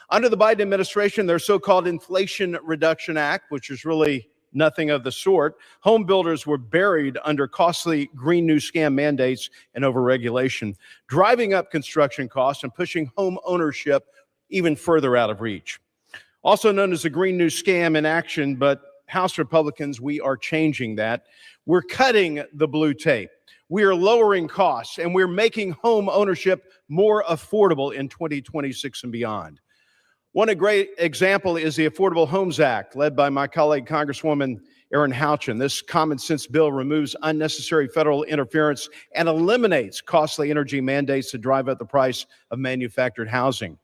Speaker 11: Under the Biden administration, their so-called Inflation Reduction Act, which is really nothing of the sort, home builders were buried under costly Green New Scam mandates and overregulation, driving up construction costs and pushing home ownership even further out of reach. Also known as the Green New Scam in action, but House Republicans, we are changing that. We're cutting the blue tape. We are lowering costs, and we're making home ownership more affordable in 2026 and beyond. One great example is the Affordable Homes Act, led by my colleague, Congresswoman Erin Houchin. This common sense bill removes unnecessary federal interference and eliminates costly energy mandates to drive up the price of manufactured housing.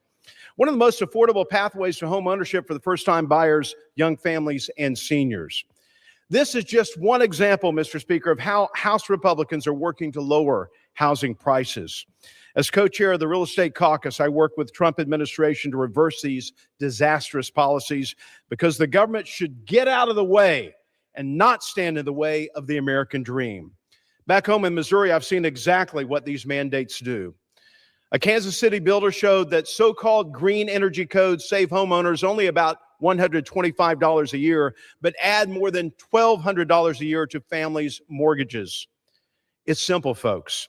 Speaker 11: One of the most affordable pathways to home ownership for the first-time buyers, young families, and seniors. This is just one example, Mr. Speaker, of how House Republicans are working to lower housing prices. As co-chair of the Real Estate Caucus, I work with the Trump administration to reverse these disastrous policies because the government should get out of the way and not stand in the way of the American dream. Back home in Missouri, I've seen exactly what these mandates do. A Kansas City builder showed that so-called green energy codes save homeowners only about $125 a year, but add more than $1,200 a year to families' mortgages. It's simple, folks.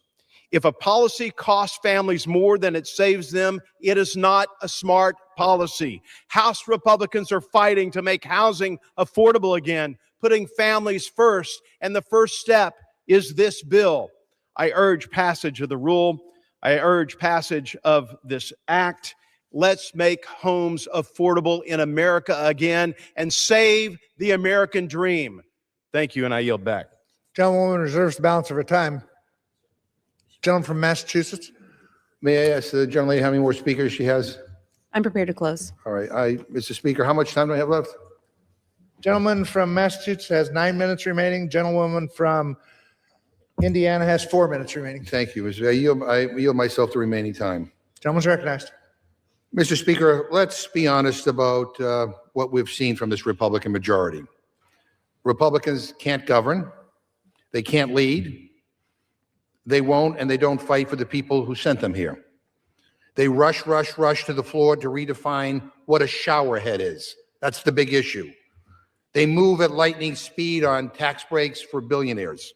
Speaker 11: If a policy costs families more than it saves them, it is not a smart policy. House Republicans are fighting to make housing affordable again, putting families first, and the first step is this bill. I urge passage of the rule. I urge passage of this act. Let's make homes affordable in America again and save the American dream. Thank you, and I yield back.
Speaker 15: Gentlewoman reserves the balance of her time. Gentleman from Massachusetts.
Speaker 1: May I ask the gentlelady how many more speakers she has?
Speaker 3: I'm prepared to close.
Speaker 1: All right, Mr. Speaker, how much time do I have left?
Speaker 15: Gentleman from Massachusetts has 9 minutes remaining. Gentlewoman from Indiana has 4 minutes remaining.
Speaker 1: Thank you. I yield myself the remaining time.
Speaker 15: Gentleman's recognized.
Speaker 1: Mr. Speaker, let's be honest about what we've seen from this Republican majority. Republicans can't govern. They can't lead. They won't, and they don't fight for the people who sent them here. They rush to the floor to redefine what a showerhead is. That's the big issue. They move at lightning speed on tax breaks for billionaires.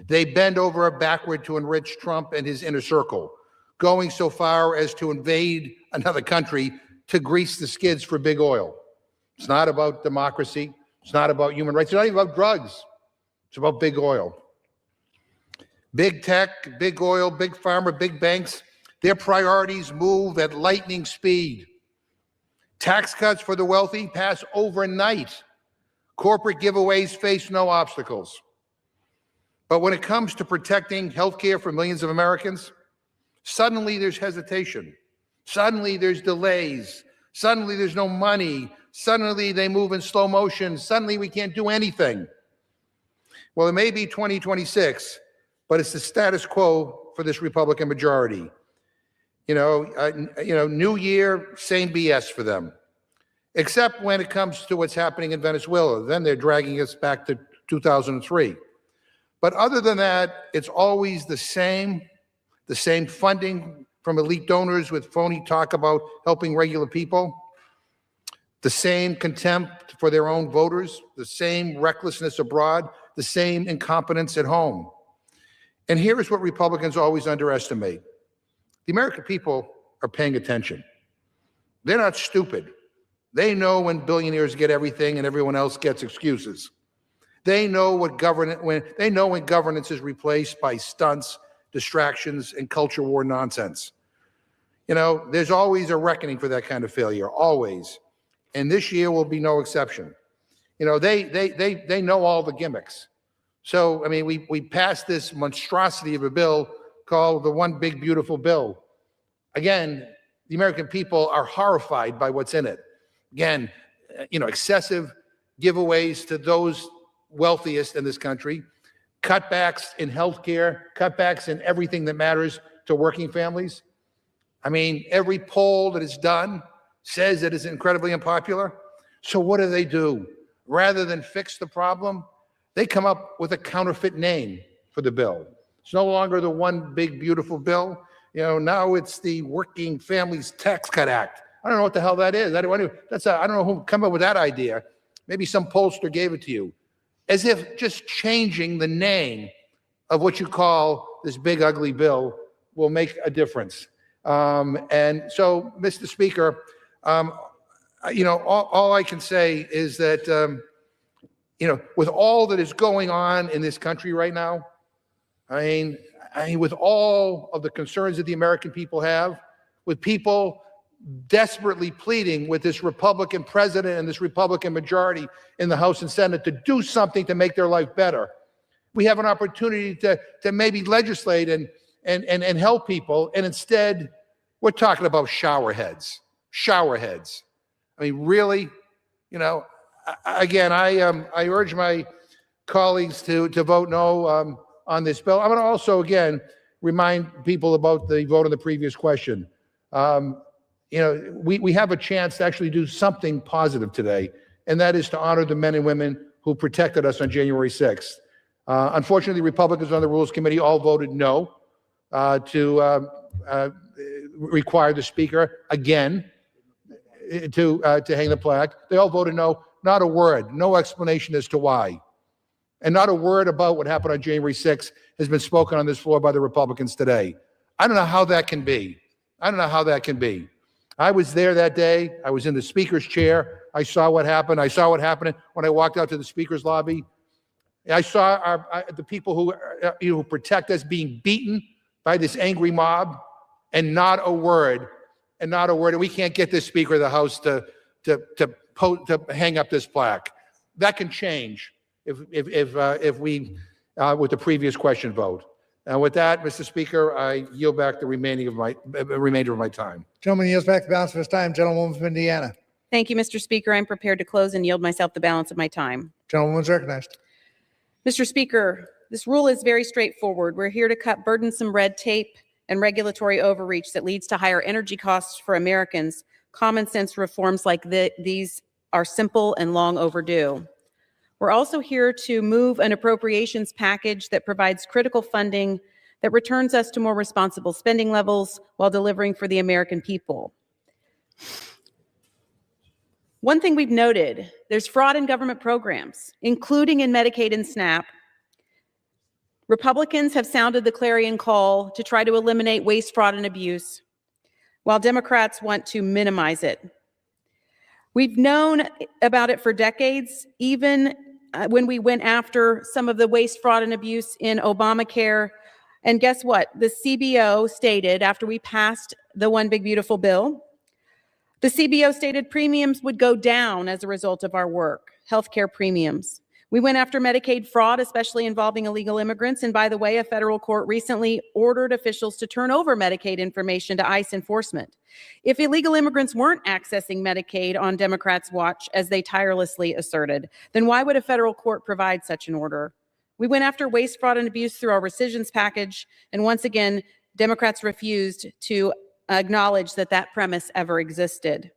Speaker 1: They bend over backward to enrich Trump and his inner circle, going so far as to invade another country to grease the skids for big oil. It's not about democracy. It's not about human rights. It's not even about drugs. It's about big oil. Big tech, big oil, big pharma, big banks, their priorities move at lightning speed. Tax cuts for the wealthy pass overnight. Corporate giveaways face no obstacles. But when it comes to protecting health care for millions of Americans, suddenly there's hesitation. Suddenly there's delays. Suddenly there's no money. Suddenly they move in slow motion. Suddenly we can't do anything. Well, it may be 2026, but it's the status quo for this Republican majority. New year, same BS for them. Except when it comes to what's happening in Venezuela. Then they're dragging us back to 2003. But other than that, it's always the same funding from elite donors with phony talk about helping regular people, the same contempt for their own voters, the same recklessness abroad, the same incompetence at home. And here is what Republicans always underestimate. The American people are paying attention. They're not stupid. They know when billionaires get everything and everyone else gets excuses. They know when governance is replaced by stunts, distractions, and culture war nonsense. There's always a reckoning for that kind of failure, always. And this year will be no exception. They know all the gimmicks. So, I mean, we passed this monstrosity of a bill called the One Big Beautiful Bill. Again, the American people are horrified by what's in it. Again, excessive giveaways to those wealthiest in this country, cutbacks in healthcare, cutbacks in everything that matters to working families. I mean, every poll that is done says it is incredibly unpopular. So what do? Rather than fix the problem, they come up with a counterfeit name for the bill. It's no longer the One Big Beautiful Bill. Now it's the Working Families Tax Cut Act. I don't know what the hell that is. I don't know who came up with that idea. Maybe some pollster gave it to you. As if just changing the name of what you call this big ugly bill will make a difference. And so, Mr. Speaker, all I can say is that, with all that is going on in this country right now, I mean, with all of the concerns that the American people have, with people desperately pleading with this Republican president and this Republican majority in the House and Senate to do something to make their life better, we have an opportunity to maybe legislate and help people. And instead, we're talking about shower heads. I mean, really, again, I urge my colleagues to vote no on this bill. I'm going to also, again, remind people about the vote on the previous question. We have a chance to actually do something positive today, and that is to honor the men and women who protected us on January 6th. Unfortunately, Republicans on the Rules Committee all voted no to require the Speaker again to hang the plaque. They all voted no, not a word, no explanation as to why. And not a word about what happened on January 6th has been spoken on this floor by the Republicans today. I don't know how that can be. I was there that day. I was in the Speaker's chair. I saw what happened. I saw what happened when I walked out to the Speaker's lobby. I saw the people who protect us being beaten by this angry mob, and not a word. And we can't get this Speaker of the House to hang up this plaque. That can change if we with the previous question vote. And with that, Mr. Speaker, I yield back the remainder of my time.
Speaker 15: Gentleman yields back the balance of his time. Gentlewoman from Indiana.
Speaker 3: Thank you, Mr. Speaker. I'm prepared to close and yield myself the balance of my time.
Speaker 15: Gentlewoman's recognized.
Speaker 3: Mr. Speaker, this rule is very straightforward. We're here to cut burdensome red tape and regulatory overreach that leads to higher energy costs for Americans. Common sense reforms like these are simple and long overdue. We're also here to move an appropriations package that provides critical funding that returns us to more responsible spending levels while delivering for the American people. One thing we've noted, there's fraud in government programs, including in Medicaid and SNAP. Republicans have sounded the clarion call to try to eliminate waste, fraud, and abuse, while Democrats want to minimize it. We've known about it for decades, even when we went after some of the waste, fraud, and abuse in Obamacare. And guess what? The CBO stated after we passed the One Big Beautiful Bill, the CBO stated premiums would go down as a result of our work, healthcare premiums. We went after Medicaid fraud, especially involving illegal immigrants. And by the way, a federal court recently ordered officials to turn over Medicaid information to ICE enforcement. If illegal immigrants weren't accessing Medicaid on Democrats' watch, as they tirelessly asserted, then why would a federal court provide such an order? We went after waste, fraud, and abuse through our rescissions package. And once again, Democrats refused to acknowledge that that premise ever existed.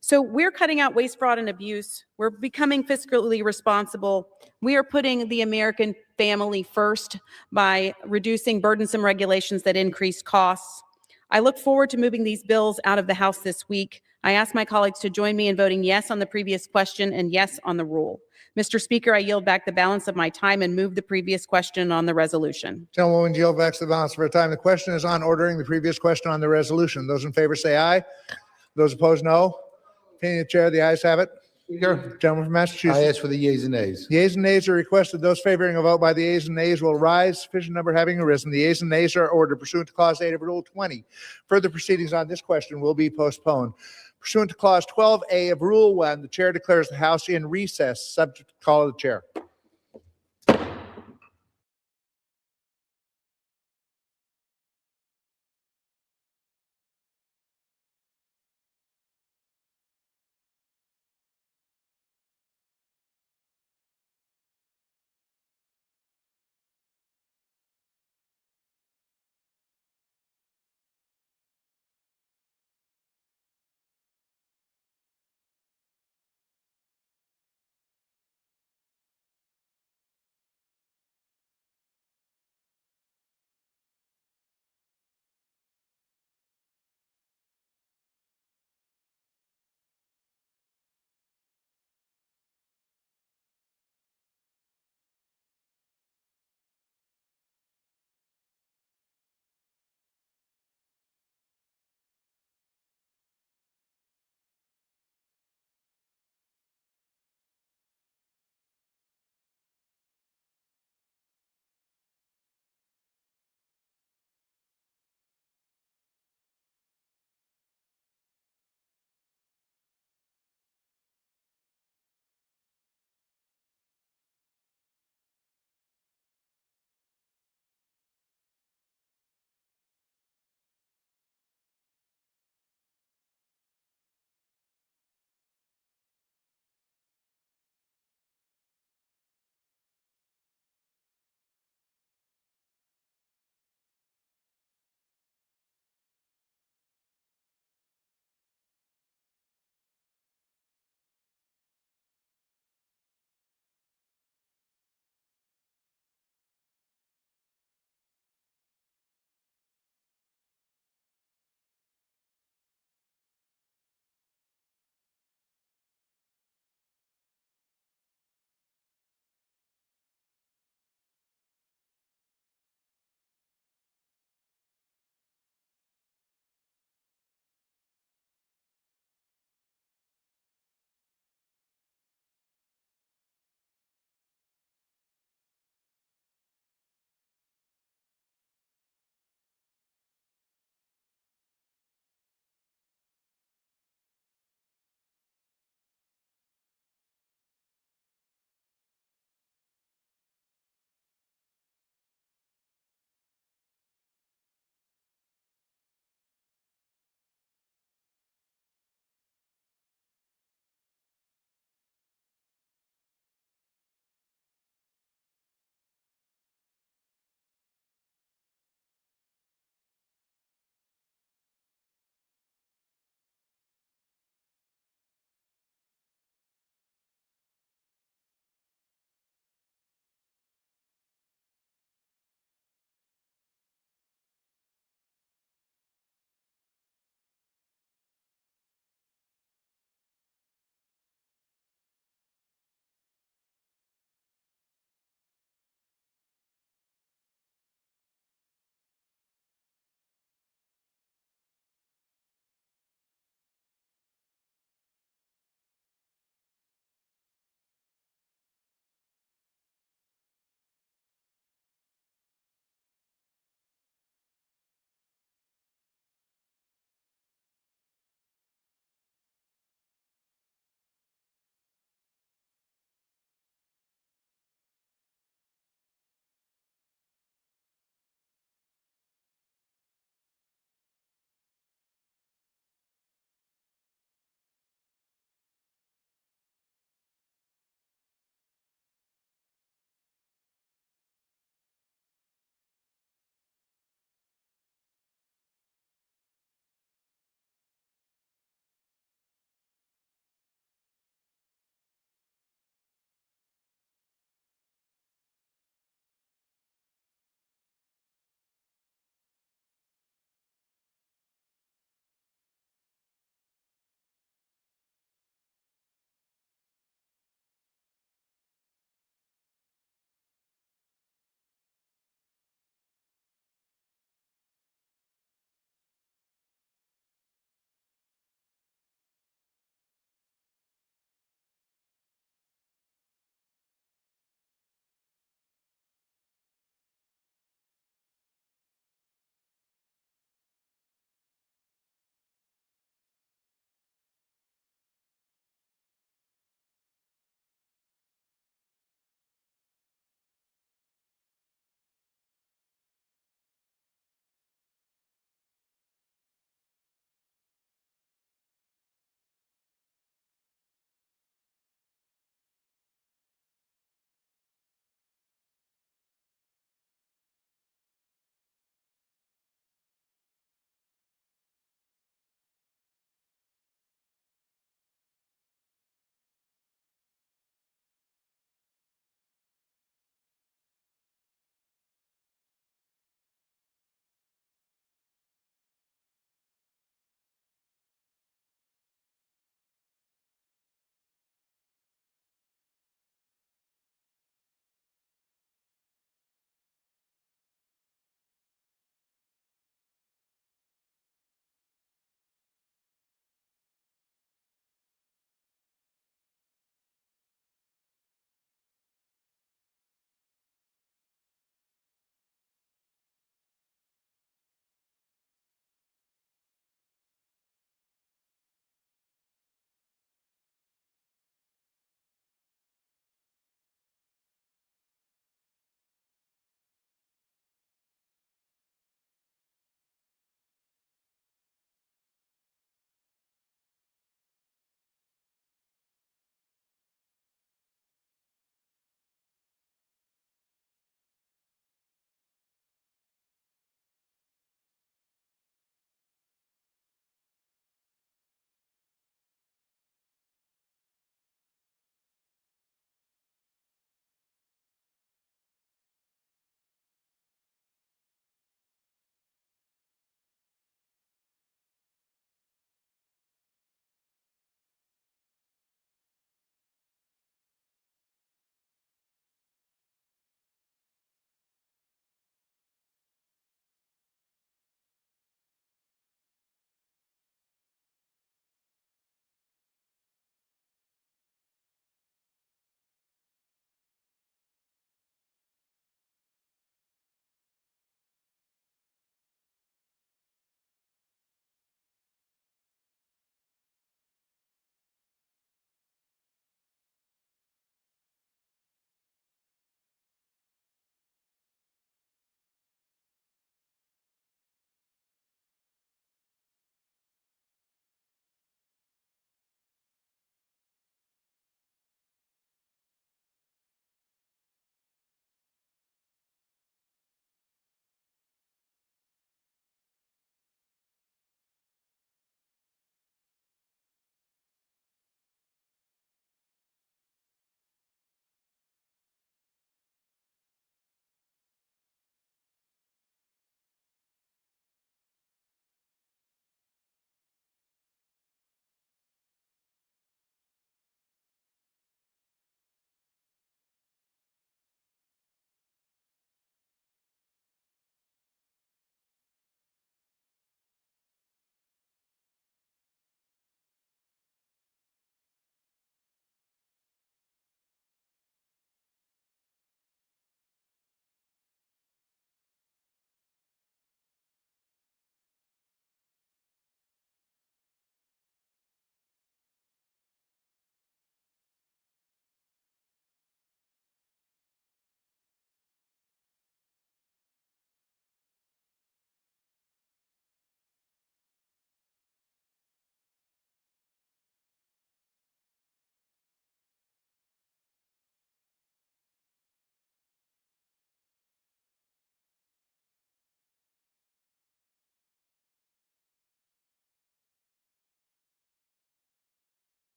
Speaker 3: So we're cutting out waste, fraud, and abuse. We're becoming fiscally responsible. We are putting the American family first by reducing burdensome regulations that increase costs. I look forward to moving these bills out of the House this week. I ask my colleagues to join me in voting yes on the previous question and yes on the rule. Mr. Speaker, I yield back the balance of my time and move the previous question on the resolution.
Speaker 15: Gentlewoman yield back the balance of her time. The question is on ordering the previous question on the resolution. Those in favor say aye. Those opposed, no. Opinion of the chair, the ayes have it.
Speaker 1: Speaker,
Speaker 15: Gentleman from Massachusetts.
Speaker 1: I ask for the yeas and nays.
Speaker 15: The yeas and nays are requested. Those favoring a vote by the yeas and nays will rise. Sufficient number having arisen. The yeas and nays are ordered pursuant to Clause 8 of Rule 20. Further proceedings on this question will be postponed. Pursuant to Clause 12A of Rule 1, the chair declares the House in recess, subject to call of the chair.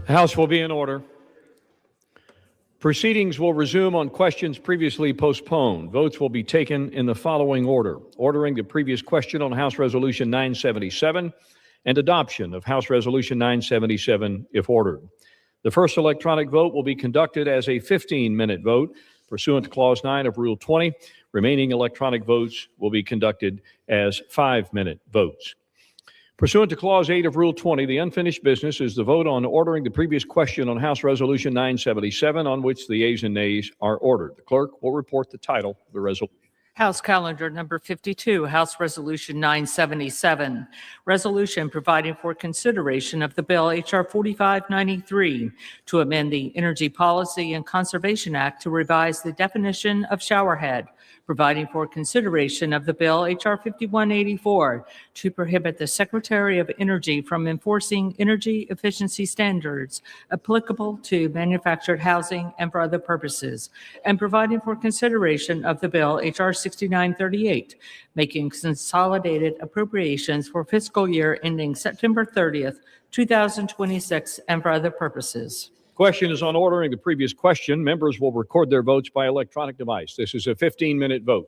Speaker 18: The House will be in order. Proceedings will resume on questions previously postponed. Votes will be taken in the following order: ordering the previous question on House Resolution 977 and adoption of House Resolution 977 if ordered. The first electronic vote will be conducted as a 15-minute vote pursuant to Clause 9 of Rule 20. Remaining electronic votes will be conducted as 5-minute votes. Pursuant to Clause 8 of Rule 20, the unfinished business is the vote on ordering the previous question on House Resolution 977, on which the yeas and nays are ordered. The clerk will report the title of the resolution.
Speaker 2: House Calendar Number 52, House Resolution 977, resolution providing for consideration of the bill H.R. 4593 to amend the Energy Policy and Conservation Act to revise the definition of showerhead, providing for consideration of the bill H.R. 5184 to prohibit the Secretary of Energy from enforcing energy efficiency standards applicable to manufactured housing and for other purposes, and providing for consideration of the bill H.R. 6938, making consolidated appropriations for fiscal year ending September 30th, 2026, and for other purposes.
Speaker 18: Question is on ordering the previous question. Members will record their votes by electronic device. This is a 15-minute vote.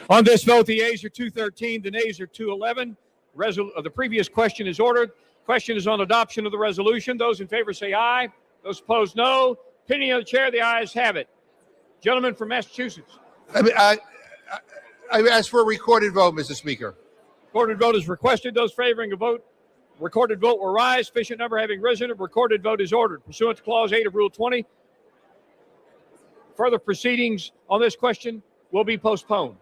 Speaker 18: On this vote, the yeas are 213, the nays are 211. The previous question is ordered. Question is on adoption of the resolution. Those in favor say aye. Those opposed, no. Opinion of the chair, the ayes have it. Gentleman from Massachusetts.
Speaker 1: I ask for a recorded vote, Mr. Speaker.
Speaker 18: Recorded vote is requested. Those favoring a vote, recorded vote will rise. Sufficient number having risen, a recorded vote is ordered. Pursuant to Clause 8 of Rule 20, further proceedings on this question will be postponed.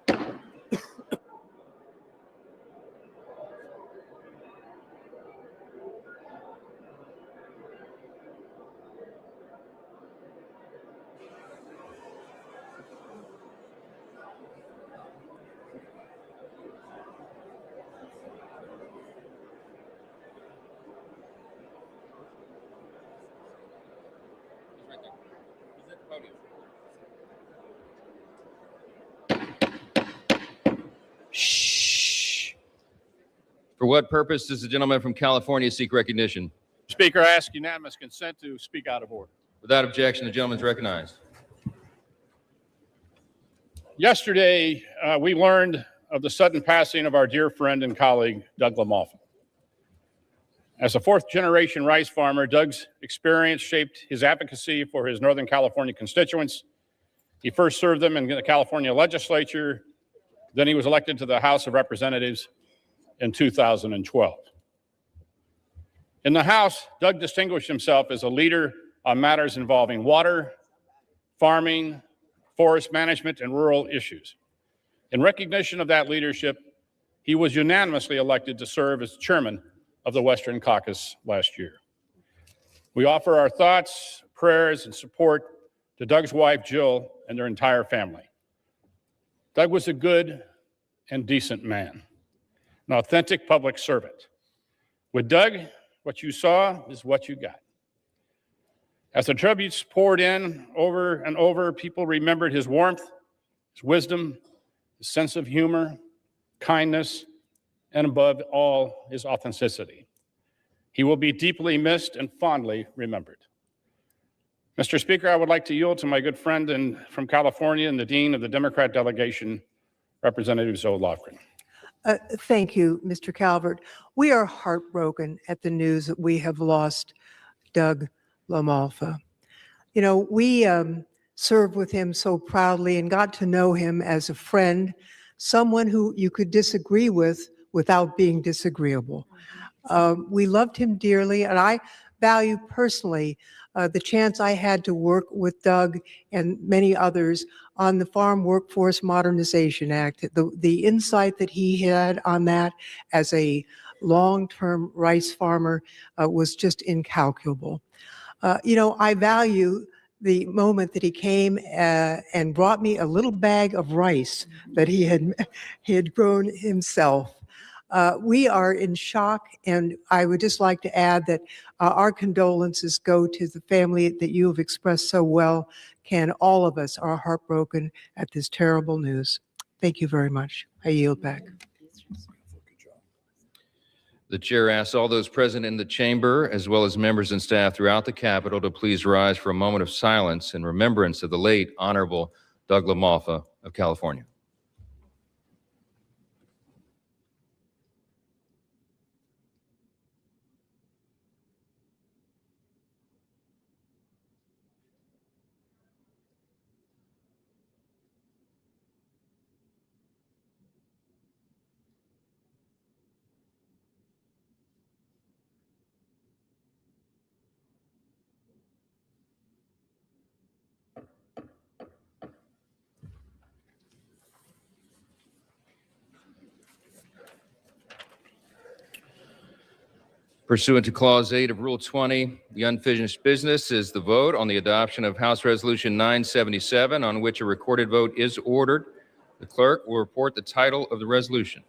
Speaker 4: For what purpose does the gentleman from California seek recognition?
Speaker 17: Speaker, I ask unanimous consent to speak out of order.
Speaker 4: Without objection, the gentleman is recognized.
Speaker 17: Yesterday, we learned of the sudden passing of our dear friend and colleague, Doug LaMalfa. As a fourth-generation rice farmer, Doug's experience shaped his advocacy for his Northern California constituents. He first served them in the California legislature, then he was elected to the House of Representatives in 2012. In the House, Doug distinguished himself as a leader on matters involving water, farming, forest management, and rural issues. In recognition of that leadership, he was unanimously elected to serve as chairman of the Western Caucus last year. We offer our thoughts, prayers, and support to Doug's wife, Jill, and their entire family. Doug was a good and decent man, an authentic public servant. With Doug, what you saw is what you got. As the tributes poured in over and over, people remembered his warmth, his wisdom, his sense of humor, kindness, and above all, his authenticity. He will be deeply missed and fondly remembered. Mr. Speaker, I would like to yield to my good friend from California and the Dean of the Democrat delegation, Representative Zoe Lofgren.
Speaker 12: Thank you, Mr. Calvert. We are heartbroken at the news that we have lost Doug LaMalfa. You know, we served with him so proudly and got to know him as a friend, someone who you could disagree with without being disagreeable. We loved him dearly, and I value personally the chance I had to work with Doug and many others on the Farm Workforce Modernization Act. The insight that he had on that as a long-term rice farmer was just incalculable. You know, I value the moment that he came and brought me a little bag of rice that he had grown himself. We are in shock, and I would just like to add that our condolences go to the family that you have expressed so well. Can all of us are heartbroken at this terrible news. Thank you very much. I yield back.
Speaker 4: The chair asks all those present in the chamber, as well as members and staff throughout the Capitol, to please rise for a moment of silence in remembrance of the late Honorable Doug LaMalfa of California. Pursuant to Clause 8 of Rule 20, the unfinished business is the vote on the adoption of House Resolution 977, on which a recorded vote is ordered. The clerk will report the title of the resolution.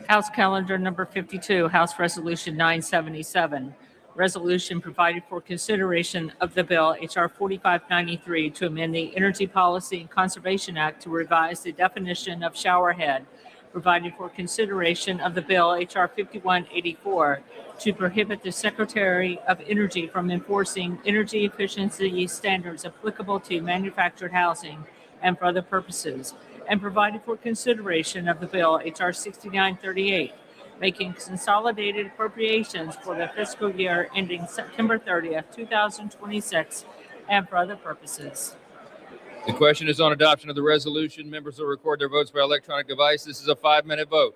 Speaker 2: House Calendar Number 52, House Resolution 977, resolution providing for consideration of the bill H.R. 4593 to amend the Energy Policy and Conservation Act to revise the definition of showerhead, providing for consideration of the bill H.R. 5184 to prohibit the Secretary of Energy from enforcing energy efficiency standards applicable to manufactured housing and for other purposes, and providing for consideration of the bill H.R. 6938, making consolidated appropriations for the fiscal year ending September 30th, 2026, and for other purposes.
Speaker 4: The question is on adoption of the resolution. Members will record their votes by electronic device. This is a 5-minute vote.